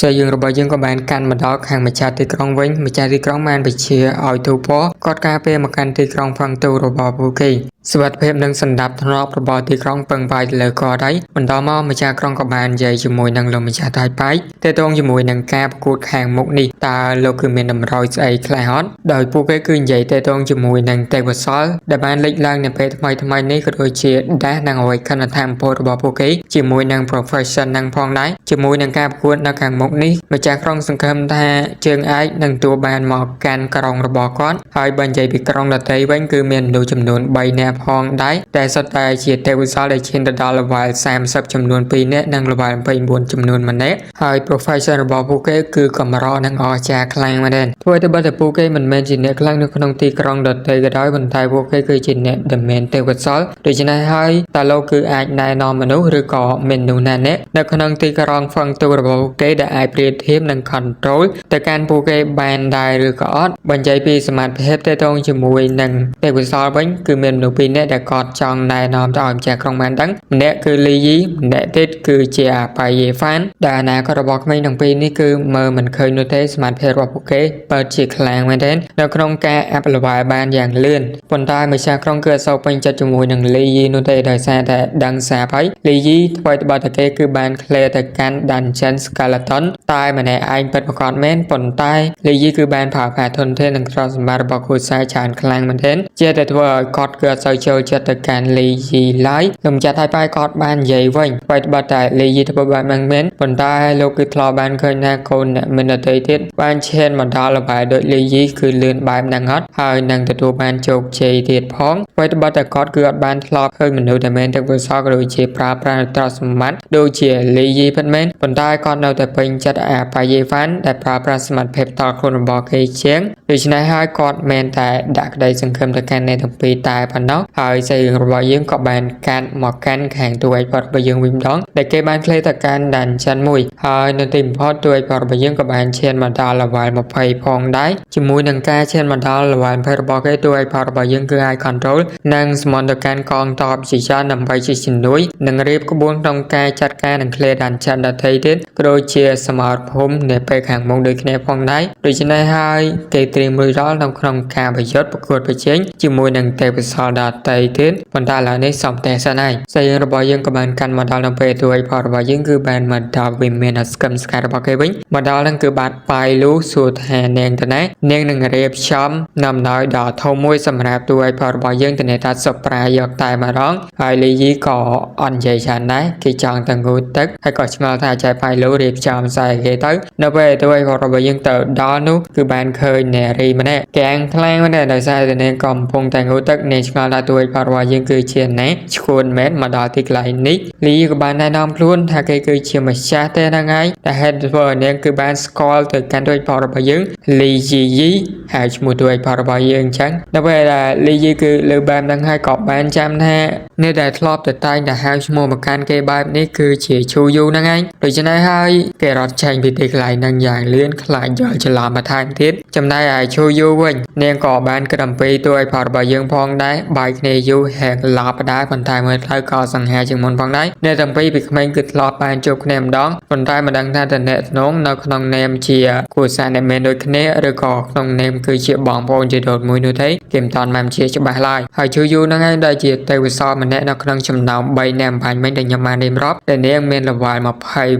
សើយើងរបស់យើងក៏បានកាន់មកដល់ខាងម្ចាស់ទីក្រុងវិញម្ចាស់ទីក្រុងបានបញ្ជាឲ្យទូពគាត់ការពារមកកាន់ទីក្រុងហ្វ្រាំងទូរបស់ពួកគេសុវត្ថិភាពនិងសណ្ដាប់ធ្នាប់របស់ទីក្រុងពឹងផ្អែកលើគាត់ហើយបន្តមកម្ចាស់ក្រុងក៏បាននិយាយជាមួយនឹងលោកម្ចាស់តៃប៉ៃទាក់ទងជាមួយនឹងការប្រកួតខាងមុខនេះតើលោកគឺមានតម្រូវស្អីខ្លះអត់ដោយពួកគេគឺនិយាយទាក់ទងជាមួយនឹងទេវសលដែលបានលេចឡើងនៅពេលថ្មីនេះក៏ដូចជាដាស់និងអ្វីខណ្ឌធម្មពលរបស់ពួកគេជាមួយនឹង profession នឹងផងដែរជាមួយនឹងការប្រកួតនៅខាងមុខនេះម្ចាស់ក្រុងសង្ឃឹមថាជើងឯកនឹងទួបានមកកាន់ក្រុងរបស់គាត់ហើយបើនិយាយពីក្រុងដទៃវិញគឺមានមនុស្សចំនួន3នាក់ផងដែរតែសុទ្ធតែជាទេវសលដែលឈានទៅដល់ level 30ចំនួន2នាក់និង level 29ចំនួន1នាក់ហើយ profession របស់ពួកគេគឺកម្រនិងអស្ចារ្យខ្លាំងមែនទែនធ្វើទៅបើតែពួកគេមិនមែនជាអ្នកខ្លាំងនៅក្នុងទីក្រុងដទៃក៏ដោយប៉ុន្តែពួកគេគឺជាអ្នកដែលមានទេវសលដូច្នេះហើយតើលោកគឺអាចណែនាំមនុស្សឬក៏មានមនុស្សណាអ្នកនៅក្នុងទីក្រុងហ្វឹងទូរបស់ពួកគេដែលអាចប្រៀបធៀបនិង control ទៅកាន់ពួកគេបានដែរឬក៏អត់បញ្ជាយពីសមត្ថភាពទាក់ទងជាមួយនឹងទេវសលវិញគឺមានមនុស្ស2នាក់ដែលគាត់ចង់ណែនាំទៅឲ្យម្ចាស់ក្រុងបានដឹងម្នាក់គឺលីយីម្នាក់ទៀតគឺជាអាបាយេហ្វានដែលអនាគតរបស់ក្មេងទាំងពីរនេះគឺមើលមិនឃើញនោះទេសមត្ថភាពរបស់ពួកគេពិតជាខ្លាំងមែនទែននៅក្នុងការអាប់ level បានយ៉ាងលឿនប៉ុន្តែម្ចាស់ក្រុងគឺអត់សូវពេញចិត្តជាមួយនឹងលីយីនោះទេដោយសារតែដឹងសាបហើយលីយីថ្មីត្បិតតែគេគឺបាន clear ទៅកាន់ Dungeon Skeleton តែម្នាក់ឯងពិតប្រាកដមែនប៉ុន្តែលីយីគឺបានប្រើប្រាស់ធនធាននិងទ្រព្យសម្បត្តិរបស់គូសាច្រើនខ្លាំងមែនទែនជាតែធ្វើឲ្យគាត់គឺអត់សូវចូលចិត្តទៅកាន់លីយីឡើយលោកម្ចាស់ថៃប៉ៃគាត់បាននិយាយវិញថ្មីត្បិតតែលីយីធ្វើបែបហ្នឹងមែនប៉ុន្តែលោកគឺធ្លាប់បានឃើញថាកូនអ្នកមានដទៃទៀតបានឈានមកដល់ល្បែងដូចលីយីគឺលឿនបែបហ្នឹងអត់ហើយនឹងទទួលបានជោគជ័យទៀតផងថ្មីត្បិតតែគាត់គឺអត់បានធ្លាប់ឃើញមនុស្សដែលមានទេពកោសល្យក៏ដូចជាប្រើប្រាស់ទ្រព្យសម្បត្តិដូចជាលីយីពិតមែនប៉ុន្តែគាត់នៅតែពេញចិត្តអាបាយេហ្វានដែលប្រើប្រាស់សមត្ថភាពតខ្លួនរបស់គេជាងដូច្នេះហើយគាត់មានតែដាក់ក្តីសង្ឃឹមទៅកាន់អ្នកទាំងពីរតែប៉ុណ្ណោះហើយស្រីរបស់យើងក៏បានកាត់មកកាន់ខាងទួយផតរបស់យើងវិញម្ដងដែលគេបាន clear ទៅកាន់ Dungeon 1ហើយនៅទីបំផុតទួយផតរបស់យើងក៏បានឈានមកដល់ level 20ផងដែរជាមួយនឹងការឈានមកដល់ level 20របស់គេទួយផតរបស់យើងគឺអាច control និងសមន្តទៅកាន់កងទ័ពជាច្រើនដើម្បីជាជំនួយនិងរៀបក្បួនក្នុងការចាត់ការនិង clear Dungeon ដទៃទៀតក៏ដូចជាសមរភូមិនៅពេលខាងមុខដូចគ្នាផងដែរដូច្នេះហើយគេត្រៀ ត្រៀមរួចរាល់នៅក្នុងការប្រយុទ្ធប្រកួតប្រជែងជាមួយនឹងទេពកោសល្យដទៃទៀតប៉ុន្តែឥឡូវនេះសំតែសិនហើយស្អីរបស់យើងក៏បានកាន់មកដល់នៅពេលទូឲ្យផលរបស់យើងគឺបានមកដល់វិមានស្គមស្កាយរបស់គេវិញមកដល់ហ្នឹងគឺបាទបាយលូសួរថានាងទៅណានាងនឹងរៀបចំដំណើរដ៏ធំមួយសម្រាប់ទូឲ្យផលរបស់យើងទៅថាសប្រាយកតែម្ដងហើយលីយីក៏អត់និយាយច្រើនដែរគេចង់ទៅងូតទឹកហើយក៏ឆ្ងល់ថាចែបាយលូរៀបចំស្អីគេទៅនៅពេលទូឲ្យផលរបស់យើងទៅដល់នោះគឺបានឃើញនារីម្នាក់កាំងខ្លាំងម្នាក់ដោយសារតែនាងកំពុងតែងូតទឹកនាងឆ្ងល់ថាទូឲ្យផលរបស់យើងគឺជាណាឈួនមែនមកដល់ទីកន្លែងនេះលីក៏បានណែនាំខ្លួនថាគេគឺជាម្ចាស់ទេហ្នឹងហើយតែហេតុធ្វើឲ្យនាងគឺបានស្គាល់ទៅកាន់ទូឲ្យផលរបស់យើងលីយីហើយឈ្មោះទូឲ្យផលរបស់យើងអញ្ចឹងដល់ពេលដែលលីយីគឺលើបែបហ្នឹងហើយក៏បានចាំថានេះដែលធ្លាប់តែតែងតែហៅឈ្មោះមកកាន់គេបែបនេះគឺជាឈូយូហ្នឹងឯងដូច្នេះហើយគេរត់ចេញពីទីកន្លែងហ្នឹងយ៉ាងលឿនខ្លាចយល់ច្រឡំបន្ថែមទៀតចំណែកឯឈូយូវិញនាងក៏បានគិតអំពីទូឲ្យផលរបស់យើងផងដែរបាយគ្នាយូរហែកឡប់ដែរប៉ុន្តែមើលទៅក៏សង្ហាជាងមុនផងដែរអ្នកទាំងពីរពីក្មេងគឺធ្លាប់បានជួបគ្នាម្ដងប៉ុន្តែមិនដឹងថាតើអ្នកធ្នងនៅក្នុងនាមជាគូសារអ្នកមែនដូចគ្នាឬក៏ក្នុងនាមគឺជាបងប្អូនជាដូនមួយនោះទេគេមិនតាន់បានជាច្បាស់ឡើយហើយឈូយូហ្នឹងឯងដែលជាទេវសោម្នាក់នៅក្នុងចំណោម3អ្នកអំបញ្ញមិញដែលខ្ញុំបានរៀបរាប់តែនាងមានល្វល់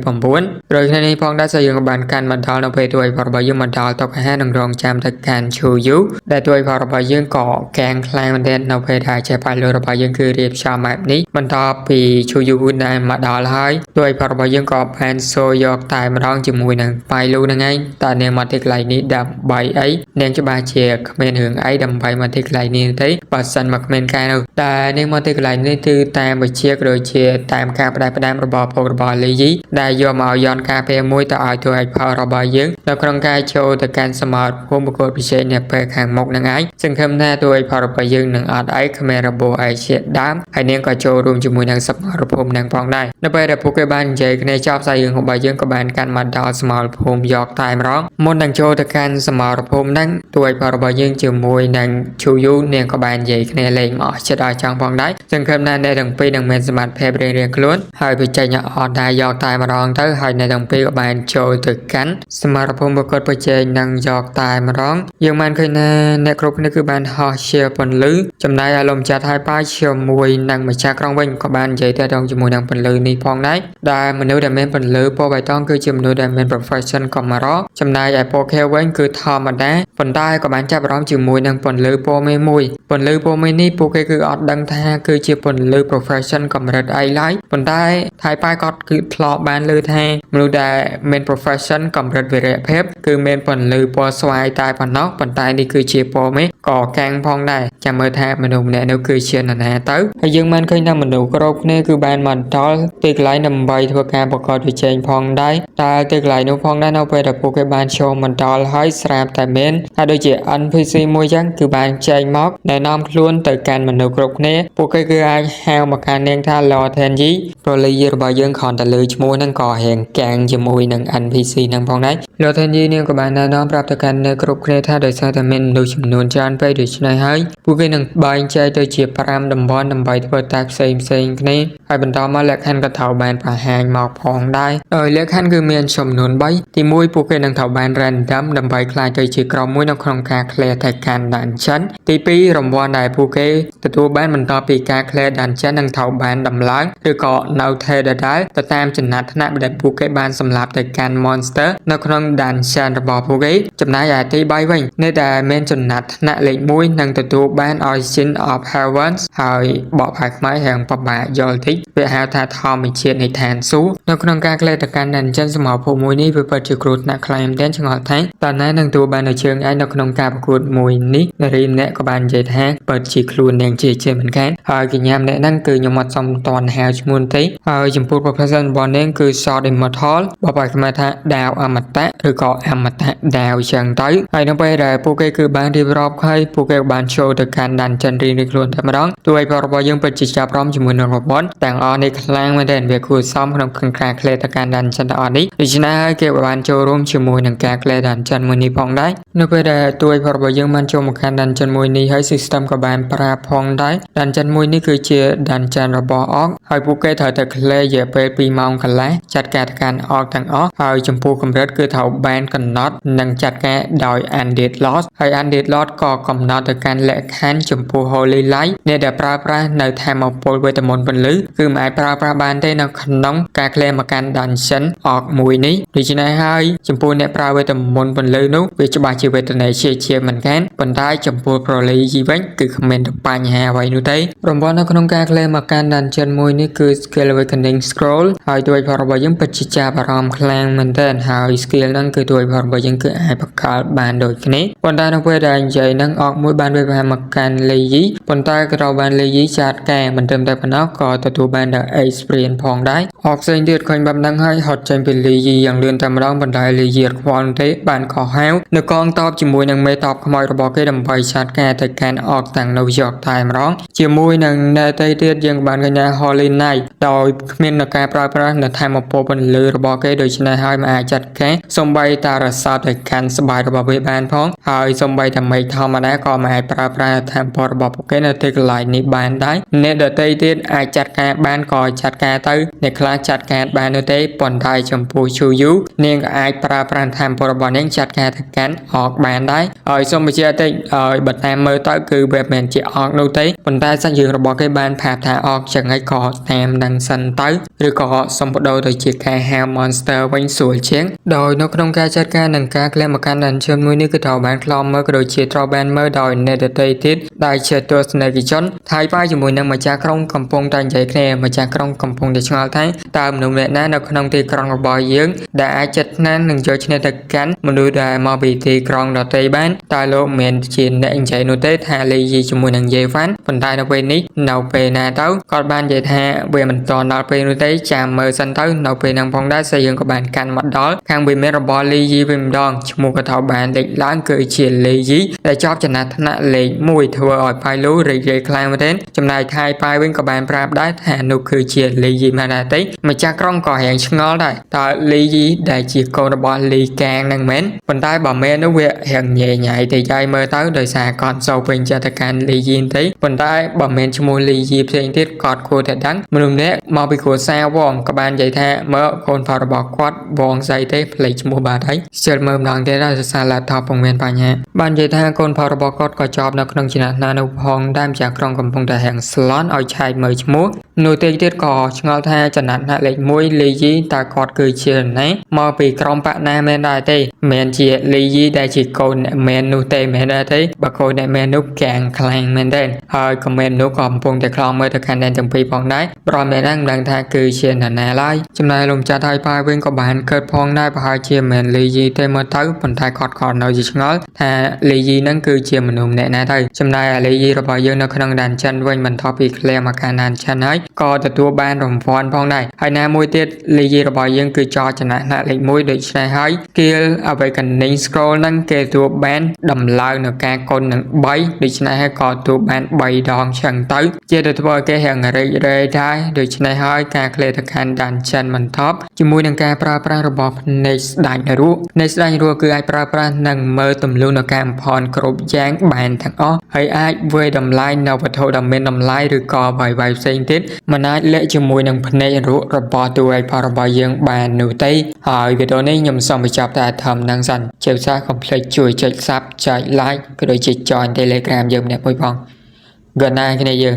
29ដោយគ្នានេះផងដែរយើងក៏បានកាន់មកដល់នៅពេលទូឲ្យផលរបស់យើងមកដល់តុអាហារនឹងរងចាំទៅកាន់ឈូយូដែលទូឲ្យផលរបស់យើងក៏កាំងខ្លាំងមែនទែននៅពេលដែលចេះបាយលូរបស់យើងគឺរៀបចំម៉ាប់នេះបន្ទាប់ពីឈូយូដែលមកដល់ហើយទូឲ្យផលរបស់យើងក៏បានសូយកតែម្ដងជាមួយនឹងបាយលូហ្នឹងឯងតើនាងមកទីកន្លែងនេះដើម្បីអីនាងច្បាស់ជាគ្មានរឿងអីដើម្បីមកទីកន្លែងនេះទេបើសិនមកគ្មានការនោះតែនាងមកទីកន្លែងនេះគឺតាមវិជាក៏ដូចជាតាមការផ្ដាំរបស់ពុករបស់លីយីដែលយកមកយន្តការពេលមួយទៅឲ្យទូឲ្យផលរបស់យើងនៅក្នុងការចូលទៅកាន់សមរភូមិប្រកួតប្រជែងនៅពេលខាងមុខហ្នឹងឯងសង្ឃឹមថាទូឲ្យផលរបស់យើងនឹងអត់អីគ្មានរបួសអីជាដើមហើយនាងក៏ចូលរួមជាមួយនឹងសមរភូមិនឹងផងដែរនៅពេលដែលពួកគេបាននិយាយគ្នាចប់ស្អីរឿងរបស់យើងក៏បានកាន់មកដល់សមរភូមិយកតែម្ដងមុននឹងចូលទៅកាន់សមរភូមិហ្នឹងទូឲ្យផលរបស់យើងជាមួយនឹងឈូយូនាងក៏បាននិយាយគ្នាលេងមកចិត្តឲ្យចង់ផងដែរសង្ឃឹមថាអ្នកទាំងពីរនឹងមានសមត្ថភាពរៀងៗខ្លួនហើយបញ្ចេញអត់ដែរយកតែម្ដងទៅហើយអ្នកទាំងពីរក៏បានចូលទៅកាន់សមរភូមិប្រកួតប្រជែងនឹងយកតែម្ដងយើងបានឃើញថាអ្នកគ្រប់គ្នាគឺបានហោះជាពន្លឺចំណែកឯលំចាត់ហើយប៉ាជាមួយនឹងម្ចាស់ក្រុងវិញក៏បាននិយាយទៅជាមួយនឹងពន្លឺនេះផងដែរដែលមនុស្សដែលមានពន្លឺពណ៌បៃតងគឺជាមនុស្សដែលមាន profession កម្រចំណែកឯពណ៌ខៀវវិញគឺធម្មតាប៉ុន្តែក៏បានចាប់អារម្មណ៍ជាមួយនឹងពន្លឺពណ៌មេមួយពន្លឺពណ៌មេនេះពួកគេគឺអត់ដឹងថាគឺជាពន្លឺ profession កម្រិតអីឡើយប៉ុន្តែថៃប៉ាគាត់គឺធ្លាប់បានលើថាមនុស្សដែលមាន profession កម្រិតវិរៈភាពគឺមានពន្លឺពណ៌ស្វាយតែប៉ុណ្ណោះប៉ុន្តែនេះគឺជាពណ៌មេក៏កាំងផងដែរចាំមើលថាមនុស្សម្នាក់នោះគឺជានរណាទៅហើយយើងបានឃើញថាមនុស្សគ្រប់គ្នាគឺបានមកដល់ទីកន្លែងដើម្បីធ្វើការប្រកបប្រជែងផងដែរតែទីកន្លែងនោះផងដែរនៅពេលដែលពួកគេបានចូលមកដល់ហើយស្រាប់តែមានថាដូចជា NPC មួយចឹងគឺបានចែកមកណែនាំខ្លួនទៅកាន់មនុស្សគ្រប់គ្នាពួកគេគឺអាចហៅមកកាន់នាងថា Lord Tenji ព្រោះលីយីរបស់យើងគ្រាន់តែលើឈ្មោះហ្នឹងក៏រៀងកាំងជាមួយនឹង NPC ហ្នឹងផងដែរ Lord Tenji នាងក៏បានណែនាំប្រាប់ទៅកាន់អ្នកគ្រប់គ្នាថាដោយសារតែមានមនុស្សចំនួនច្រើនពេកដូច្នេះហើយពួកគេនឹងបែងចែកទៅជា5តំបន់ដើម្បីធ្វើតាស្កផ្សេងគ្នាហើយបន្តមកលក្ខខណ្ឌក៏ត្រូវបានបង្ហាញមកផងដែរដោយលក្ខខណ្ឌគឺមានចំនួន3ទី1ពួកគេនឹងត្រូវបាន random ដើម្បីក្លាយទៅជាក្រុមមួយនៅក្នុងការ clear ទៅកាន់ dungeon ទី2រង្វាន់ដែលពួកគេទទួលបានបន្ទាប់ពីការ clear dungeon នឹងត្រូវបានដំឡើងឬក៏នៅថេរដដែលទៅតាមចំណាត់ថ្នាក់ដែលពួកគេបានសម្លាប់ទៅកាន់ monster នៅក្នុង dungeon របស់ពួកគេចំណែកឯទី3វិញអ្នកដែលមានចំណាត់ថ្នាក់លេខ1នឹងទទួលបាន Origin of Heavens ហើយបកផាខ្មែរហាងបបាយល់តិចវាហៅថាធម្មជាតិនៃឋានសួគ៌នៅក្នុងការក្លែទៅកាន់ dungeon សមរភូមិមួយនេះវាពិតជាគ្រោះថ្នាក់ខ្លាំងមែនទែនឆ្ងល់ថាតើណែនឹងទទួលបាននៅជើងឯងនៅក្នុងការប្រកួតមួយនេះនារីម្នាក់ក៏បាននិយាយថាពិតជាខ្លួននាងជាមិនខានហើយកញ្ញាម្នាក់ហ្នឹងគឺខ្ញុំអត់សមតន់ហៅឈ្មោះទេហើយចំពោះ profession របស់នាងគឺ Sword Immortal បបខ្មែរថាដាវអមតៈឬក៏អមតៈដាវចឹងទៅហើយនៅពេលដែលពួកគេគឺបានរៀបរាប់ហើយ ហើយពួកគេបានចូលទៅកាន់ដានចិនរៀងៗខ្លួនតែម្ដងទោះឲ្យរបស់យើងពិតជាចាប់អារម្មណ៍ជាមួយនឹងរបបទាំងអស់នេះខ្លាំងមែនទែនវាគួរសមក្នុងការក្លែទៅកាន់ដានចិនទាំងអស់នេះដូច្នេះហើយគេបានចូលរួមជាមួយនឹងការក្លែដានចិនមួយនេះផងដែរនៅពេលដែលទោះឲ្យរបស់យើងបានចូលមកកាន់ដានចិនមួយនេះហើយ system ក៏បានប្រាប់ផងដែរដានចិនមួយនេះគឺជាដានចិនរបស់អកហើយពួកគេត្រូវតែក្លែរយៈពេល2ម៉ោងកន្លះចាត់ការទៅកាន់អកទាំងអស់ហើយចំពោះកម្រិតគឺត្រូវបានកំណត់និងចាត់ការដោយ Undead Lord ហើយ Undead Lord ក៏កំណត់ទៅកាន់លក្ខខណ្ឌចំពោះ Holy Light អ្នកដែលប្រើប្រាស់នៅធម៌ពលវេទមន្តពន្លឺគឺមិនអាចប្រើប្រាស់បានទេនៅក្នុងការក្លែមកកាន់ Dungeon អកមួយនេះដូច្នេះហើយចំពោះអ្នកប្រើវេទមន្តពន្លឺនោះវាច្បាស់ជាវេទនាជាមិនខានប៉ុន្តែចំពោះ Prolly វិញគឺគ្មានបញ្ហាអ្វីនោះទេរង្វាន់នៅក្នុងការក្លែមកកាន់ Dungeon មួយនេះគឺ Skill Awakening Scroll ហើយទួយផលរបស់យើងពិតជាចាប់អារម្មណ៍ខ្លាំងមែនទែនហើយ skill ហ្នឹងគឺទួយផលរបស់យើងគឺអាចបង្កើតបានដូចគ្នាប៉ុន្តែនៅពេលដែលនិយាយហ្នឹងអកមួយបានវាមកកាន់លេយីប៉ុន្តែក៏ត្រូវបានលេយីចាត់ការមិនត្រឹមតែប៉ុណ្ណោះក៏ទទួលបានដល់ experience ផងដែរអកផ្សេងទៀតឃើញបែបហ្នឹងហើយហត់ចេញពីលេយីយ៉ាងលឿនតែម្ដងប៉ុន្តែលេយីអត់ខ្វល់ទេបានកោះហៅនៅកងតបជាមួយនឹងមេតបខ្មោចរបស់គេដើម្បីចាត់ការទៅកាន់អកទាំងនៅយកតែម្ដងជាមួយនឹងនៅតែទៀតយើងបានឃើញថា Holy Night ដោយគ្មានការប្រើប្រាស់នៅធម៌ពលពន្លឺរបស់គេដូច្នេះហើយមិនអាចចាត់ការសំបីតារស័ព្ទទៅកាន់ស្បែករបស់វាបានផងហើយសំបីតែមេឃធម្មតាក៏មិនអាចប្រើប្រាស់ធម៌ពលរបស់ពួកគេនៅទីកន្លែងនេះបានដែរអ្នកដទៃទៀតអាចចាត់ការបានក៏ចាត់ការទៅអ្នកខ្លះចាត់ការបាននោះទេប៉ុន្តែចំពោះជូយូនាងក៏អាចប្រើប្រាស់ធម៌ពលរបស់នាងចាត់ការទៅកាន់អកបានដែរហើយសូមបញ្ជាក់តិចឲ្យបើតាមមើលទៅគឺវាមិនជាអកនោះទេប៉ុន្តែសាច់រឿងរបស់គេបានប្រាប់ថាអកចឹងហើយក៏តាមនឹងសិនទៅឬក៏សំបដូរទៅជាការហៅ monster វិញស្រួលជាងដោយនៅក្នុងការចាត់ការនឹងការក្លែមកកាន់ Dungeon មួយនេះគឺត្រូវបានខ្លំមើលក៏ដូចជាត្រូវបានមើលដោយអ្នកដទៃទៀតដែលជាទស្សនិកជនថៃប៉ាជាមួយនឹងម្ចាស់ក្រុងកំពុងតែនិយាយគ្នាម្ចាស់ក្រុងកំពុងតែឆ្ងល់ថាតើមនុស្សអ្នកណានៅក្នុងទីក្រុងរបស់យើងដែលអាចចិត្តណាននឹងយកឈ្នះទៅកាន់មនុស្សដែលមកពីទីក្រុងដទៃបានតើលោកមិនជាអ្នកនិយាយនោះទេថាលេយីជាមួយនឹងយេវ៉ាន់ប៉ុន្តែនៅពេលនេះនៅពេលណាទៅគាត់បាននិយាយថាវាមិនតដល់ពេលនោះទេចាំមើលសិនទៅនៅពេលហ្នឹងផងដែរស្អីយើងក៏បានកាន់មកដល់ខាងវិមានរបស់លេយីវិញម្ដងឈ្មោះក៏ត្រូវបានលេខឡើងគឺជាលេយីដែលជាប់ចំណាត់ថ្នាក់លេខ1ធ្វើឲ្យផៃលូរីករាយខ្លាំងមែនទែនចំណែកថៃប៉ាយវិញក៏បានប្រាប់ដែរថានោះគឺជាលេយីមែនដែរទេម្ចាស់ក្រុងក៏រៀងឆ្ងល់ដែរតើលេយីដែលជាកូនរបស់លីកាងហ្នឹងមែនប៉ុន្តែបើមែននោះវារៀងញ៉ៃញ៉ៃទៅយាយមើលទៅដោយសារគាត់សូវពេញចិត្តទៅកាន់លេយីទេប៉ុន្តែបើមែនឈ្មោះលេយីផ្សេងទៀតគាត់គួរតែដឹងមនុស្សនេះមកពីគ្រួសារវងក៏បាននិយាយថាមើលកូនផលរបស់គាត់វងស្អីទេផ្លេចឈ្មោះបាត់ហើយស្ទើរមើលម្ដងទៀតហើយសារ laptop ពុំមានបញ្ហាបាននិយាយថាកូនផលរបស់គាត់ក៏ជាប់នៅក្នុងចំណាត់ណានោះផងដែរម្ចាស់ក្រុងកំពុងតែរៀងស្លន់ឲ្យឆែកមើលឈ្មោះនោះទៀតក៏ឆ្ងល់ថាចំណាត់ណាលេខ1លេយីតើគាត់គឺជាណាមកពីក្រុមបកណាមែនដែរទេមិនជាលេយីដែលជាកូនអ្នកមែននោះទេមែនដែរទេបើកូនអ្នកមែននោះកាំងខ្លាំងមែនទេហើយក៏មែននោះក៏កំពុងតែខ្លោមមើលទៅកាន់អ្នកទាំងពីរផងដែរប្រហែលមិនដឹងថាគឺជានរណាឡើយចំណែកលោកចាត់ហើយប៉ាវិញក៏បានកើតផងដែរប្រហែលជាមិនលេយីទេមើលទៅប៉ុន្តែគាត់ក៏នៅជាឆ្ងល់ថាលេយីហ្នឹងគឺជាមនុស្សម្នាក់ណាទៅចំណែកលេយីរបស់យើងនៅក្នុងដានចិនវិញបន្ទាប់ពីក្លែមកកាន់ដានចិនហើយក៏ទទួលបានរង្វាន់ផងដែរហើយណាមួយទៀតលេយីរបស់យើងគឺចោលចំណាក់ណាក់លេខ1ដូច្នេះហើយ Skill Awakening Scroll ហ្នឹងគេទទួលបានដំឡើងនៅការកុននឹង3ដូច្នេះហើយក៏ទទួលបាន3ដងចឹងទៅជាទៅធ្វើឲ្យគេរៀងរីករាយដែរដូច្នេះហើយការក្លែទៅកាន់ដានចិនមិនថប់ជាមួយនឹងការប្រើប្រាស់របស់ភ្នែកស្ដាច់រੂភ្នែកស្ដាច់រੂគឺអាចប្រើប្រាស់និងមើលទម្លុះនៅការបំផន់គ្រប់យ៉ាងបានទាំងអស់ហើយអាចវាយតម្លៃនៅវត្ថុដ៏មានតម្លៃឬក៏អ្វីៗផ្សេងទៀតមិនអាចលាក់ជាមួយនឹងភ្នែករੂរបស់តួឯកផលរបស់យើងបាននោះទេហើយវីដេអូនេះខ្ញុំសូមបញ្ចប់តែធម្មនឹងសិនជាឧស្សាហ៍កុំភ្លេចជួយចុច Sub ចុច Like ក៏ដូចជា Join Telegram យើងម្នាក់មួយផង Good night គ្នាយើង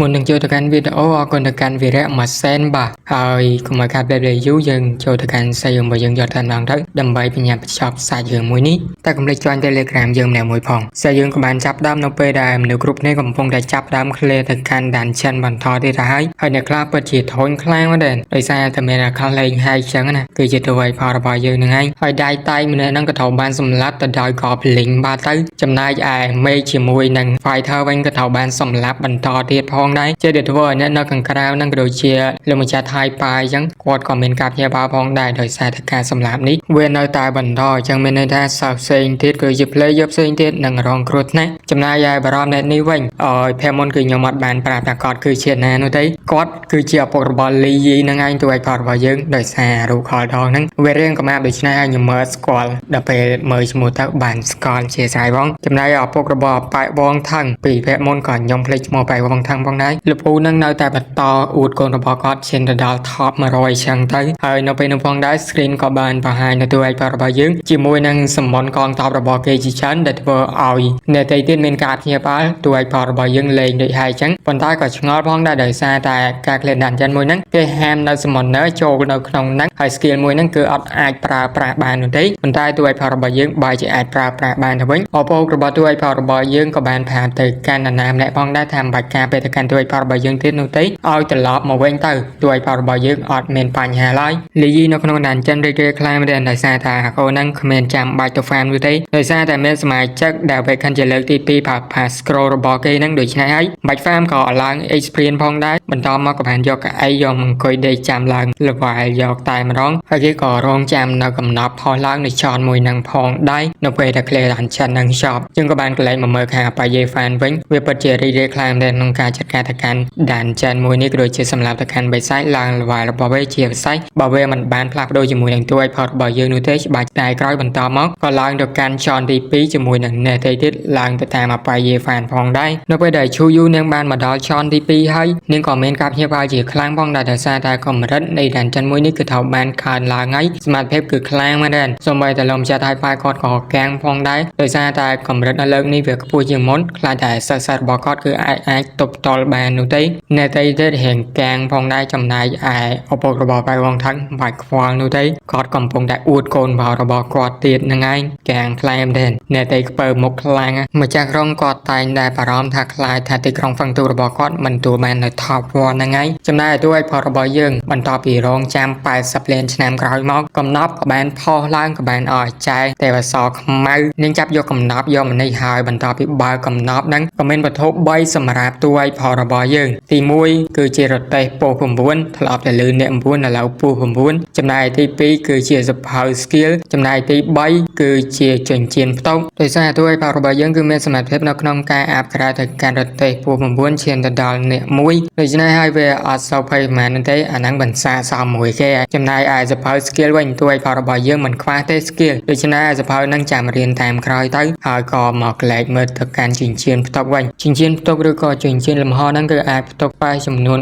មុននឹងចូលទៅកាន់វីដេអូអរគុណទៅកាន់វីរៈមួយសែនបាទហើយកុំឲ្យខាតពេលយូរយើងចូលទៅកាន់សាច់រឿងរបស់យើងយកតែម្ដងទៅដើម្បីបញ្ញាបញ្ចប់សាច់រឿងមួយនេះតែកុំភ្លេច Join Telegram យើងម្នាក់មួយផងសាច់រឿងក៏បានចាប់ដើមនៅពេលដែលមនុស្សគ្រប់គ្នាកំពុងតែចាប់ដើមឃ្លាទៅកាន់ដានចិនបន្តទៀតទៅហើយអ្នកខ្លះពិតជាធន់ខ្លាំងមែនទេដោយសារតែមានអ្នកខ្លះលេងហាយចឹងណាគឺជាទៅឲ្យផលរបស់យើងហ្នឹងហើយដៃតែម្នាក់ហ្នឹងក៏ត្រូវបានសម្លាប់ទៅដោយកោភ្លីងបាទទៅចំណែកឯមេជាមួយនឹង Fighter វិញក៏ត្រូវបានសម្លាប់បន្តទៀតផង ផងដែរជាដែលធ្វើឲ្យអ្នកនៅខាងក្រៅនឹងក៏ដូចជាលោកម្ចាស់ថៃប៉ាអញ្ចឹងគាត់ក៏មានការព្យាបាលផងដែរដោយសារតែការសម្លាប់នេះវានៅតែបន្តអញ្ចឹងមានន័យថាសិស្សផ្សេងទៀតគឺជា player ផ្សេងទៀតនឹងរងគ្រោះថ្នាក់ចំណែកឯបារម្ភអ្នកនេះវិញឲ្យភ័យមុនគឺខ្ញុំអត់បានប្រាប់ថាគាត់គឺជាណានោះទេគាត់គឺជាឪពុករបស់លីយីនឹងឯងទូឲ្យគាត់របស់យើងដោយសាររូបខលដងហ្នឹងវារៀងកម្មាប់ដូច្នេះហើយខ្ញុំមើលស្គាល់ដល់ពេលមើលឈ្មោះទៅបានស្គាល់ជាស្រ័យបងចំណែកឪពុករបស់ប៉ែវងថងពីភ័យមុនក៏ខ្ញុំភ្លេចឈ្មោះប៉ែវងថងផងដែរលោកពូនឹងនៅតែបន្តអួតកូនរបស់គាត់ឈានទៅដល់ top 100អញ្ចឹងទៅហើយនៅពេលនោះផងដែរ screen ក៏បានបង្ហាញនៅទូឲ្យប៉ែរបស់យើងជាមួយនឹងសម្បនកងតបរបស់គេជាច្រើនដែលធ្វើឲ្យអ្នកទីទៀតមានការភ្ញាក់ផ្អើលទូឲ្យប៉ែរបស់យើងលេងដូចហើយអញ្ចឹងប៉ុន្តែក៏ឆ្ងល់ផងដែរដោយសារតែការក្លែងដានចិនមួយហ្នឹងគេហាមនៅ summoner ចូលនៅក្នុងហ្នឹងហើយ skill មួយហ្នឹងគឺអត់អាចប្រើប្រាស់បាននោះទេប៉ុន្តែទូឲ្យប៉ែរបស់យើងបើជាអាចប្រើប្រាស់បានទៅវិញឪពុករបស់ទូឲ្យប៉ែរបស់យើងក៏បានប្រាប់ទៅកាន់នរណាម្នាក់ផងដែរថាមិនបាច់ការពេលទៅកាន់ទូឲ្យប៉ែរបស់យើងទៀតនោះទេឲ្យត្រឡប់មកវិញទៅទូឲ្យប៉ែរបស់យើងអត់មានបញ្ហាឡើយលីយីនៅក្នុងដានចិនរីករាយខ្លាំងមែនទែនដោយសារថាកូនហ្នឹងគ្មានចាំបាច់ទៅ farm នោះទេដោយសារតែមានសមាជិកដែលពេលខាន់ជាលើកទី2ផា scroll របស់គេហ្នឹងដូច្នេះហើយបាច់ farm ក៏ឡើង experience ផងដែរបន្តមកក៏បានយកកៅអីយកអង្គុយដេកចាំឡើង level យកតែម្ដងហើយគេក៏រងចាំនៅកំណប់ផុសឡើងនៃចនមួយហ្នឹងផងដែរនៅពេលដែល clear ដានចិនហ្នឹងចប់យើងក៏បានកលែងមកមើលខាងប៉ាយេ fan វិញវាពិតជារីករាយខ្លាំងមែនក្នុងការចាត់ការទៅកាន់ដានចិនមួយនេះក៏ដូចជាសម្រាប់ទៅកាន់បេសាយឡើង level របស់វាជាពិសេសបើវាមិនបានផ្លាស់ប្ដូរជាមួយនឹងទួយផុតរបស់យើងនោះទេច្បាច់តែក្រោយបន្តមកក៏ឡើងទៅកាន់ចនទី2ជាមួយនឹងអ្នកទៀតឡើងទៅតាមប៉ាយេ fan ផងដែរនៅពេលដែលឈូយូនាងបានមកដល់ចនទី2ហើយនាងក៏មានការភ្ញាក់ផ្អើលជាខ្លាំងផងដែរដោយសារតែកម្រិតនៃដានចិនមួយនេះគឺត្រូវបានកើនឡើងហើយសមត្ថភាពគឺខ្លាំងមែនដែរសូម្បីតែលោកម្ចាស់ថៃប៉ាគាត់ក៏កាំងផងដែរដោយសារតែកម្រិតនៅលើកនេះវាខ្ពស់ជាងមុនខ្លាចតែសិស្សរបស់គាត់គឺអាចទប់ទល់បាននោះទេអ្នកទៀតរៀងកាំងផងដែរចំណែកឯឪពុករបស់ប៉ែវងថងបាច់ខ្វល់នោះទេគាត់កំពុងតែអួតកូនរបស់គាត់ទៀតហ្នឹងឯងកាំងខ្លាំងមែនអ្នកទីខ្ពើមុខខ្លាំងម្ចាស់ក្រុងគាត់តែងតែបារម្ភថាខ្លាចថាទីក្រុងហ្វឹងទូរបស់គាត់មិនទទួលបាននៅ top 1ហ្នឹងឯងចំណែកទូឲ្យផលរបស់យើងបន្តពីរងចាំ80លានឆ្នាំក្រោយមកកំណប់ក៏បានផុសឡើងក៏បានអស់ចែទេវសខ្មៅនាងចាប់យកកំណប់យកម្នេះហើយបន្តពីបើកំណប់ហ្នឹងក៏មានវត្ថុ3សម្រាប់ទូឲ្យផលរបស់យើងទី1គឺជារទេះពោះ9ធ្លាប់តែលឺអ្នក9ឥឡូវពោះ9ចំណែកទី2គឺជាសភៅ skill ចំណែកទី3គឺជាចិញ្ចៀនផ្ទុកដោយសារទូឲ្យផលរបស់យើងគឺមានសមត្ថភាពនៅក្នុងការអាប់ក្រេតទៅកាន់រទេះពោះ9ឈានទៅដល់អ្នក1ដូច្នេះហើយវាអត់សូវភ័យប្រហែលទេអាហ្នឹងបន្សាសមមួយគេចំណែកឯសភៅ skill វិញទូឲ្យផលរបស់យើងមិនខ្វះទេ skill ដូច្នេះឯសភៅហ្នឹងចាំរៀនតាមក្រោយទៅហើយក៏មកក្លែកមើលទៅកាន់ចិញ្ចៀនផ្ទុកវិញចិញ្ចៀនផ្ទុកឬក៏ចិញ្ចៀនលំហហ្នឹងគឺអាចផ្ទុកបានចំនួន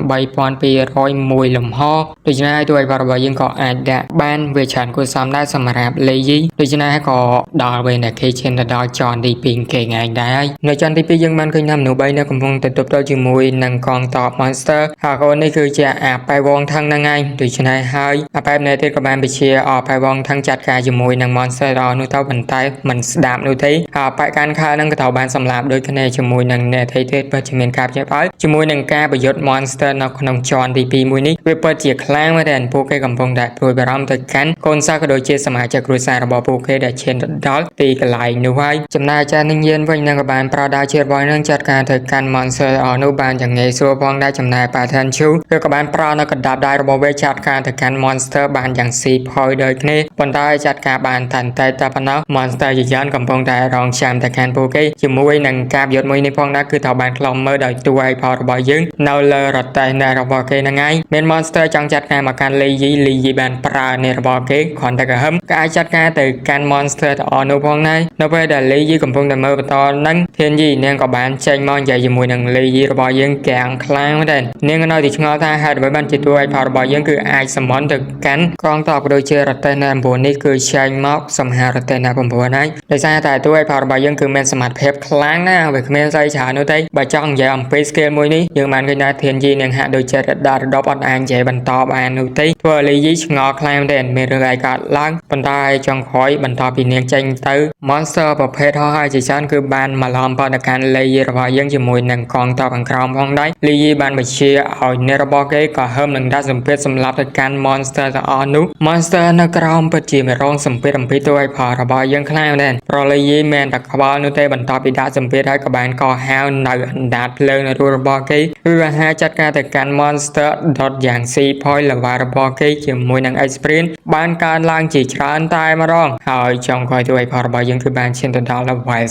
3201លំហដូច្នេះហើយទូឲ្យផលរបស់យើងក៏អាចដាក់បានវាច្រើនគួរសមដែរសម្រាប់លេយីដូច្នេះក៏ដល់ពេលដែលគេឈានទៅដល់ចនទី2គេឯងដែរហើយនៅចនទី2យើងបានឃើញថាមនុស្ស3នៅកំពុងទៅទប់ទល់ជាមួយនឹងកងទ័ព monster ហើយកូននេះគឺជាអាប៉ែវងថងហ្នឹងឯងដូច្នេះហើយអាប៉ែនេះទៀតក៏បានបញ្ជាអប៉ែវងថងចាត់ការជាមួយនឹង monster ដល់នោះទៅប៉ុន្តែមិនស្ដាប់នោះទេហើយប៉ែកាន់ខើហ្នឹងក៏ត្រូវបានសម្លាប់ដូចគ្នាជាមួយនឹងអ្នកទៀតពិតជាមានការភ្ញាក់ផ្អើលជាមួយនឹងការប្រយុទ្ធ monster នៅក្នុងចនទី2មួយនេះវាពិតជាខ្លាំងមែនតែពួកគេកំពុងតែព្រួយបារម្ភទៅកាន់កូនសិស្សក៏ដូចជាសមាជិកគ្រួសាររបស់ពួកគេដែលឈានទៅដល់ទីកន្លែងនោះហើយចំណែកអាចារ្យនឹងយានវិញនឹងក៏បានប្រដាជារបស់នឹងចាត់ការទៅកាន់ monster នោះបានយ៉ាងងាយស្រួលផងដែរចំណែក pattern shoe គឺក៏បានប្រនៅកណ្ដាប់ដៃរបស់វាចាត់ការទៅកាន់ monster បានយ៉ាងស៊ីផុយដូចគ្នាប៉ុន្តែចាត់ការបានតែប៉ុណ្ណោះ monster ជាច្រើនកំពុងតែរងចាំទៅកាន់ពួកគេជាមួយនឹងការប្រយុទ្ធមួយនេះផងដែរគឺត្រូវបានខ្លំមើលដោយទួឲ្យផលរបស់យើងនៅលើរទេះនៃរបស់គេហ្នឹងឯងមាន monster ចង់ចាត់ការមកកាន់លីយីបានប្រើនៃរបស់គេគ្រាន់តែក៏ហឹមក៏អាចចាត់ការទៅកាន់ monster ទាំងអស់នោះផងដែរនៅពេលដែលលីយីកំពុងតែមើលបន្តហ្នឹងធានយីនាងក៏បានចេញមកនិយាយជាមួយនឹងលីយីរបស់យើងកាំងខ្លាំងមែននាងក៏នៅតែឆ្ងល់ថាហេតុអ្វីបានជាទួឲ្យផលរបស់យើងគឺអាចសមន់ទៅកាន់កងទ័ពដូចជារទេះនៃ9នេះគឺឆែកមកសម្ហាររទេះនៃ9ហើយដោយសារតែទួឲ្យផលរបស់យើងគឺមានសមត្ថភាពខ្លាំងណាស់វាគ្មានស្អីច្រើននោះទេបើចង់និយាយអំពី skill មួយនេះយើងបានឃើញថាធានយីនាងហាក់ដូចជារដារដប់អត់អាចនិយាយបន្តបាននោះទេធ្វើឲ្យលីយីឆ្ងល់ខ្លាំងមែនមានរឿងអីកើតឡើងប៉ុន្តែចុងក្រោយបន្តពីនាងចេញទៅ monster ប្រភេទហោះហើរជាច្រើនគឺបានមកឡំបដកម្មលីយីរបស់យើងជាមួយនឹងកងទ័ពខាងក្រោមផងដែរលីយីបានបញ្ជាឲ្យអ្នករបស់គេក៏ហឹមនឹងដាក់សម្ពាធសម្លាប់ទៅកាន់ monster ទាំងអស់នោះ monster នៅក្រោមពិតជាមានរងសម្ពាធអំពីទួឲ្យផលរបស់យើងខ្លាំងមែនប្រលីយីមែនតែក្បាលនោះទេបន្តពីដាក់សម្ពាធហើយក៏បានកោហៅនៅអណ្ដាតភ្លើងនៅ របស់គេគឺអាហារចាត់ការទៅកាន់ Monster Dot យ៉ាង C point level របស់គេជាមួយនឹង Experience បានកើនឡើងជាច្រើនតែម្ដងហើយចុងក្រោយជួយផលរបស់យើងគឺបានឈានទៅដល់ level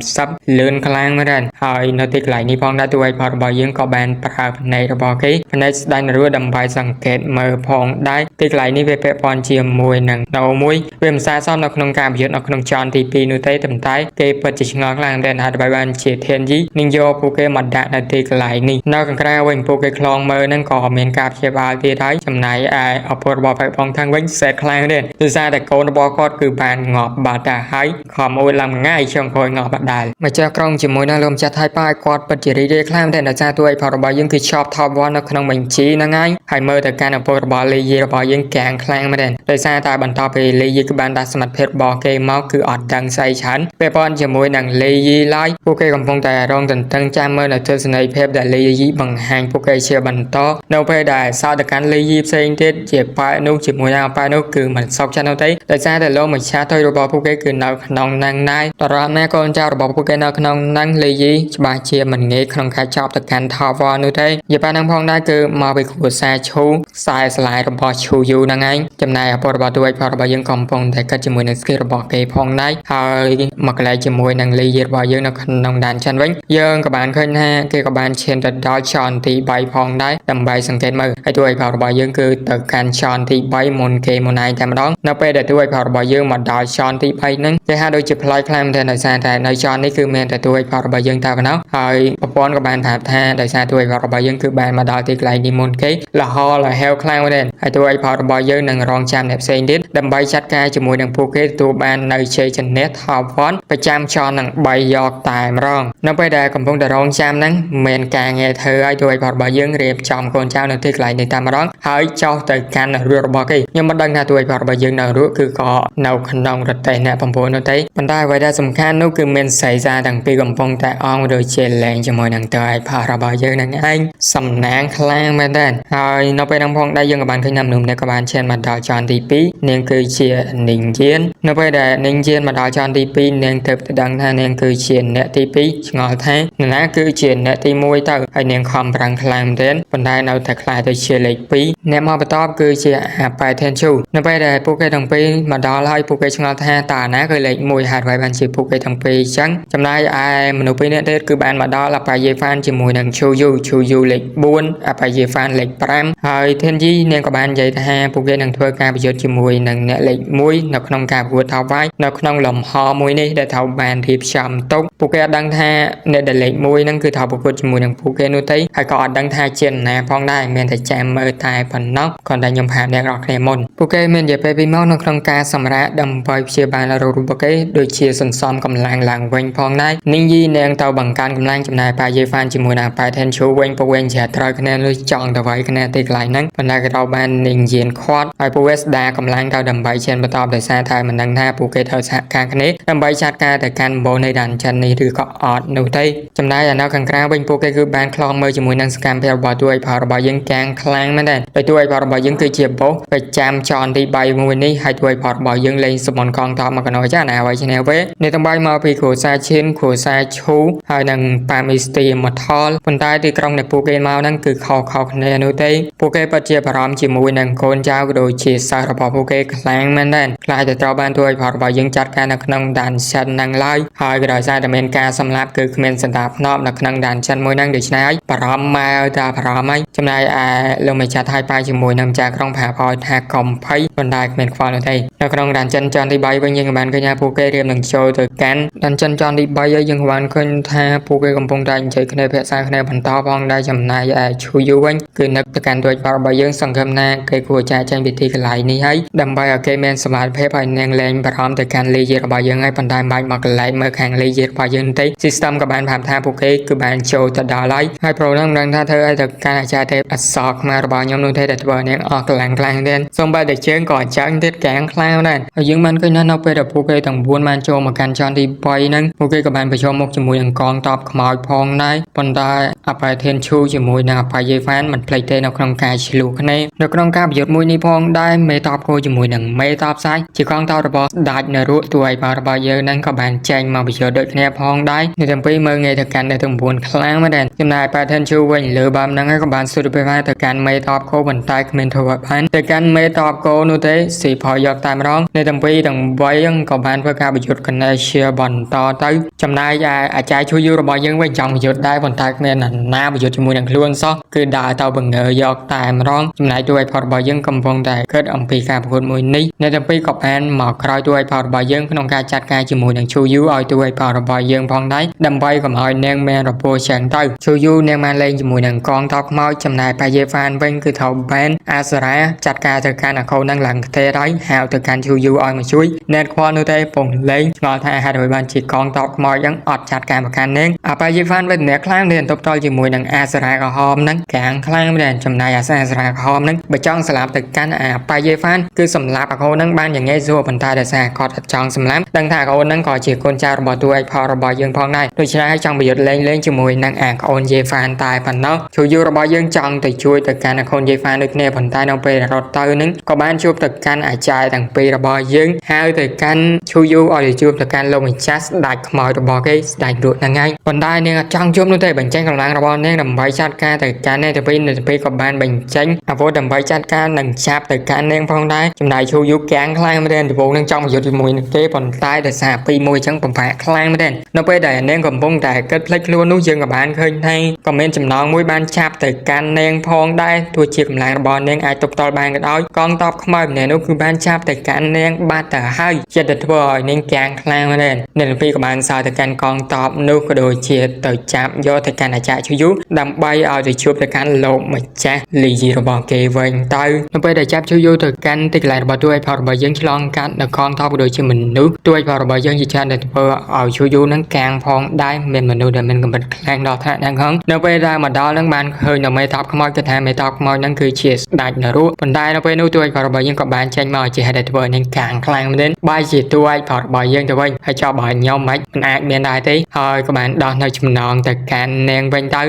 30លឿនខ្លាំងមែនទែនហើយនៅទីកន្លែងនេះផងដែរជួយផលរបស់យើងក៏បានប្រើភ្នែករបស់គេភ្នែកស្ដាញ់រស់ដើម្បីសង្កេតមើលផងដែរទីកន្លែងនេះវាពាក់ព័ន្ធជាមួយនឹងណូមួយវាមិនសាសមនៅក្នុងការប្រយុទ្ធនៅក្នុងចន់ទី2នោះទេតែគេពិតជាឆ្ងល់ខ្លាំងតែអាចដើម្បីបានជាធានយីនឹងយកពួកគេមកដាក់នៅទីកន្លែងនេះនៅខាងក្រៅវិញពួកគេខ្លងមើលនឹងក៏មានការព្យាបាលទៀតហើយចំណែកឯឪពុករបស់បែបផងខាងវិញសេតខ្លាំងទៀតដោយសារតែកូនរបស់គាត់គឺបានងាប់បាត់ទៅហើយខំអួតឡើងថ្ងៃចុងក្រោយងាប់បាត់ដែរម្ចាស់ក្រុងជាមួយនឹងលោកម្ចាស់ថៃប៉ាគាត់ពិតជារីករាយខ្លាំងតែដោយសារទួយផលរបស់យើងគឺ Shop Top 1នៅក្នុងបញ្ជីហ្នឹងហើយមើលទៅកាន់ឪពុករបស់លីយីរបស់យើងកាំងខ្លាំងមែនដោយសារតែបន្តពីលីយីគឺបានដាក់សមត្ថភាពរបស់គេមកគឺអត់ដឹងស្អីច្រើនពេលប៉ុនជាមួយនឹងលីយីឡើយពួកគេកំពុងតែរងទន្ទឹងចាំមើលនៅទស្សនីយភាពដែលលីយីបង្ហាញពួកគេជាបន្តនៅពេលដែលសោតទៅកាន់លីយីផ្សេងទៀតជាប៉ែនោះជាមួយនឹងប៉ែនោះគឺមិនសោកចិត្តនោះទេដោយសារតែលោកម្ចាស់ទុយរបស់ពួកគេគឺនៅក្នុងហ្នឹងដែរតរ៉ាម៉ែកូនចៅរបស់ពួកគេនៅក្នុងហ្នឹងលីយីច្បាស់ជាមិនងាយក្នុងការចប់ទៅកាន់ Tower នោះទេយាប៉ាហ្នឹងផងដែរគឺមកពីគ្រួសារឈូខ្សែស្លាយរបស់ឈូយូហ្នឹងឯងចំណែកឪពុករបស់ទួយផលរបស់យើងកំពុងតែគិតជាមួយនឹងស្គីរបស់គេផងដែរហើយមកកន្លែងជាមួយនឹងលីយីរបស់យើងនៅក្នុងដានចិនវិញយើងក៏បានឃើញថាគេក៏បានឈានទៅដល់ចន់ទី3ផងដែរដើម្បីសង្កេតមើលហើយទួយផលរបស់យើងគឺទៅកាន់ចន់ទី3មុនគេមុនឯងតែម្ដងនៅពេលដែលទួយផលរបស់យើងមកដល់ចន់ទី3ហ្នឹងគេហាក់ដូចជាប្លែកខ្លាំងតែដោយសារតែនៅចន់នេះគឺមានតែទួយផលរបស់យើងតែប៉ុណ្ណោះហើយប្រព័ន្ធក៏បានប្រាប់ថាដោយសារទួយផលរបស់យើងគឺបានមកដល់ទីកន្លែងនេះមុនគេលហលហេវខ្លាំងមែនហើយទួយផលរបស់យើងនឹងរងចាំអ្នកផ្សេងទៀតដើម្បីចាត់ការជាមួយនឹងពួកគេទទួលបាននៅជ័យជំនះ Top 1ប្រចាំចន់នឹង3យកតែម្ដងនៅពេលដែលកំពុងតែរងចាំហ្នឹងមានការងារធ្វើឲ្យទួយផលរបស់យើងរៀបចំកូនចៅនៅទីកន្លែងនេះតែម្ដងហើយចោះទៅកាន់រស់របស់គេខ្ញុំមិនដឹងថាទួយផលរបស់យើងនៅរស់គឺក៏នៅក្នុងរទេះអ្នកបំពូននោះទេប៉ុន្តែអ្វីដែលសំខាន់នោះគឺមានសៃសាទាំងពីរកំពុងតែអងដូចជាលែងជាមួយនឹងទួយផលរបស់យើងនឹងឯងសំណាងខ្លាំងមែនទែនហើយនៅពេលហ្នឹងផងដែរយើងក៏បានឃើញថាមនុស្សម្នាក់ក៏បានឈានមកដល់ចន់ទី2នាងគឺជានីងយាននៅពេលដែលនីងយានមកដល់ចន់ទី2នាងទើបទៅដឹងថានាងគឺជាអ្នកទី2ឆ្ងល់ថានរណាគឺជាអ្នកទី1ទៅហើយនាងខំប្រឹងខ្លាំងមែនទែនប៉ុន្តែនៅតែខ្លាចទៅជាលេខ2អ្នកមកបន្ទាប់គឺជាអាប៉ែថេនជូនៅពេលដែលពួកគេទាំងពីរមកដល់ហើយពួកគេឆ្ងល់ថាតើណាគឺលេខ1ហេតុអ្វីបានជាពួកគេទាំងពីរអញ្ចឹងចំណែកឯមនុស្សពីរនាក់ទៀតគឺបានមកដល់អាប៉ែយេហ្វានជាមួយនឹងឈូយូលេខ4អាប៉ែយេហ្វានលេខ5ហើយថេនយីនាងក៏បាននិយាយថាពួកគេនឹងធ្វើការប្រយុទ្ធជាមួយនឹងអ្នកលេខ1នៅក្នុងការប្រកួតថោវាយនៅក្នុងលំហមួយនេះដែលថោបានរៀបចំទុកពួកគេអត់ដឹងថាអ្នកដែលលេខ1ហ្នឹងគឺថោប្រកួតជាមួយនឹងពួកគេនោះទេហើយក៏អត់ដឹងថាជាណាផងដែរមានតែចាំមើលតែប៉ុណ្ណោះគ្រាន់តែខ្ញុំប្រាប់អ្នកនរគ្នាមុនពួកគេមាននិយាយពេលពីមកនៅក្នុងការសម្រាកដើម្បីព្យាបាលរោគរបស់គេដូចជាសន្សំកម្លាំងឡើងវិញផងដែរនីងយីនាងទៅបង្កើនកម្លាំងចំណាយប៉ាយេហ្វានជាមួយនឹងប៉ែថេនឈូវិញពួកវិញជាត្រូវគ្នាលុយចង់ទៅវាយគ្នាទីកន្លែងហ្នឹងប៉ុន្តែគេត្រូវបាននីងយានខាត់ហើយពួកវាស្ដារកម្លាំងទៅដើម្បីឈានបន្តដោយសារតែមិនដឹងថាពួកគេត្រូវសហការគ្នាដើម្បីចាត់ការទៅកាន់បូននៃដានចិននេះឬក៏អត់នោះទេចំណែកឯនៅខាងក្រៅវិញពួកគេគឺបានខ្លងមើលជាមួយនឹងសកម្មភាពរបស់ទួយផលរបស់យើងកាំងខ្លាំងមែនដែរដោយទួយផលរបស់យើងគឺជាបូសប្រចាំចន់ទី3មួយនេះហើយទួយផលរបស់យើងលេងសមនកងតបមកកណោចាណាអ្វីជាវេនេះទាំង3មកពីគ្រួសារឈិនគ្រួសារឈូហើយនឹងប៉ាមីស្ទីម៉ូថលប៉ុន្តែទីក្រុងនៃពួកគេមកហ្នឹងគឺខុសគ្នានោះទេពួកគេពិតជាបារម្ភជាមួយនឹងកូនចៅក៏ដូចជាសិស្សរបស់ពួកគេខ្លាំងមែនដែរខ្លាចតែត្រូវបានទួយផលរបស់យើងចាត់ការនៅក្នុងដានចិនហ្នឹងឡើយហើយក៏ដោយសារតែមានការសម្លាប់គឺគ្មានសន្តាប់ធ្នាប់នៅក្នុងដានចិនមួយហ្នឹងដូច្នេះហើយបារម្ភមកតាបារម្ភហើយចំណែកឯលោកម្ចាស់ថៃប៉ាជាមួយនឹងម្ចាស់ក្រុងប្រាប់ឲ្យថាកុំភ័យប៉ុន្តែគ្មានខ្វល់នោះទេនៅក្នុងដានចិនចន់ទី3វិញយើងក៏បានឃើញថាពួកគេរៀបនឹងចូលទៅកាន់ដានចិនចន់ទី3ហើយយើងក៏បានឃើញថាពួកគេកំពុងតែនិយាយគ្នាភាសាគ្នាបន្តផងដែរចំណែកឯឈូយូវិញគឺនឹកទៅកាន់ទួយផលរបស់យើងសង្ឃឹមថាគេគួរចាចេញពីទីកន្លែងនេះហើយដើម្បីឲ្យគេមានសមត្ថភាពឲ្យនាងលែងបារម្ភទៅកាន់លីយីរបស់យើងហើយប៉ុន្តែបាច់មកកន្លែងមើលខាងលីយីរបស់យើងទេ system ក៏បានប្រាប់ថាពួកគេគឺបានចូលទៅដល់ហើយប្រូក្រាមដឹងថាធ្វើឲ្យទៅកាន់អាចារ្យទេពអសរខ្មែររបស់ខ្ញុំនោះទេដែលធ្វើឲ្យនាងអស់កម្លាំងខ្លាំងទៀតសូម្បីតែជើងក៏អញ្ចឹងទៀតកាំងខ្លាំងដែរហើយយើងបានឃើញថានៅពេលដែលពួកគេទាំង4បានចូលមកកាន់ចន់ទី3ហ្នឹងពួកគេក៏បានប្រជុំមុខជាមួយនឹងកងទ័ពខ្មោចផងដែរប៉ុន្តែ អបធានឈូជាមួយនឹងអបយាយហ្វានមិនភ្លេចទេនៅក្នុងការឆ្លូគ្នានៅក្នុងការប្រយុទ្ធមួយនេះផងដែរមេតបគោជាមួយនឹងមេតបសាយជាកងទ័ពរបស់ដាច់នៅរួចទួយរបស់យើងនឹងក៏បានចែងមកប្រយុទ្ធដូចគ្នាផងដែរនៅទាំងពីរមើលងាយទៅកាន់នៅទាំង9ខ្លាំងមែនដែរចំណែកអបធានឈូវិញលើបាមហ្នឹងក៏បានសុទ្ធពេលទៅកាន់មេតបគោប៉ុន្តែគ្មានធ្វើបានទៅកាន់មេតបគោនោះទេស៊ីផយកតែម្ដងនៅទាំងពីរទាំង3ក៏បានធ្វើការប្រយុទ្ធគ្នាជាបន្តទៅចំណែកអាចារ្យឈូយូរបស់យើងវិញចង់ប្រយុទ្ធដែរប៉ុន្តែគ្មានណាប្រយុទ្ធជាមួយនឹងខ្លួនសោះគឺដើរទៅបង្ងើយកតែម្ដងចំណែកទួយផតរបស់យើងកំពុងតែគិតអំពីការប្រកួតមួយនេះនៅទាំងពីរក៏បានមកក្រោយទួយផតរបស់យើងក្នុងការចាត់ការជាមួយនឹងឈូយូឲ្យទួយផតរបស់យើងផងដែរដើម្បីកុំឲ្យនាងមានរបួសចឹងទៅឈូយូនាងបានលេងជាមួយនឹងកងទ័ពខ្មោចចំណែកប៉ាយេហ្វានវិញគឺត្រូវបានអាសារ៉ាចាត់ការទៅកាន់អាខូននឹងឡើងផ្ទះហើយហៅទៅកាន់ឈូយូឲ្យមកជួយអ្នកខ្វល់នោះទេពងលេងឆ្ងល់ថាហេតុអ្វីបានជាកងទ័ពខ្មោចហ្នឹងអត់ចាត់ការប្រកាន់នាងប៉ាយេហ្វានវិញអ្នកខ្លាំងនេះតបតល់ជាមួយនឹងអាសារ៉ាក្រហមហ្នឹងកាំងខ្លាំងមែនចំណែកអាសារ៉ាក្រហមហ្នឹងបើចង់ស្លាប់ទៅកាន់ប៉ាយេហ្វានគឺសម្លាប់អាខូនហ្នឹងបានយ៉ាងងាយស្រួលប៉ុន្តែដោយសារគាត់អត់ចង់សម្លាប់ដឹងថាអាខូនហ្នឹងក៏ជាកូនចៅរបស់ទួយផរបស់យើងផងដែរដូច្នេះហើយចង់ប្រយុទ្ធលេងជាមួយនឹងអាខូនយេហ្វានតែប៉ុណ្ណោះឈូយូរបស់យើងចង់ទៅជួយទៅកាន់អាខូនយេហ្វានដូចគ្នាប៉ុន្តែនៅពេលរត់ទៅហ្នឹងក៏បានជួបទៅកាន់អាចារ្យទាំងពីររបស់យើងហៅទៅកាន់ឈូយូឲ្យទៅជួបទៅកាន់លោកម្ចាស់ស្ដេចខ្មោចរបស់គេស្ដេចរួចហ្នឹងហើយប៉ុន្តែនាងអត់ចង់ជួបនោះទេបញ្ចេញកម្លាំងរបស់នាងដើម្បីចាត់ការទៅកាន់នាងទៅពេលក៏បានបញ្ចេញអាវុធដើម្បីចាត់ការនិងចាប់ទៅកាន់នាងផងដែរចំណែកឈូយូកាំងខ្លាំងមែនដំបូងនឹងចង់ប្រយុទ្ធជាមួយនឹងគេប៉ុន្តែដោយសារពីមួយអញ្ចឹងបំផាក់ខ្លាំងមែននៅពេលដែលនាងកំពុងតែគិតផ្លេចខ្លួននោះយើងក៏បានឃើញថាក៏មានចំណងមួយបានចាប់ទៅកាន់នាងផងដែរទោះជាកម្លាំងរបស់នាងអាចទប់ទល់បានក៏ដោយកងទ័ពខ្មោចម្នាក់នោះគឺបានចាប់ទៅកាន់នាងបាត់ទៅហើយចិត្តទៅធ្វើឲ្យនាងកាំងខ្លាំងមែននៅពេលក៏បានសើទៅកាន់កងទ័ពនោះក៏ដូចជាទៅចាប់យកទៅកាន់អាចារ្យឈូយូដើម្បីឲ្យទៅជួបទៅកាន់លោកម្ចាស់លីយីរបស់គេវិញទៅនៅពេលដែលចាប់ឈូយូទៅកាន់ទីកន្លែងរបស់ទួយផរបស់យើងឆ្លងកាត់នៅកងទ័ពក៏ដូចជាមនុស្សទួយផរបស់យើងជាច្រើនដែលធ្វើឲ្យឈូយូនឹងកាំងផងដែរមានមនុស្សដែលមានកម្រិតខ្លាំងដល់ថ្នាក់ហ្នឹងហងនៅពេលដែលមកដល់នឹងបានឃើញនៅមេតបខ្មោចគឺថាមេតបខ្មោចហ្នឹងគឺជាស្ដេចនរោប៉ុន្តែនៅពេលនោះទួយផរបស់យើងក៏បានចេញមកជាហេតុដែលធ្វើឲ្យនាងកាំងខ្លាំងមែនបាយជាទួយផរបស់យើងទៅវិញហើយចោលបើខ្ញុំមិនអាចមានដែរទេហើយក៏បានដោះនៅចំណងទៅកាន់នាងវិញទៅ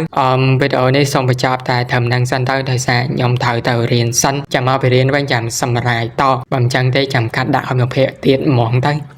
វីដេអូនេះសូមបញ្ចប់តែត្រឹមហ្នឹងសិនទៅដោយសារខ្ញុំត្រូវទៅរៀនសិនចាំមកពីរៀនវិញចាំសម្រាយតបើមិនចឹងទេចាំកាត់ដាក់ឲ្យមកភាគទៀតហ្មងទៅ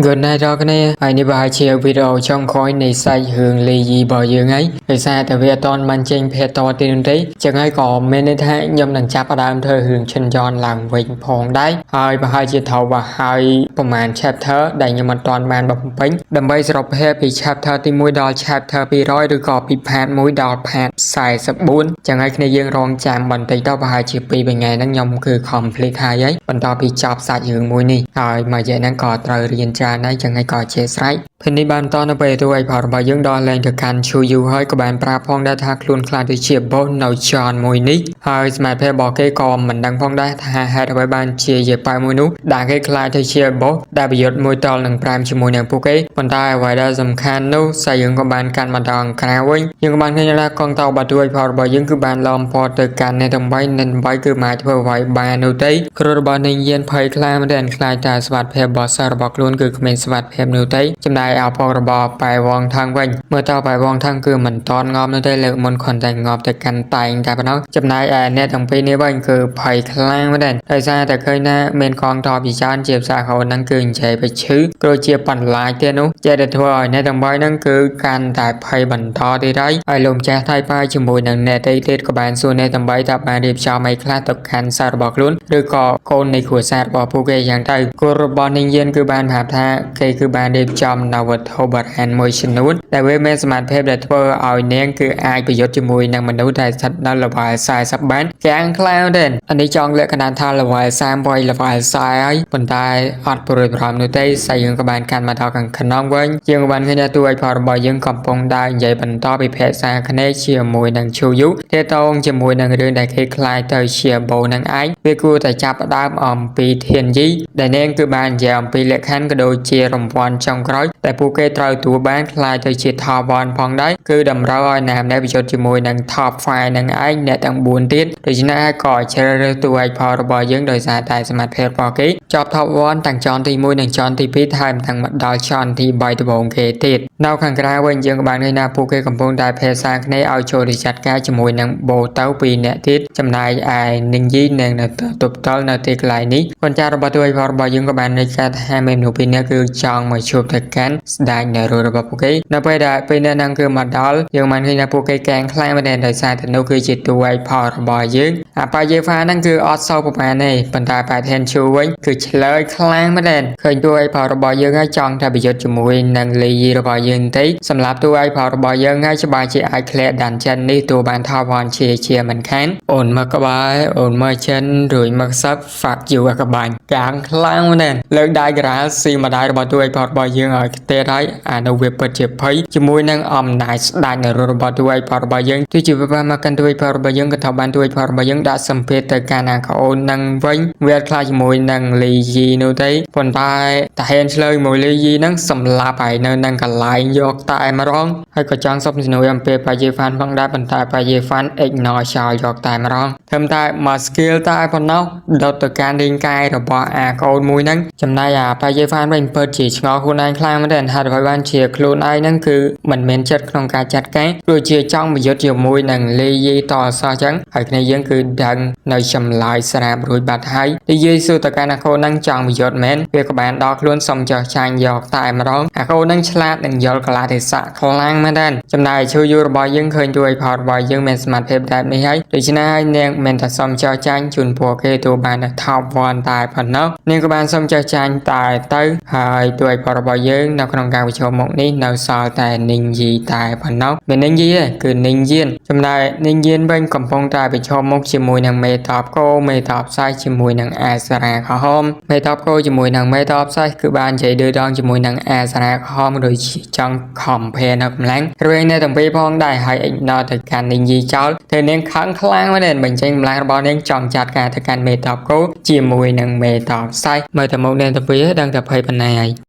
Good night ដល់គ្នាហើយនេះបើជាវីដេអូចុងក្រោយនៃសាច់រឿងលីយីរបស់យើងហើយដោយសារតែវាអត់ទាន់បានចេញភាគតទៀតនោះទេចឹងហើយក៏មានន័យថាខ្ញុំនឹងចាប់ផ្ដើមធ្វើរឿងឈិនយ៉នឡើងវិញផងដែរហើយប្រហែលជាត្រូវបើហើយប្រហែល chapter ដែលខ្ញុំអត់ទាន់បានបំពេញដើម្បីសរុបភាពពី chapter ទី1ដល់ chapter 200ឬក៏ពី part 1ដល់ part 44ចឹងហើយគ្នាយើងរងចាំបន្តិចទៅប្រហែលជា2ថ្ងៃហ្នឹងខ្ញុំគឺ complete ហើយបន្តពីចប់សាច់រឿងមួយនេះហើយមួយរយៈហ្នឹងក៏ត្រូវរៀនហើយចឹងហើយក៏ជាស្រេចពេលនេះបានតនៅពេលទូឲ្យផលរបស់យើងដល់ឡើងទៅកាន់ឈូយូហើយក៏បានប្រាប់ផងដែរថាខ្លួនខ្លាចទៅជាបូសនៅចនមួយនេះហើយសមត្ថភាពរបស់គេក៏មិនដឹងផងដែរថាហេតុអ្វីបានជាយាយប៉ៅមួយនោះដែលគេខ្លាចទៅជាបូសដែលប្រយុទ្ធមួយតល់នឹង5ជាមួយនឹងពួកគេប៉ុន្តែអ្វីដែលសំខាន់នោះសាយើងក៏បានកាន់មកដល់ក្រៅវិញយើងក៏បានឃើញថាកងតោបាទូឲ្យផលរបស់យើងគឺបានឡំពតទៅកាន់អ្នកទាំង3និង3គឺមិនអាចធ្វើអ្វីបាននោះទេគ្រូរបស់នាងយានភ័យខ្លាចមែនខ្លាចតែសុវត្ថិភាពរបស់សិស្សរបស់ខ្លួនគឺគ្មានសុវត្ថិភាពនោះទេចំណែកអោផងរបស់ប៉ែវងថងវិញមើលតប៉ែវងថងគឺមិនតន់ងប់នោះទេលើកមុនគ្រាន់តែងប់ទៅកាន់តែងតែប៉ុណ្ណោះចំណែកឯអ្នកទាំងពីរនេះវិញគឺភ័យខ្លាំងមែនដោយសារតែឃើញថាមានកងទ័ពជាច្រើនជាភាសាកូនហ្នឹងគឺនិយាយទៅឈឺក៏ជាបន្លាចទៀតនោះចេះតែធ្វើឲ្យអ្នកទាំង3ហ្នឹងគឺកាន់តែភ័យបន្តទៀតហើយលោកម្ចាស់ថៃប៉ាជាមួយនឹងអ្នកទៀតក៏បានសួរអ្នកទាំង3ថាបានរៀបចំអីខ្លះទៅកាន់សាររបស់ខ្លួនឬក៏កូននៃគ្រួសាររបស់ពួកគេយ៉ាងទៅគោលរបស់នាងយានគឺបានប្រាប់ថាគេគឺបានរៀបចំនៅវត្ថុបុរាណមួយចំនួនដែលវាមានសមត្ថភាពដែលធ្វើឲ្យនាងគឺអាចប្រយុទ្ធជាមួយនឹងមនុស្សដែលស្ថិតនៅ level 40បានកាំងខ្លាំងដែរនេះចង់លក្ខណៈថា level 38 level 40ហើយប៉ុន្តែអត់ព្រួយបារម្ភនោះទេតែយើងក៏បានកាន់មកដល់ខាងក្នុងវិញយើងក៏បានឃើញថាតួឯកផលរបស់យើងកំពុងដើរនិយាយបន្តពីភាសាគ្នាជាមួយនឹងឈូយូទាក់ទងជាមួយនឹងរឿងដែលគេខ្លាចទៅជាបូនឹងឯងវាគួរតែចាប់ផ្ដើមអំពីធានយីដែលនាងគឺបាននិយាយអំពីលក្ខខណ្ឌក៏ដូចជារង្វាន់ចុងក្រោយតែពួកគេត្រូវទទួលបានខ្លាចទៅជា top 1ផងដែរគឺតម្រូវឲ្យណាមដែលប្រយុទ្ធជាមួយនឹង top 5នឹងឯងអ្នកទាំង4ទៀតដូច្នេះក៏ជ្រើសរើសតួឯកផលរបស់យើងដោយសារតែសមត្ថភាពរបស់គេ ចប់ថប់វ៉ាន់ទាំងចន់ទី1និងចន់ទី2ថែមទាំងមកដល់ចន់ទី3ដំបូងគេទៀតនៅខាងក្រៅវិញយើងក៏បានឃើញថាពួកគេកំពុងតែភាសាគ្នាឲ្យចូលទៅចាត់ការជាមួយនឹងបូទៅ2នាក់ទៀតចំណែកឯនិងយីនិងនៅទប់តល់នៅទីកន្លែងនេះប៉ុន្តែរបស់ទួយរបស់យើងក៏បាននិយាយថាមានមនុស្ស2នាក់គឺចង់មកជួបទៅកាន់ស្ដេចនៅរបស់ពួកគេនៅពេលដែលពេលនេះនឹងគឺមកដល់យើងបានឃើញថាពួកគេកែងខ្លាំងមែនដោយសារតែនោះគឺជាទួយផលរបស់យើងអាបាយេហ្វាហ្នឹងគឺអត់សោប្រហែលទេប៉ុន្តែបែបថែនឈូវិញគឺឆ្លើយខ្លាំងមែនឃើញទួយផលរបស់យើងហើយចង់តែប្រយុទ្ធជាមួយនឹងលីយីរបស់យើងទេសម្រាប់ទួយផលរបស់យើងហើយច្បាស់ជាអាចក្លែកដានចិននេះទួបានថាវ៉ាន់ជាមិនខានអូនមកក្បាយអូនមកចិនរួយមកសាប់ fuck you ក្បាញ់កាងខ្លាំងមែនលើកដៃក្រាលស៊ីម្ដាយរបស់ទួយផលរបស់យើងឲ្យខ្ទេហើយអានោះវាពិតជាភ័យជាមួយនឹងអំណាចស្ដេចនៅរបស់ទួយផលរបស់យើងទោះជាវាបានមកកាន់ទួយផលរបស់យើងក៏ថាបានទួយផលរបស់យើងដាក់សម្ពាធទៅកាន់អាកូននឹងវិញវាខ្លាចជាមួយនឹងលីយីនោះទេប៉ុន្តែតាហេនឆ្លើយមួយលីយីនឹងសម្លាប់ហើយនៅនឹងកន្លែងយកតែម្ដងហើយក៏ចង់សុំជំនួយអំពីបាយេហ្វានផងដែរប៉ុន្តែបាយេហ្វាន ignore ចោលយកតែម្ដងធ្វើតែមក skill តែប៉ុណ្ណោះដុតទៅការលេងកាយរបស់អាកូនមួយហ្នឹងចំណែកអាបាយេហ្វានវិញពិតជាឆ្ងល់ខ្លួនឯងខ្លាំងមែនទេហេតុអ្វីបានជាខ្លួនឯងហ្នឹងគឺមិនមានចិត្តក្នុងការចាត់ការព្រោះជាចង់ប្រយុទ្ធជាមួយនឹងលីយីតអសោះចឹងហើយគ្នាយើងគឺដឹងនៅចម្លើយស្រាប់រួចបាត់ហើយលីយីសួរទៅកាន់អាកូនហ្នឹងចង់ប្រយុទ្ធមែនវាក៏បានដល់ខ្លួនសុំចោះចាញ់យកតែម្ដងអាកូនហ្នឹងឆ្លាតនឹងយល់កលាទេសៈខ្លាំងមែនទេចំណែកឈូយូរបស់យើងឃើញទួយផលរបស់យើងមានសមត្ថភាពបែបនេះហើយដូច្នេះហើយនាងមិនតែសុំចោះចាញ់ជូនពួកគេទូបានថប់វ៉ាន់តែប៉ុណ្ណោះនាងក៏បានសុំចោះចាញ់តែទៅហើយទួយផលរបស់យើងនៅក្នុងការប្រជុំមុខនេះនៅសល់តែនីងយីតែប៉ុណ្ណោះមាននីងយីទេគឺនីងយៀនចំណែកនីងយៀនវិញកំពុងតែប្រជុំមុខជាមួយនឹងមេតបកោមេតបសាយជាមួយនឹងអាសារ៉ាក្រហមមេតបកោជាមួយនឹងមេតបសាយគឺបាននិយាយឌឺដងជាមួយនឹងអាសារ៉ាក្រហមដូចចង់ខំភេនៅកម្លាំងរួចនៅទាំងពីរផងដែរហើយអិចណោទៅកាន់នីងយីចោលធ្វើនាងខឹងខ្លាំងមែនបញ្ចេញកម្លាំងរបស់នាងចង់ចាត់ការទៅកាន់មេតបកោជាមួយនឹងមេតបសាយមើលតែមុខនាងទាំងពីរដឹងតែភ័យប៉ុណ្ណាហើយ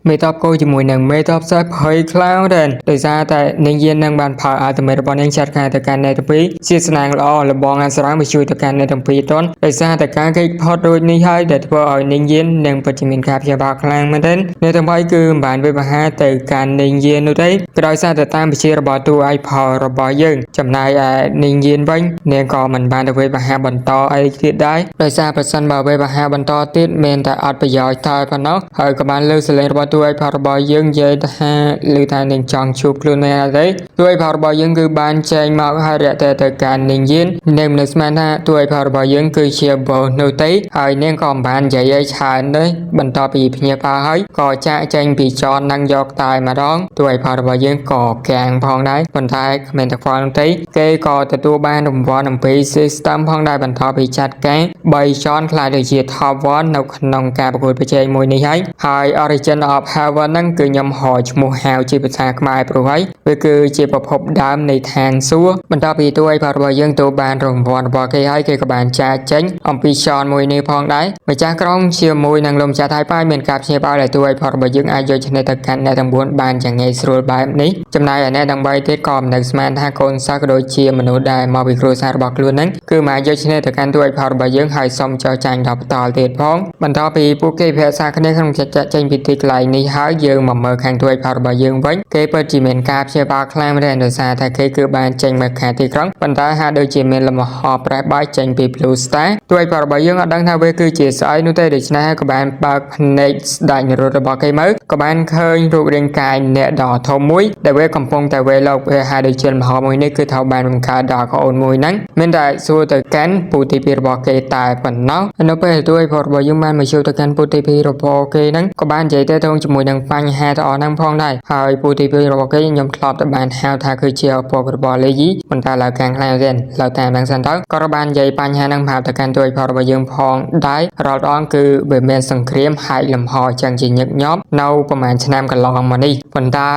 មេតបគោជាមួយនឹងមេតបសាយភ័យខ្លាំងដែរដោយសារតែនាងយាននឹងបានផលអត្តមេរបស់នាងចាត់ការទៅកាន់អ្នកទាំងពីរជាស្នាងល្អលបងអាស្រ័យមកជួយទៅកាន់អ្នកទាំងពីរតនដោយសារតែការគេចផុតរួចនេះហើយដែលធ្វើឲ្យនាងយាននឹងពិតជាមានការព្យាបាលខ្លាំងមែនទែនអ្នកទាំងពីរគឺមិនបានវិបហាទៅកាន់នាងយាននោះទេក៏ដោយសារតែតាមវិជារបស់តួឯកផលរបស់យើងចំណែកឯនាងយានវិញនាងក៏មិនបានទៅវិបហាបន្តអីទៀតដែរដោយសារប្រសិនបើវិបហាបន្តទៀតមានតែអត់ប្រយោជន៍តែប៉ុណ្ណោះហើយក៏បានលើសលេងរបស់តួឯកផលរបស់យើងនិយាយថាឮថានាងចង់ជួបខ្លួនមែនទេតួឯកផលរបស់យើងគឺបានចែងមកហើយរយៈទៅកាន់នាងយាននាងមិនស្មានថាតួឯកផលរបស់យើងគឺជាបោនោះទេហើយនាងក៏មិនបាននិយាយឲ្យច្រើនទេបន្ទាប់ពីភ្ញាក់ហើយក៏ចាក់ចែងពីចននឹងយកតែម្ដងតួឯកផលរបស់យើងក៏កាំងផងដែរប៉ុន្តែគ្មានតែផលនោះទេគេក៏ទទួលបានរង្វាន់អំពី system ផងដែរបន្ទាប់ពីចាត់ការ3ចនខ្លាចទៅជា top 1នៅក្នុងការប្រកួតប្រជែងមួយនេះហើយ Origin of Heaven ហ្នឹងគឺខ្ញុំហៅឈ្មោះហៅជាភាសាខ្មែរព្រោះហើយវាគឺជាប្រភពដើមនៃឋានសួគ៌បន្ទាប់ពីតួឯកផលរបស់យើងទទួលបានរង្វាន់របស់គេហើយគេក៏បានចាចេញអំពីចនមួយនេះផងដែរម្ចាស់ក្រុងជាមួយនឹងលោកម្ចាស់ថៃប៉ាយមានការភ្ញាក់ផ្អើលឲ្យតួឯកផលរបស់យើងអាចយកឈ្នះទៅកាន់អ្នកទាំង4បានយ៉ាងងាយស្រួលបែបនេះចំណែកឯអ្នកទាំង3ទៀតក៏មិននឹកស្មានថាកូនសិស្សក៏ដូចជាមនុស្សដែលមកពីគ្រួសាររបស់ខ្លួនហ្នឹងគឺមកយកឈ្នះទៅកាន់តួឯកផលរបស់យើងហើយសុំចោលចាញ់ដល់បន្តទៀតផងបន្ទាប់ពីពួកគេភាសាគ្នាក្នុងចាក់ចេញពីទីកន្លែងនេះហើយយើងមកមើលខាងតួឯកផលរបស់យើងវិញគេពិតជាមានការព្យាបាលខ្លាំងមែនដោយសារតែគេគឺបានចេញមកខាងទីក្រុងប៉ុន្តែហាក់ដូចជាមានលំហប្រេះបាយចេញពី Blue Star តួឯកផលរបស់យើងអត់ដឹងថាវាគឺជាស្អីនោះទេដូច្នេះក៏បានបើកភ្នែកស្ដាច់និរុទ្ធរបស់គេមកក៏បានឃើញរូបរាងកាយអ្នកដ៏ធំមួយដែលវាកំពុងតែវេលោកវាហាក់ដូចជាលំហមួយនេះគឺថាបានបង្កើតដល់កូនមួយហ្នឹងមានតែសួរទៅកាន់ពូទី2របស់គេតែប៉ុណ្ណោះនៅពេលតួឯកផលរបស់យើងបានមកជួយទៅកាន់ពូទី2របស់គេហ្នឹងក៏បាននិយាយទៅជាមួយនឹងបញ្ហាទាំងអស់ហ្នឹងផងដែរហើយពូទី2របស់គេខ្ញុំធ្លាប់តែបានហៅថាគឺជាឪពុករបស់លីយីប៉ុន្តែឡើយខាងខ្លះទៀតឡើយតាមហ្នឹងសិនទៅក៏បាននិយាយបញ្ហាហ្នឹងប្រាប់ទៅកាន់តួឯកផលរបស់យើងផងដែររាល់ដងគឺវាមានសង្គ្រាមហាយលំហចឹងជាញឹកញាប់នៅប្រហែលឆ្នាំកន្លងមកនេះប៉ុន្តែ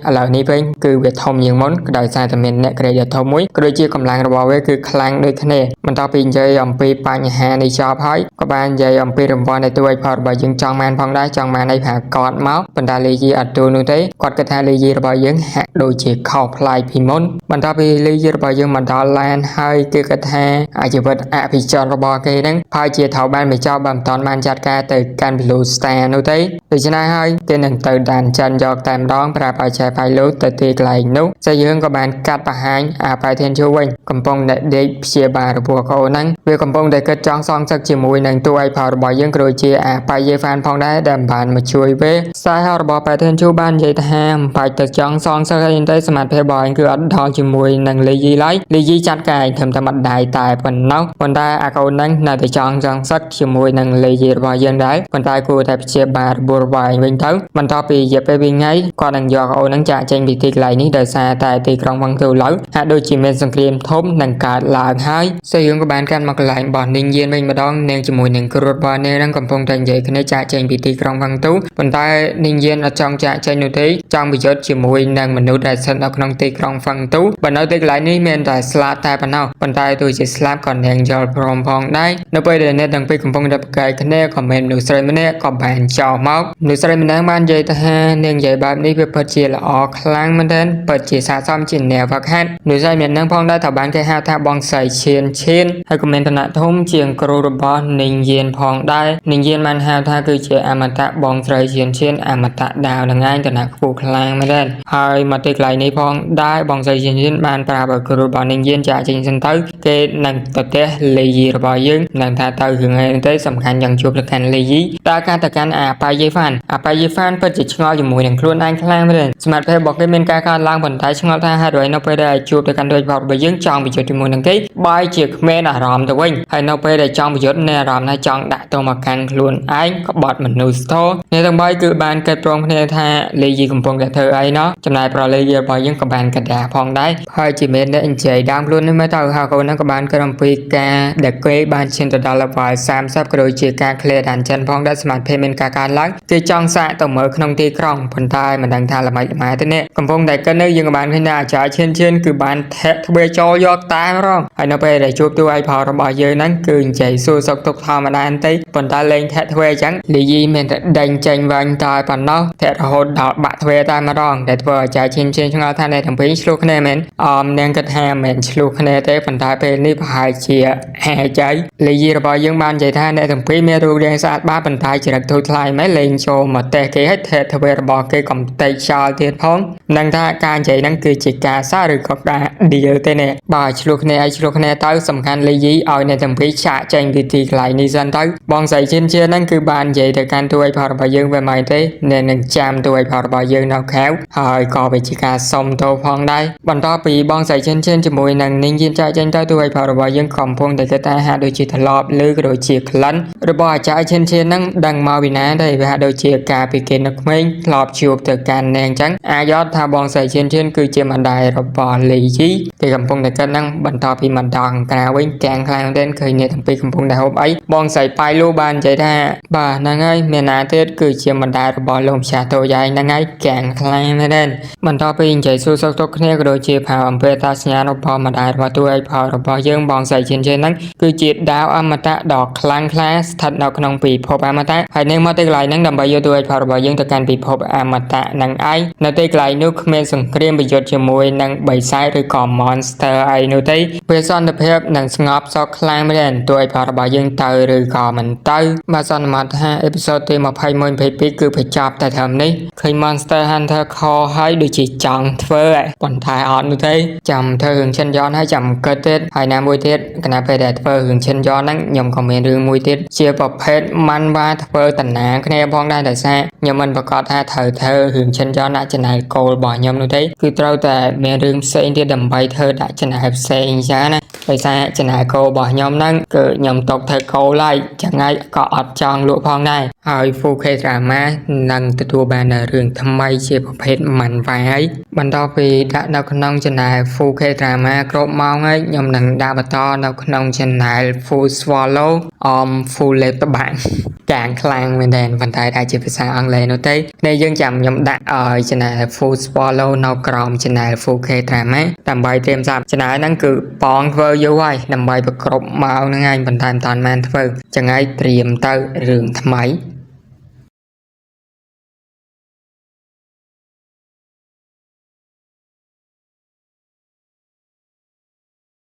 ឥឡូវនេះវិញគឺវាធំជាងមុនក៏ដោយសារតែមានអ្នកក្រេដ៏ធំមួយក៏ដូចជាកម្លាំងរបស់វាគឺខ្លាំងដូចគ្នាបន្ទាប់ពីនិយាយអំពីបញ្ហានេះចប់ហើយក៏បាននិយាយអំពីរង្វាន់ដែលតួឯកផលរបស់យើងចង់បានផងដែរចង់បានឲ្យថាគាត់ គាត់មកបន្តលេយីអត់ទូនោះទេគាត់គិតថាលេយីរបស់យើងហាក់ដូចជាខុសប្លែកពីមុនបន្តពីលេយីរបស់យើងមកដល់ឡានហើយគេគិតថាអាជីវិតអភិជនរបស់គេហ្នឹងប្រហែលជាត្រូវបានបញ្ចប់បើមិនតាន់បានចាត់ការទៅកាន់ Blue Star នោះទេដូច្នេះហើយគេនឹងទៅដានចិនយកតែម្ដងប្រាប់ឲ្យចែក pilot ទៅទីកន្លែងនោះតែយើងក៏បានកាត់បង្ហាញអាប៉ៃធានជួវិញកំពុងតែដេកព្យាបាលរបស់កូនហ្នឹងវាកំពុងតែគិតចង់សងសឹកជាមួយនឹងតួឯកផលរបស់យើងក៏ដូចជាអាប៉ៃយេហ្វានផងដែរដែលបានមកជួយវាខ្សែហោរបស់ប៉ៃធានជួបាននិយាយថាមិនបាច់ទៅចង់សងសឹកអីទេសមត្ថភាពរបស់ឯងគឺអត់ដល់ជាមួយនឹងលេយីឡើយលេយីចាត់ការឯងធ្វើតែមិនដៃតែប៉ុណ្ណោះប៉ុន្តែអាកូនហ្នឹងនៅតែចង់សឹកជាមួយនឹងលេយីរបស់យើងដែរប៉ុន្តែគួរតែព្យាបាលរបួសរបស់ឯងវិញទៅបន្ទាប់ពីរយៈពេល2ថ្ងៃគាត់នឹងយកអូនហ្នឹងចាក់ចេញពីទីកន្លែងនេះដោយសារតែទីក្រុងវ៉ាងស៊ូឡូវហាក់ដូចជាមានសង្គ្រាមធំនឹងកើតឡើងហើយសូយើងក៏បានកាន់មកកន្លែងរបស់នីងយានវិញម្ដងនាងជាមួយនឹងគ្រូរបស់នាងហ្នឹងកំពុងតែនិយាយគ្នាចាក់ចេញពីទីក្រុងវ៉ាងស៊ូប៉ុន្តែនីងយានអត់ចង់ចាក់ចេញនោះទេចង់ប្រយុទ្ធជាមួយនឹងមនុស្សដែលស្ថិតនៅក្នុងទីក្រុងវ៉ាងស៊ូបើនៅទីកន្លែងនេះមានតែស្លាប់តែប៉ុណ្ណោះប៉ុន្តែទោះជាស្លាប់ក៏នាងយល់ព្រមផងដែរនៅពេលដែលអ្នកទាំងពីរកំពុងតែប្រកែកគ្នាក៏មានមនុស្សស្រីម្នាក់ក៏បានចោលមកមនុស្សស្រីម្នាក់បាននិយាយថានាងនិយាយបែបនេះវាពិតជាល្អខ្លាំងមែនទែនពិតជាស័ក្តិសមជាអ្នកវឹកហាត់មនុស្សស្រីម្នាក់ហ្នឹងផងដែរត្រូវបានគេហៅថាបងស្រីឈៀនហើយក៏មានឋានៈធំជាងគ្រូរបស់នីងយានផងដែរនីងយានបានហៅថាគឺជាអមតៈបងស្រីឈៀនអមតៈដាវនឹងឯងឋានៈខ្ពស់ខ្លាំងមែនទែនហើយមកទីកន្លែងនេះផងដែរបងស្រីឈៀនបានប្រាប់ឲ្យគ្រូរបស់នីងយានចាក់ចេញសិនទៅគេនឹងទៅផ្ទះលេយីរបស់យើងនឹងថាទៅរឿងអីទេសំខាន់យ៉ាងជួបទៅកាន់លេយីតើការទៅកាន់អាប៉ៃយេហ្វានពិតជាឆ្ងល់ជាមួយនឹងខ្លួនឯងខ្លាំងមែនសមត្ថភាពរបស់គេមានការកើនឡើងប៉ុន្តែឆ្ងល់ថាហេតុអ្វីនៅពេលដែលជួបទៅកាន់ដូចរបស់យើងចង់ប្រយុទ្ធជាមួយនឹងគេបែរជាគ្មានអារម្មណ៍ទៅវិញហើយនៅពេលដែលចង់ប្រយុទ្ធមានអារម្មណ៍ថាចង់ដាក់ទៅមកកាន់ខ្លួនឯងក្បត់មនុស្សធម៌អ្នកទាំង3គឺបានគិតព្រមគ្នាថាលេយីកំពុងតែធ្វើអីណោះចំណែកប្រលេយីរបស់យើងក៏បានកដាផងដែរហើយជាមានអ្នកអញ្ជើញដើមខ្លួននេះមកទៅហើយកូនហ្នឹងក៏បានក្រំពីការដែលគេបានឈានទៅដល់ level 30ក៏ដូចជាការ clear ដានចិនផងដែរសមត្ថភាពមានការកើនឡើងគេចង់សាកទៅមើលក្នុងទីក្រុងប៉ុន្តែមិនដឹងថាល្មិចល្មាទេនេះកំពុងតែកិននៅយើងក៏បានឃើញថាអាចារ្យឈានគឺបានធាក់ទ្វារចូលយកតាមរងហើយនៅពេលដែលជួបតួឯកផលរបស់យើងហ្នឹងគឺនិយាយសួរសុខទុក្ខធម្មតាបន្តិចប៉ុន្តែលេងធាក់ទ្វារអញ្ចឹងលីយីមានតែដេញចេញវិញតែប៉ុណ្ណោះធាក់រហូតដល់បាក់ទ្វារតែម្ដងដែលធ្វើឲ្យអាចារ្យឈានឆ្ងល់ថាអ្នកទាំងពីរឆ្លោះគ្នាមែននាងគិតថាមិនឆ្លោះគ្នាទេប៉ុន្តែពេលនេះប្រហែលជាអាចៃលីយីរបស់យើងបាននិយាយថាអ្នកទាំងពីរមានរូបរាងស្អាតបាតប៉ុន្តែចរិតធូរថ្លៃមែនលេងចូលមកតេះគេឲ្យធាក់ទ្វាររបស់គេកំទេចចោលទៀតផងនឹងថាការនិយាយហ្នឹងគឺជាការសារឬក៏ការ deal ទេនេះបើឆ្លោះគ្នាទៅសំខាន់លីយីឲ្យអ្នកទាំងពីរឆាកចេញពីទីកន្លែងនេះសិនទៅបងស្រីឈានហ្នឹងគឺបាននិយាយទៅកាន់តួឯកផលរបស់យើងវាមិនទេអ្នកនឹងចាំតួឯកផលរបស់យើងនៅខែវហើយក៏វាជាការសុំទោសផងដែរបន្ទាប់ពីបងស្រីឈានជាមួយនឹងនីងយានចាក់ចេញទៅតួឯកផលរបស់យើងកំពុងតែគិតថាហាក់ដូចជាធ្លាប់ឬក៏ដូចជាក្លិនរបស់អាចារ្យឈានហ្នឹងដឹងមកពីណាដែរវាហាក់ដូចជាការពីគេនៅក្មេងធ្លាប់ជួបទៅកាន់នាងអញ្ចឹងអាចយល់ថាបងស្រីឈានគឺជាម្ដាយរបស់លីយីគេកំពុងតែគិតហ្នឹងបន្ទាប់ពីម្ដងក្រៅវិញទាំងខ្លាំងមែនឃើញអ្នកទាំងពីរកំពុងតែហូបអីបងស្រីប៉ៃលូបាននិយាយថាបាទហ្នឹងហើយមានណាទៀតគឺជាម្ដាយរបស់លោកម្ចាស់តូយ៉ៃហ្នឹងហើយកាំងខ្លាំងមែនបន្ទាប់ពីនិយាយសួរសុខទុក្ខគ្នាក៏ដូចជាផៅអំពីតាសញ្ញារបស់ម្ដាយរបស់តួឯកផលរបស់យើងបងស្រីឈានហ្នឹងគឺជាដាវអមតៈដ៏ខ្លាំងក្លាស្ថិតនៅក្នុងពិភពអមតៈហើយនឹងមកទីកន្លែងហ្នឹងដើម្បីយកតួឯកផលរបស់យើងទៅកាន់ពិភពអមតៈហ្នឹងឯងនៅទីកន្លែងនោះគ្មានសង្គ្រាមប្រយុទ្ធជាមួយនឹងបិសាចឬក៏ monster អីនោះទេវាសន្តិភាពនិងស្ងប់សុខខ្លាំងមែនតួឯកផលរបស់យើងទៅឬក៏មិនទៅបាទសន្មតថាអេពីសូតទី21 22គឺបញ្ចប់តែត្រឹមនេះឃើញ Monster Hunter Core ហើយដូចជាចង់ធ្វើប៉ុន្តែអត់នោះទេចាំធ្វើរឿងឈិនយ៉នហើយចាំគិតទៀតហើយណាមួយទៀតគណៈពេលដែលធ្វើរឿងឈិនយ៉នហ្នឹងខ្ញុំក៏មានរឿងមួយទៀតជាប្រភេទម៉ាន់វ៉ាធ្វើតំណាងគ្នាផងដែរដោយសារខ្ញុំមិនប្រកាសថាត្រូវធ្វើរឿងឈិនយ៉នដាក់ចំណាយគោលរបស់ខ្ញុំនោះទេគឺត្រូវតែមានរឿងផ្សេងទៀតដើម្បីធ្វើដាក់ចំណាយផ្សេងអញ្ចឹងណាដោយសារចំណាយគោលរបស់ខ្ញុំហ្នឹងគឺខ្ញុំຕົកធ្វើគោលហើយចឹងហើយក៏អត់ចង់លក់ផងដែរហើយ 4K drama នឹងទទួលបានរឿងថ្មីជាប្រភេទម៉ាន់វ៉ាហើយបន្ទាប់ពីដាក់នៅក្នុង channel 4K drama គ្រប់ម៉ោងហើយខ្ញុំនឹងដាក់បន្តនៅក្នុង channel Full Swallow Full Lab តបាំងកាងខ្លាំងមែនទែនប៉ុន្តែតែជាភាសាអង់គ្លេសនោះទេនេះយើងចាំខ្ញុំដាក់ឲ្យ channel Full Swallow នៅក្រោម channel 4K drama ដើម្បីត្រៀមសម្រាប់ channel ហ្នឹងគឺបងធ្វើយូរហើយដើម្បីប្រគ្រប់ម៉ោងហ្នឹងឯងប៉ុន្តែមិនតាន់បានធ្វើចឹងហើយត្រៀមទៅរឿងថ្មី